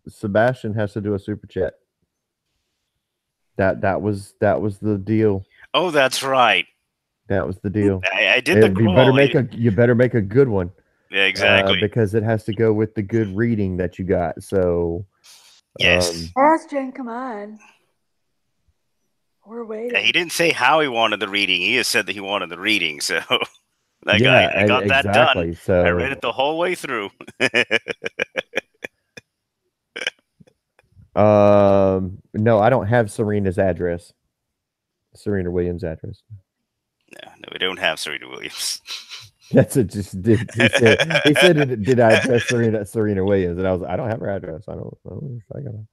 Sebastian has to do a super chat. That was the deal. Oh, that's right. That was the deal. I did the crawl. You better make a good one, Yeah, exactly. because it has to go with the good reading that you got. So Yes. Ashton, come on. We're Yeah, he waiting. didn't say how he wanted the reading. He just said that he wanted the reading. So yeah, I got that done. exactly. I So read it the whole way through. no, I don't have Serena's address. Serena Williams' address. No, we don't have Serena Williams. That's it. Just did. He said, "Did I address Serena Williams?" And I don't have her address. I don't. I gotta.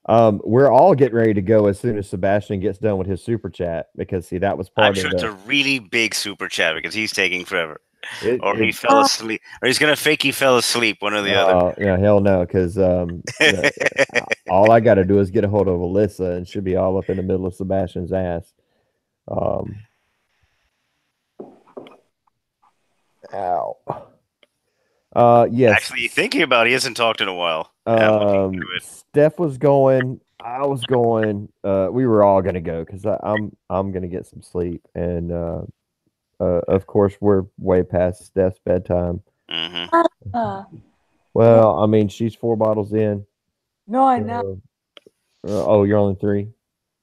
Oh, We're all getting ready to go as soon as Sebastian gets done with his super chat, because see, that was I'm part of sure it's the a really big super chat because he's taking forever. Or he it. fell asleep. Or he's going to fake he fell asleep, one or the other. Yeah, hell no, because all I got to do is get a hold of Alyssa, and she'll be all up in the middle of Sebastian's ass. Um, Ow. Yes. Actually, thinking about it, he hasn't talked in a while. Yeah, I'm looking into it. Steph was going. I was going. We were all gonna go because I'm gonna get some sleep, and of course we're way past Steph's bedtime. Mm-hmm. Uh, Well, I mean she's 4 bottles in. no, I'm not. So, oh, you're only 3.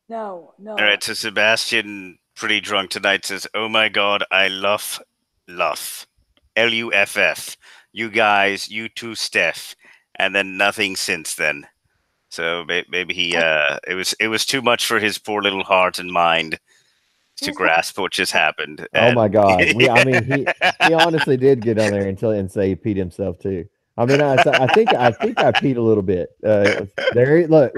No, no. All right, so Sebastian, pretty drunk tonight, says, "Oh my God, I love, Luff. You guys, you too, Steph." And then nothing since then. So maybe he, it was too much for his poor little heart and mind to He's grasp what just happened. Oh my And God. I mean he honestly did get on there and say he peed himself too. I mean I think I peed a little bit. There look.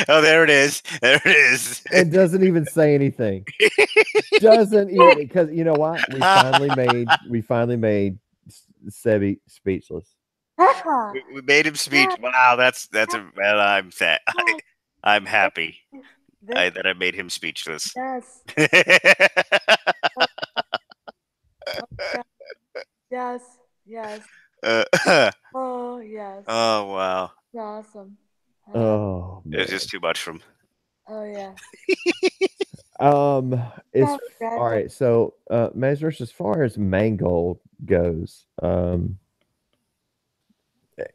Oh, there it is. There it is. And doesn't even say anything. Doesn't even because you know what? We finally made Sebi speechless. We made him speech. Wow, that's a well. I'm sad. I'm happy that I made him speechless. Yes. Yes. Yes. Uh, Oh, yes. oh wow, Awesome. Oh it was man. just too much from. Oh, yeah. It's Bad all right. So, Mesrich, as far as Mangold goes,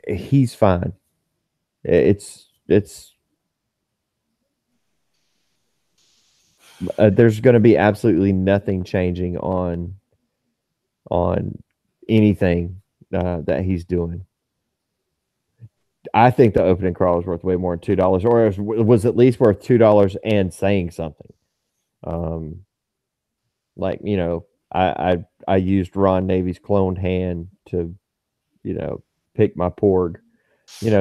he's fine. It's there's going to be absolutely nothing changing on anything that he's doing. I think the opening crawl is worth way more than $2, or it was at least worth $2 and saying something. Like I used Ron Navy's cloned hand to pick my porg,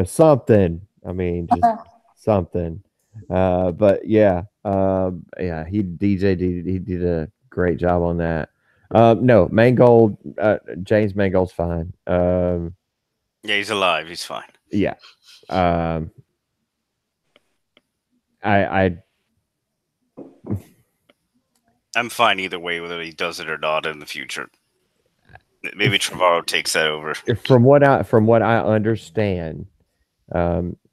something. I mean, just something. But yeah, he he did a great job on that. No, Mangold, James Mangold's fine. Yeah, he's alive. He's fine. Yeah. Um, I I'm fine either way, whether he does it or not in the future. Maybe Trevorrow takes that over. from what I understand,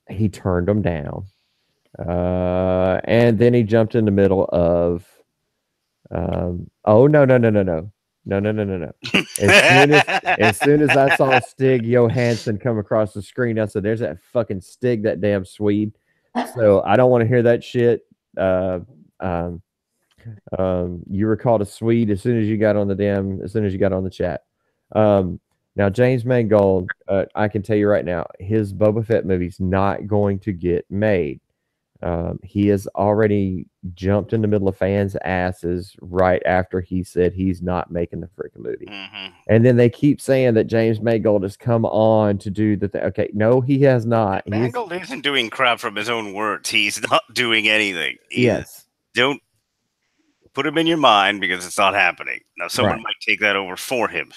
he turned them down, and then he jumped in the middle of, oh no. As soon as I saw Stig Johansson come across the screen, I said, "There's that fucking Stig, that damn Swede." So I don't want to hear that shit. Uh, um, you were called a Swede as soon as you got on the chat. Now James Mangold, I can tell you right now, his Boba Fett movie's not going to get made. He has already jumped in the middle of fans' asses right after he said he's not making the freaking movie. Mm-hmm. And then they keep saying that James Mangold has come on to do the thing. Okay, no, he has not. Mangold isn't doing crap from his own words. He's not doing anything. Yes. Don't put him in your mind because it's not happening. Now, someone Right. might take that over for him.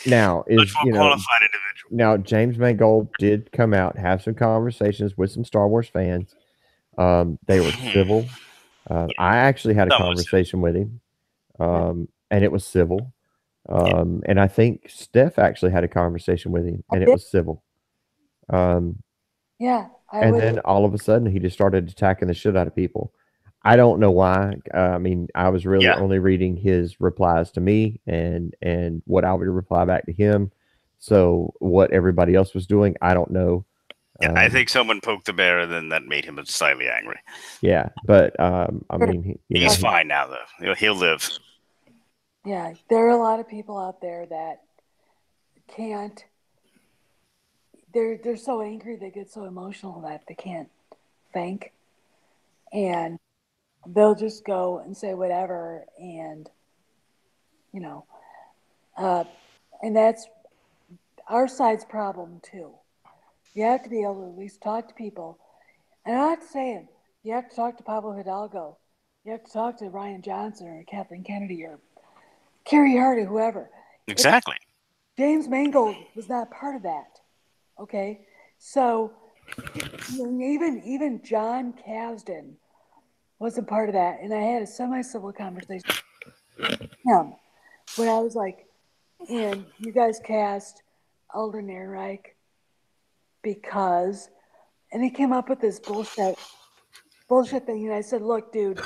Now Much more qualified individual. Now James Mangold did come out, have some conversations with some Star Wars fans. They were civil. I actually had a conversation with him, and it was civil. And I think Steph actually had a conversation with him, and it was civil. Yeah. Then all of a sudden, he just started attacking the shit out of people. I don't know why. I mean, I was really only reading his replies to me and what I would reply back to him. So what everybody else was doing, I don't know. Yeah, I think someone poked the bear, and then that made him slightly angry. Yeah, but I mean, he's fine now, though. He'll live. Yeah, there are a lot of people out there that can't. They're so angry, they get so emotional that they can't think, and they'll just go and say whatever, and and that's our side's problem too. You have to be able to at least talk to people. And I'm not saying you have to talk to Pablo Hidalgo. You have to talk to Ryan Johnson or Kathleen Kennedy or Carrie Hart or whoever. Exactly. James Mangold was not part of that. Okay? So even John Kasdan wasn't part of that. And I had a semi-civil conversation with him when I was like, and you guys cast Alden Ehrenreich because, and he came up with this bullshit thing, and I said, look, dude,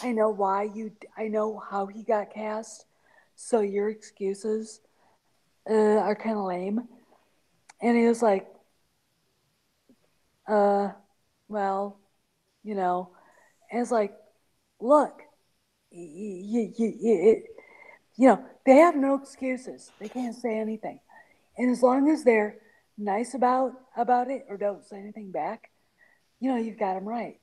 I know I know how he got cast, so your excuses are kind of lame. And he was like, well, you know, and it's like, look, they have no excuses. They can't say anything. And as long as they're nice about it or don't say anything back, you've got them right.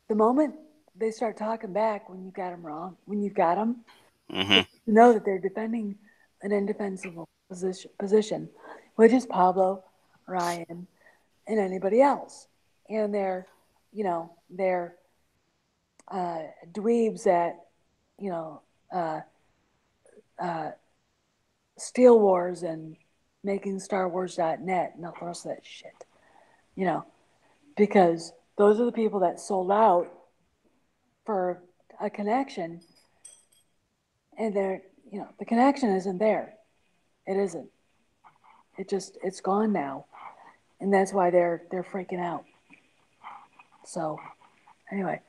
The moment they start talking back when you've got them wrong, when you've got them, Hmm. you know that they're defending an indefensible position, which is Pablo, Ryan, and anybody else. And they're dweebs at, you know, uh, uh, Steel Wars and making StarWars.net and all the rest of that shit, you know, because those are the people that sold out for a connection, and the connection isn't there. It isn't. It's gone now, and that's why they're freaking out. So anyway,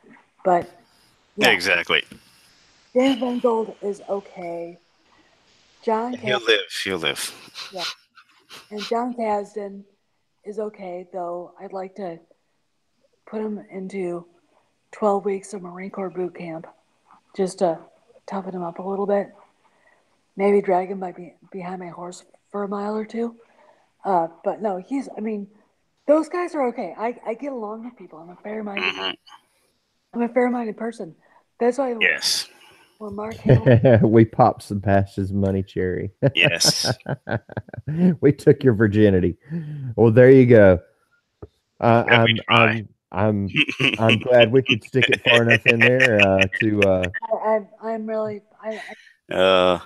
but Yeah, yeah, exactly. James Mangold is okay. John He'll Kasdan, live. He'll live. yeah, and John Kasdan is okay, though I'd like to put him into 12 weeks of Marine Corps boot camp just to toughen him up a little bit. Maybe drag him behind my horse for a mile or two. But no, those guys are okay. I get along with people. Hmm. I'm a fair-minded person. That's why Yes. when Mark Hamill, We popped Sebastian's money cherry. Yes. We took your virginity. Well, there you go. Glad we I'm tried. glad we could stick it far enough in there to I'm really, uh,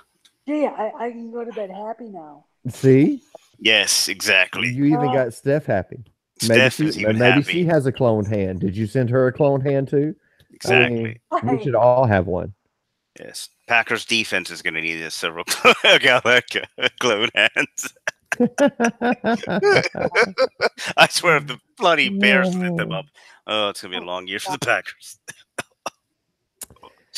gee, I can go to bed happy now. see. yes, exactly. You even Uh, got Steph happy. Steph is even Maybe she happy. has a cloned hand. Did you send her a cloned hand too? I Exactly. mean, we should all have one. Yes. Packers defense is going to need several clone hands. I swear, if the bloody Bears lit them up, oh, it's going to be a long year for the Packers.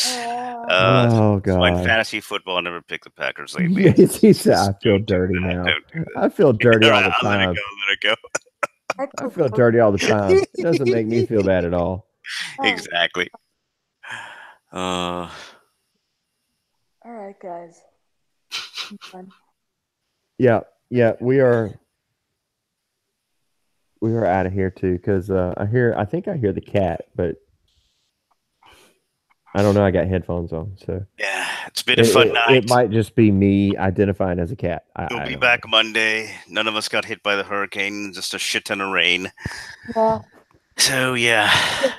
Oh That's why in God. fantasy football, I never pick the Packers lately. Yes, he said, I Just feel don't do dirty that. now. Don't do I feel dirty that. all the I'll let it time. go. Let it go. I feel dirty all the time. It doesn't make me feel bad at all. Exactly. Uh, all right, guys. Fun. Yeah, yeah, we are out of here too because I think I hear the cat, but I don't know. I got headphones on, so yeah, it's been a fun it night. might just be me identifying as a cat. We'll I be don't know. back Monday. None of us got hit by the hurricane, just a shit ton of rain. Yeah, So, yeah.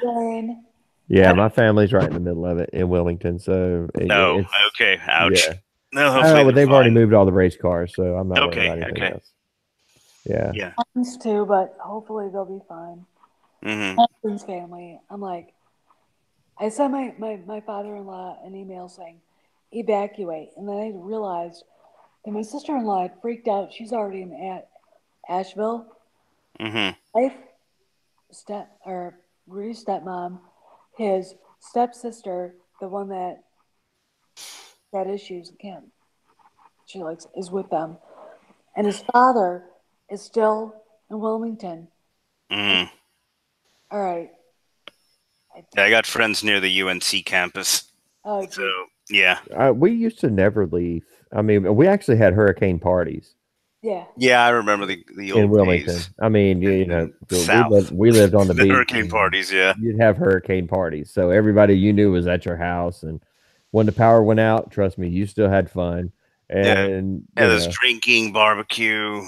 good rain. Yeah, my family's right in the middle of it in Wellington, so No. it's Okay. Ouch. yeah. No, I hopefully know, but they're they've already fine. moved all the race cars, so I'm not worried Okay. about anything Okay. else. Yeah. Yeah. Mine's too, but hopefully they'll be fine. Hmm. Husband's family. I'm like, I sent my father-in-law an email saying, evacuate. And then I realized that my sister-in-law had freaked out. She's already in Asheville. Hmm. Wife, Rudy's stepmom, his stepsister, the one that had issues, can't, she likes, is with them. And his father is still in Wilmington. And, Hmm. all right. Yeah, I got friends near the UNC campus. Oh, So, gee. yeah. We used to never leave. I mean, we actually had hurricane parties Yeah. Yeah, I remember the in old Wilmington. days. I mean, And south. we lived on the The beach, hurricane and parties, yeah. you'd have hurricane parties. So everybody you knew was at your house, and when the power went out, trust me, you still had fun. Yeah. And Yeah, there's drinking, barbecue,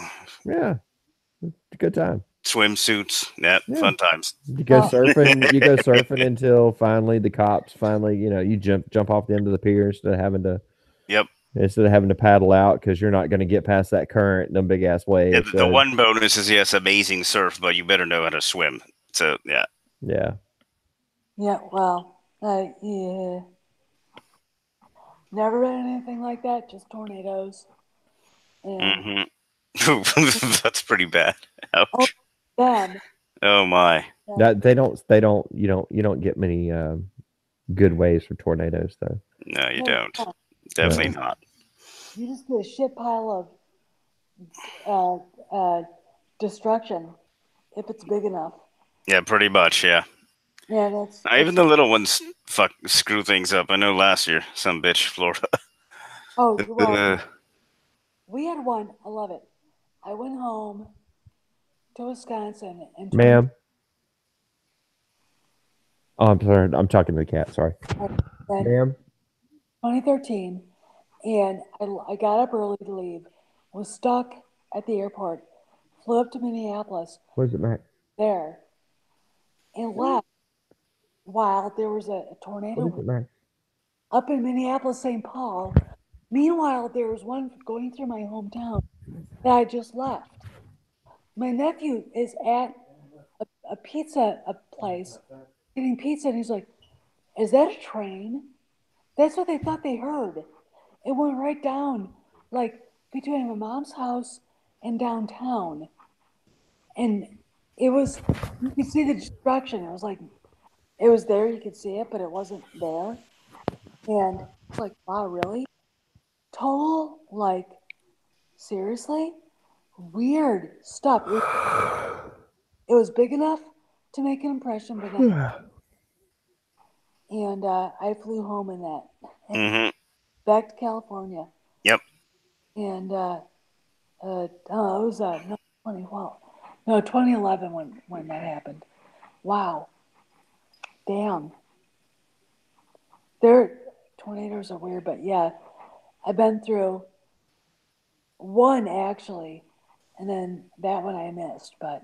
yeah, it's a good time. swimsuits. Yeah, Yeah, fun times. you go surfing. You go surfing until finally the cops finally, you jump off the end of the pier Yep. instead of having to paddle out because you're not going to get past that current, them big ass Yeah, waves. the So one bonus is, yes, amazing surf, but you better know how to swim. So, yeah. yeah, Yeah, well, yeah. Never been anything like that. Just tornadoes. And That's pretty bad. oh, Ouch. them. Oh my. That you don't get many good ways for tornadoes though. No, you No, don't. no. Definitely not. You just get a shit pile of destruction if it's big enough. Yeah, pretty much. Yeah. Yeah, that's Even the little ones screw things up. I know last year, some bitch, Florida. oh well, Uh, we had one. I love it. I went home to Wisconsin in Ma'am. Oh, I'm sorry. I'm talking to the cat. Sorry. Ma'am. 2013, and I got up early to leave. Was stuck at the airport. Flew up to Minneapolis Where's it, Max? there and left while there was a tornado What is it, Max? up in Minneapolis, St. Paul. Meanwhile, there was one going through my hometown that I just left. My nephew is at a pizza place getting pizza, and he's like, "Is that a train?" That's what they thought they heard. It went right down, like between my mom's house and downtown, and it was. You could see the destruction. It was like it was there. You could see it, but it wasn't there. And it's like, wow, really? Total, like, seriously? Weird stuff. It was big enough to make an impression, but not. And I flew home in that, mm-hmm. back to California. Yep. And oh, it was no 2012, no 2011 when that happened. Wow, damn. Their tornadoes are weird, but yeah, I've been through one actually, and then that one I missed. But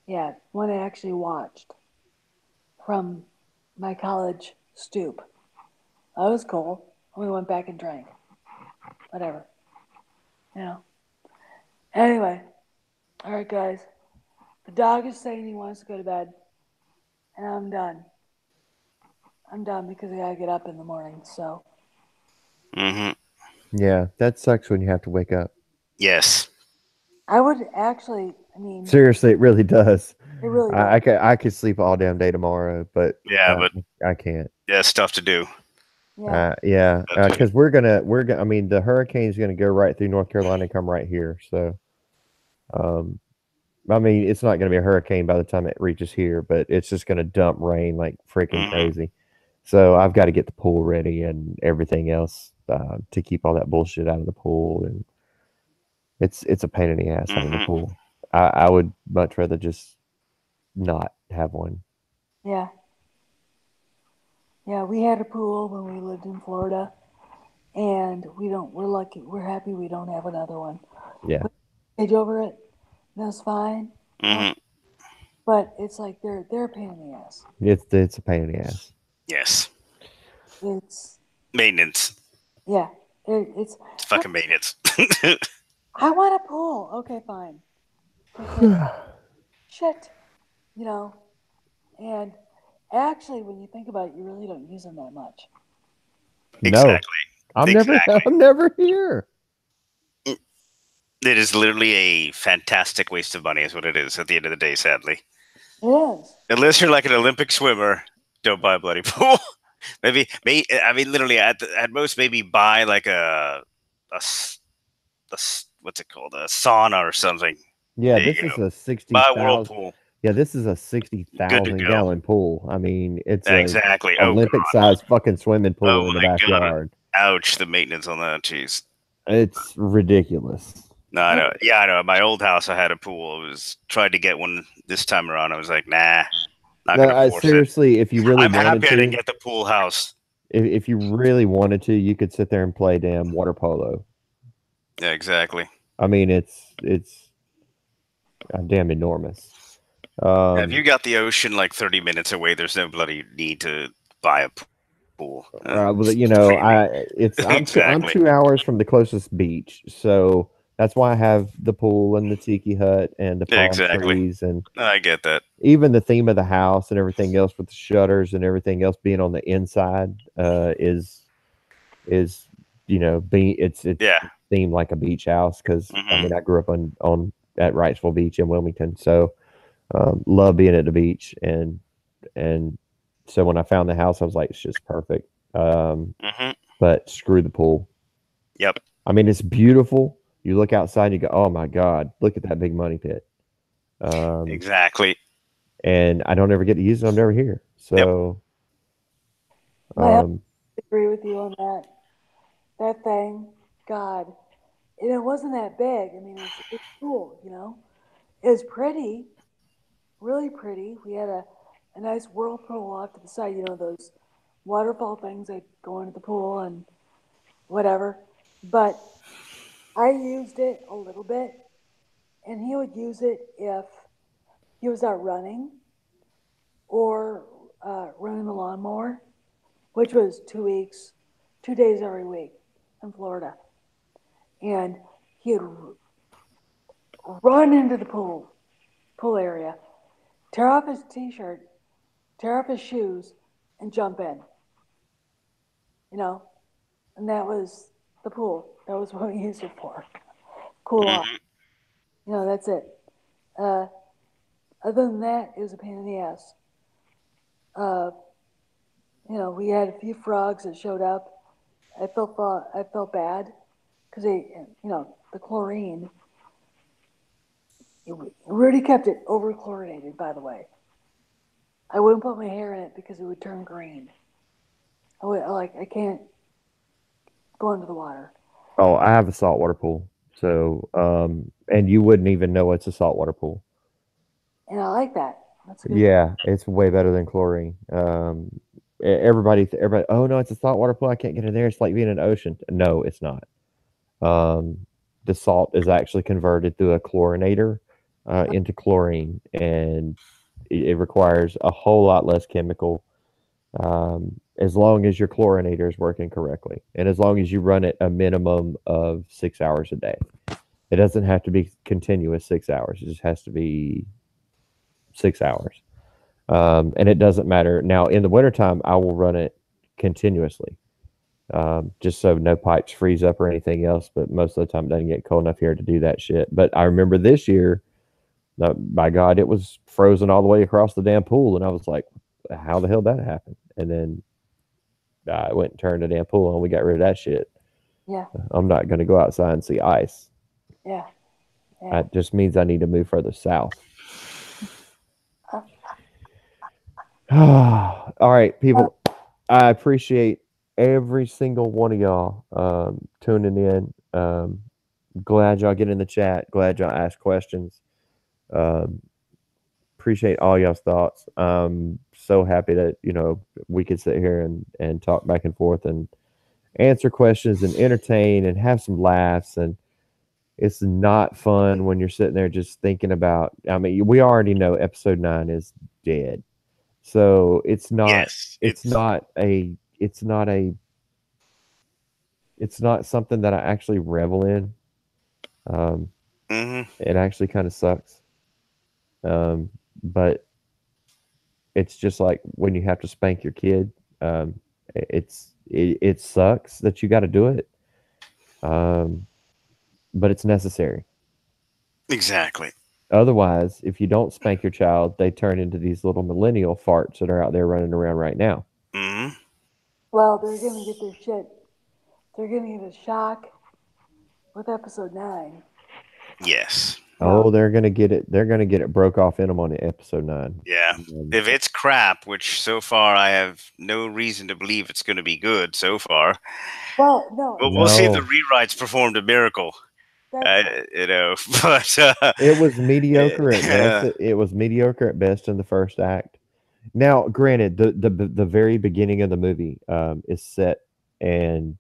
yeah, one I actually watched from my college stoop. That was cool. We went back and drank. Whatever. You know. Anyway, all right, guys. The dog is saying he wants to go to bed, and I'm done. I'm done because I gotta get up in the morning. So Mm-hmm. Yeah, that sucks when you have to wake up. Yes. I would actually. I mean, Seriously, it really does. it really does. I could sleep all damn day tomorrow, but Yeah, but I can't. yeah, stuff to do. Yeah. Yeah, That's because we're gonna. I mean, the hurricane's gonna go right through North Carolina and come right here. So, I mean, it's not gonna be a hurricane by the time it reaches here, but it's just gonna dump rain like freaking Mhm. crazy. So I've got to get the pool ready and everything else to keep all that bullshit out of the pool, and it's a pain in the ass having a Mhm. pool. I would much rather just not have one. Yeah. Yeah. We had a pool when we lived in Florida, and we don't. We're lucky. We're happy we don't have another one. Yeah, Age over it. That's fine. Mhm. But it's like they're a pain in the ass. it's a pain in the ass. Yes. It's Maintenance. yeah. It's It's fucking maintenance. I want a pool. Okay, fine. Freaking shit. You know. And actually, when you think about it, you really don't use them that much. No, Exactly. Exactly. I'm never here. It is literally a fantastic waste of money, is what it is at the end of the day, sadly. It is. Unless you're like an Olympic swimmer, don't buy a bloody pool. I mean, literally, at most, maybe buy like what's it called? A sauna or something. Yeah, There this you is go. a 60,000. Buy a whirlpool. Yeah, this is a Good to 60,000 go. gallon pool. I mean, it's a Exactly. Oh, Olympic sized fucking swimming oh pool in the my god. backyard. Ouch, the maintenance on that. Jeez. It's ridiculous. No, I know. Yeah, I know. At my old house, I had a pool. I was tried to get one this time around. I was like, nah, not No, gonna force it. seriously, if you really I'm wanted happy I didn't to, get the pool house. if you really wanted to, you could sit there and play damn water polo. Yeah, exactly. I mean, it's damn enormous. Yeah, if you got the ocean like 30 minutes away, there's no bloody need to buy a pool. Well, you know, I'm Exactly. 2 hours from the closest beach, so that's why I have the pool and the tiki hut and the palm Exactly. trees and I get that. even the theme of the house and everything else with the shutters and everything else being on the inside is is, you know, it's Yeah. themed like a beach house because I Hmm. mean I grew up on at Wrightsville Beach in Wilmington, so love being at the beach and so when I found the house, I was like, it's just perfect. Hmm. But screw the pool. Yep. I mean, it's beautiful. You look outside, and you go, oh my god, look at that big money pit. Exactly. And I don't ever get to use it. I'm never here, Yep. so My husband um, agree with you on that. That thing, God, and it wasn't that big. I mean, it's cool, you know. It was pretty, really pretty. We had a nice whirlpool off to the side, you know, those waterfall things that go into the pool and whatever. But I used it a little bit, and he would use it if he was out running or running the lawnmower, which was 2 weeks, 2 days every week in Florida. And he'd run into the pool area, tear off his t-shirt, tear off his shoes, and jump in. You know, and that was the pool. That was what we used it for. Cool off. Hmm. You know, that's it. Uh, Other than that, it was a pain in the ass. Uh, you know, we had a few frogs that showed up. I felt bad because they, you know, the chlorine. Rudy kept it over chlorinated, by the way. I wouldn't put my hair in it because it would turn green. I can't go into the water. oh, I have a saltwater pool, so and you wouldn't even know it's a saltwater pool. And I like that. That's a good thing. Yeah, it's way better than chlorine. Everybody, oh no, it's a saltwater pool. I can't get in there. It's like being in an ocean. No, it's not. Um, the salt is actually converted through a chlorinator into chlorine, and it requires a whole lot less chemical. As long as your chlorinator is working correctly, and as long as you run it a minimum of 6 hours a day. It doesn't have to be continuous 6 hours. It just has to be 6 hours. And it doesn't matter. Now, in the wintertime, I will run it continuously, just so no pipes freeze up or anything else. But most of the time, it doesn't get cold enough here to do that shit. But I remember this year, by God, it was frozen all the way across the damn pool. And I was like, how the hell did that happen? And then I went and turned the damn pool on. And we got rid of that shit. Yeah, I'm not going to go outside and see ice. yeah, yeah. That just means I need to move further south. Uh, All right, people. I appreciate every single one of y'all tuning in. Glad y'all get in the chat. Glad y'all ask questions. Um, appreciate all y'all's thoughts. So happy that we could sit here and talk back and forth and answer questions and entertain and have some laughs. And it's not fun when you're sitting there just thinking about. I mean, we already know episode 9 is dead. So it's not Yes. it's not a it's not a it's not something that I actually revel in. Um, Hmm. it actually kind of sucks. But it's just like when you have to spank your kid. It sucks that you got to do it. Um, but it's necessary. Exactly. Otherwise, if you don't spank your child, they turn into these little millennial farts that are out there running around right now. Hmm. well, they're gonna get their shit. They're gonna get a shock with episode 9. Yes. No, Oh, they're gonna get it. They're gonna get it broke off in them on episode 9. Yeah. If it's crap, which so far I have no reason to believe it's going to be good so far, well, no, we'll see if the No, rewrites performed a miracle. that's fine. You know, but it was mediocre at best. uh, It was mediocre at best in the first act. Now, granted, the very beginning of the movie is set and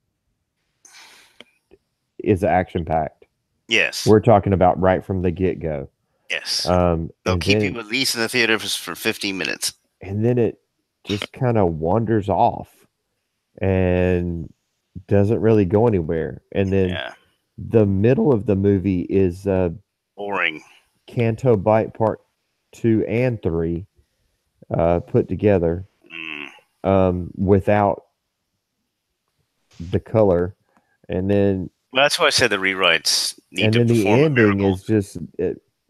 is action packed. yes, We're talking about right from the get go. yes, they'll And keep then you at least in the theater for 15 minutes. it just kind of wanders off and doesn't really go anywhere. And then Yeah, the middle of the movie is boring. Canto Bite Part 2 and 3 put together Mm. without the color, and then Well, that's why I said the rewrites need and to then the perform a ending miracle. is just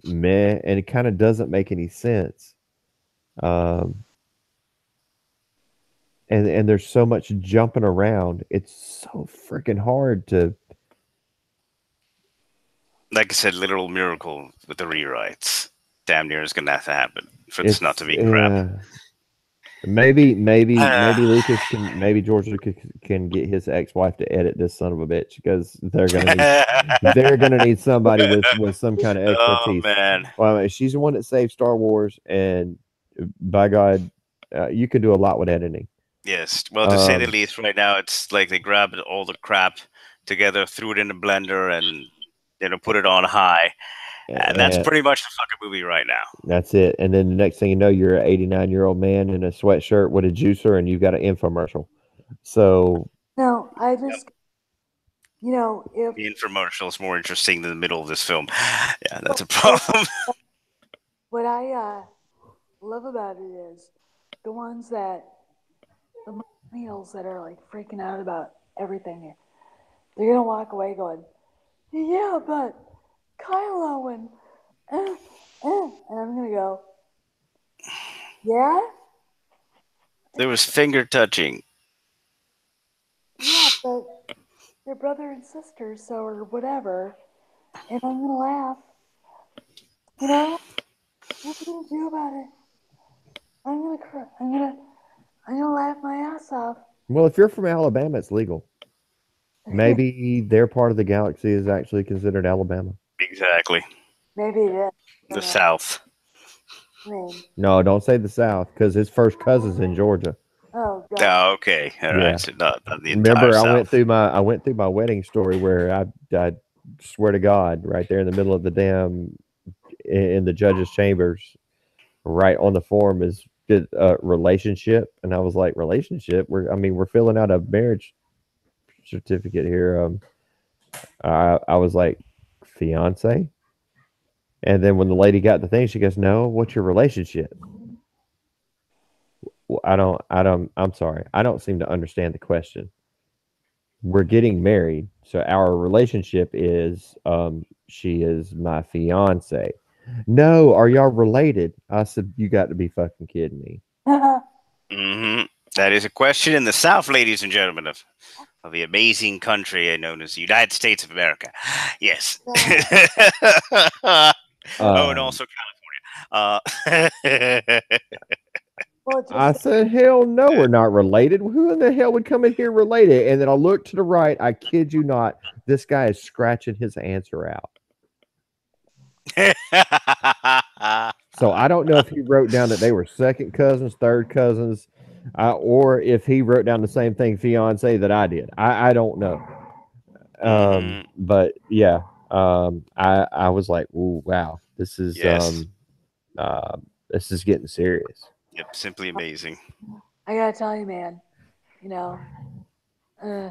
meh, and it kind of doesn't make any sense. Um, and there's so much jumping around. It's so freaking hard to. Like I said, literal miracle with the rewrites. Damn near is going to have to happen for this not to It's be crap. maybe Lucas can maybe George Lucas can get his ex-wife to edit this son of a bitch because they're gonna need somebody with some kind of Oh expertise. man, Well, I mean, she's the one that saved Star Wars, and by God, you can do a lot with editing. yes. Well, to say the Um, least, right now it's like they grabbed all the crap together, threw it in a blender, and put it on high, and that's and pretty much the fucking movie right now. that's it. And then the next thing you know, you're an 89-year-old man in a sweatshirt with a juicer, and you've got an infomercial. So No, I just, if The infomercial is more interesting than the middle of this film. Yeah, that's a what problem. what I love about it is the ones that the millennials that are like freaking out about everything. They're gonna walk away going, "Yeah, but Kylo and I'm gonna go, yeah, There was finger touching. yeah, but they're brother and sister, so or whatever." And I'm gonna laugh. You know, what are you gonna do about it? I'm gonna cry. I'm gonna laugh my ass off. well, if you're from Alabama, it's legal. Maybe their part of the galaxy is actually considered Alabama. Exactly. Maybe it is. I The don't know. South. I mean, No, don't say the South because his first cousin's in Georgia. oh god. Oh, okay. All right. Yeah. So not the entire Remember, South. I went through my wedding story where I swear to God, right there in the middle of the damn in the judge's chambers, right on the form is relationship, and I was like, relationship? We're filling out a marriage certificate here. I was like, fiance, and then when the lady got the thing, she goes, no, what's your relationship? Well, I'm sorry, I don't seem to understand the question. We're getting married, so our relationship is she is my fiance. No, are y'all related? I said, you got to be fucking kidding me. Hmm. That is a question in the South, ladies and gentlemen, of the amazing country known as the United States of America. Yes. Oh, and um, also California. Well, I just said, hell no, we're not related. Who in the hell would come in here related? And then I look to the right, I kid you not, this guy is scratching his answer out. So I don't know if he wrote down that they were second cousins, third cousins, or if he wrote down the same thing, fiance, that I did. I don't know. Mhm. But yeah, I was like, ooh, wow, Yes. this is getting serious. Yep. Simply amazing. I gotta tell you, man. You know, uh,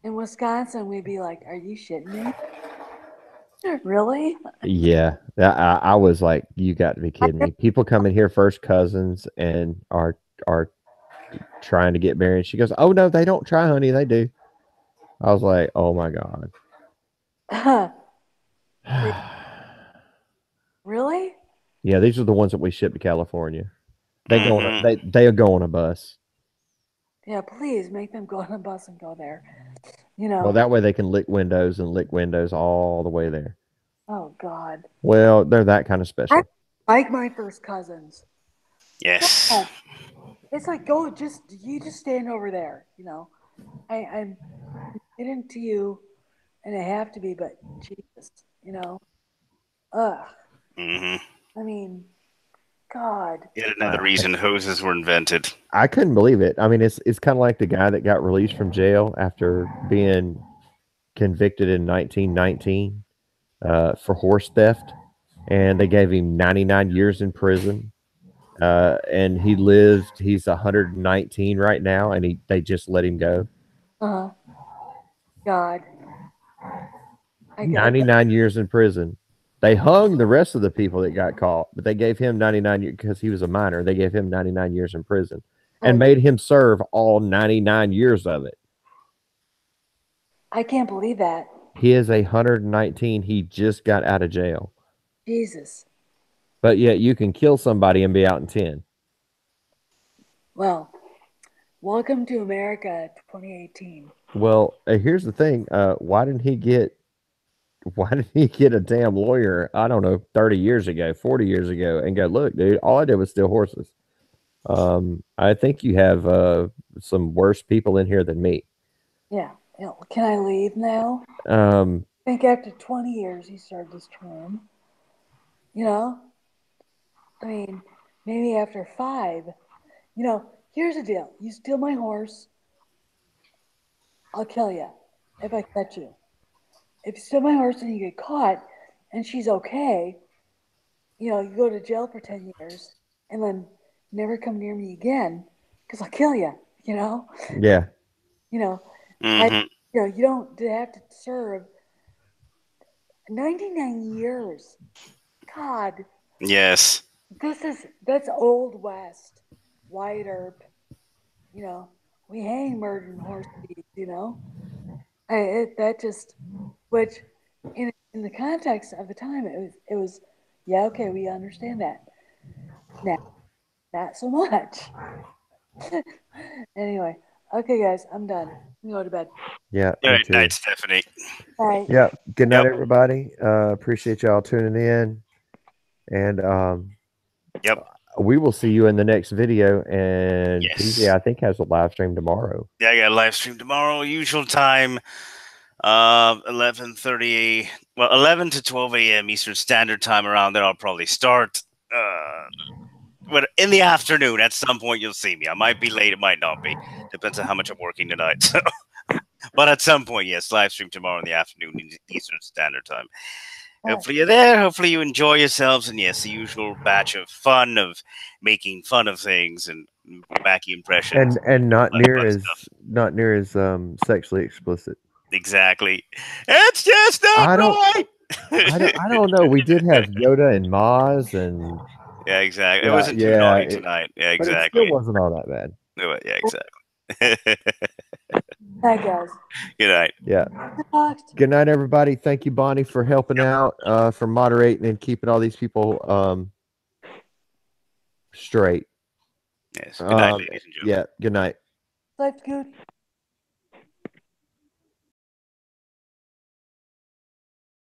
in Wisconsin, we'd be like, "Are you shitting me? Really?" Yeah, I was like, you got to be kidding me. People come in here first cousins and are trying to get married. She goes, oh no, they don't try, honey, they do. I was like, oh my god. Really? Yeah, these are the ones that we ship to California. They go on a, Hmm. they go on a bus. Yeah, please make them go on a bus and go there. You Well, know. that way they can lick windows and lick windows all the way there. Oh God. Well, they're that kind of I special. like my first cousins. Yes. Yeah. It's like go you just stand over there. You know. I'm getting to you, and I have to be, but Jesus, you know. Ugh. Hmm. I mean, God. Yet another I, reason hoses were invented. I couldn't believe it. I mean, it's kind of like the guy that got released from jail after being convicted in 1919 for horse theft, and they gave him 99 years in prison. And he's 119 right now, and they just let him go. Uh huh. God. I got. 99 years in prison. They hung the rest of the people that got caught, but they gave him 99 years because he was a minor. They gave him 99 years in prison and I, made him serve all 99 years of it. I can't believe that. He is 119. He just got out of jail. Jesus. But yet you can kill somebody and be out in 10. Well, welcome to America 2018. Well, here's the thing. Why didn't he get a damn lawyer, I don't know, 30 years ago, 40 years ago, and go, look, dude, all I did was steal horses. I think you have some worse people in here than me. Yeah. Can I leave now? Um, I think after 20 years he served his term. You know? I mean, maybe after 5. You know, here's the deal. You steal my horse, I'll kill you if I catch you. If you steal my horse and you get caught and she's okay, you know, you go to jail for 10 years and then never come near me again because I'll kill you, you know? yeah. You know, Hmm. you don't have to serve 99 years. God, Yes. that's old West, white herb, you know. We hang murdered horse thieves, you know. That just, which in the context of the time, it was, yeah, okay, we understand that. Now, not so much. Anyway, okay, guys, I'm done. I'm going to bed. Yeah, All me right, too. night, Stephanie. Bye. Yeah. Good night, Yep. everybody. Appreciate y'all tuning in. And Yep. we will see you in the next video. And PJ, Yes. I think, has a live stream tomorrow. Yeah, I got a live stream tomorrow, usual time. 11:30. Well, 11 to 12 a.m. Eastern Standard Time. Around there, I'll probably start. But in the afternoon, at some point, you'll see me. I might be late. It might not be. Depends on how much I'm working tonight. So, but at some point, yes, live stream tomorrow in the afternoon, Eastern Standard Time. Hopefully you're there. Hopefully you enjoy yourselves. And yes, the usual batch of fun of making fun of things and wacky impressions. And not Fun, near fun as stuff. sexually explicit. Exactly. It's just not I don't right. I don't know. We did have Yoda and Maz and Yeah, exactly. It yeah, wasn't too yeah, naughty tonight. Yeah, but it still exactly. wasn't all that bad. Yeah, exactly. Bye, guys. Good night. Yeah. Good night, everybody. Thank you, Bonnie, for helping out, for moderating and keeping all these people straight. Yes. Good night, ladies and gentlemen. Yeah. Good night. Life's good.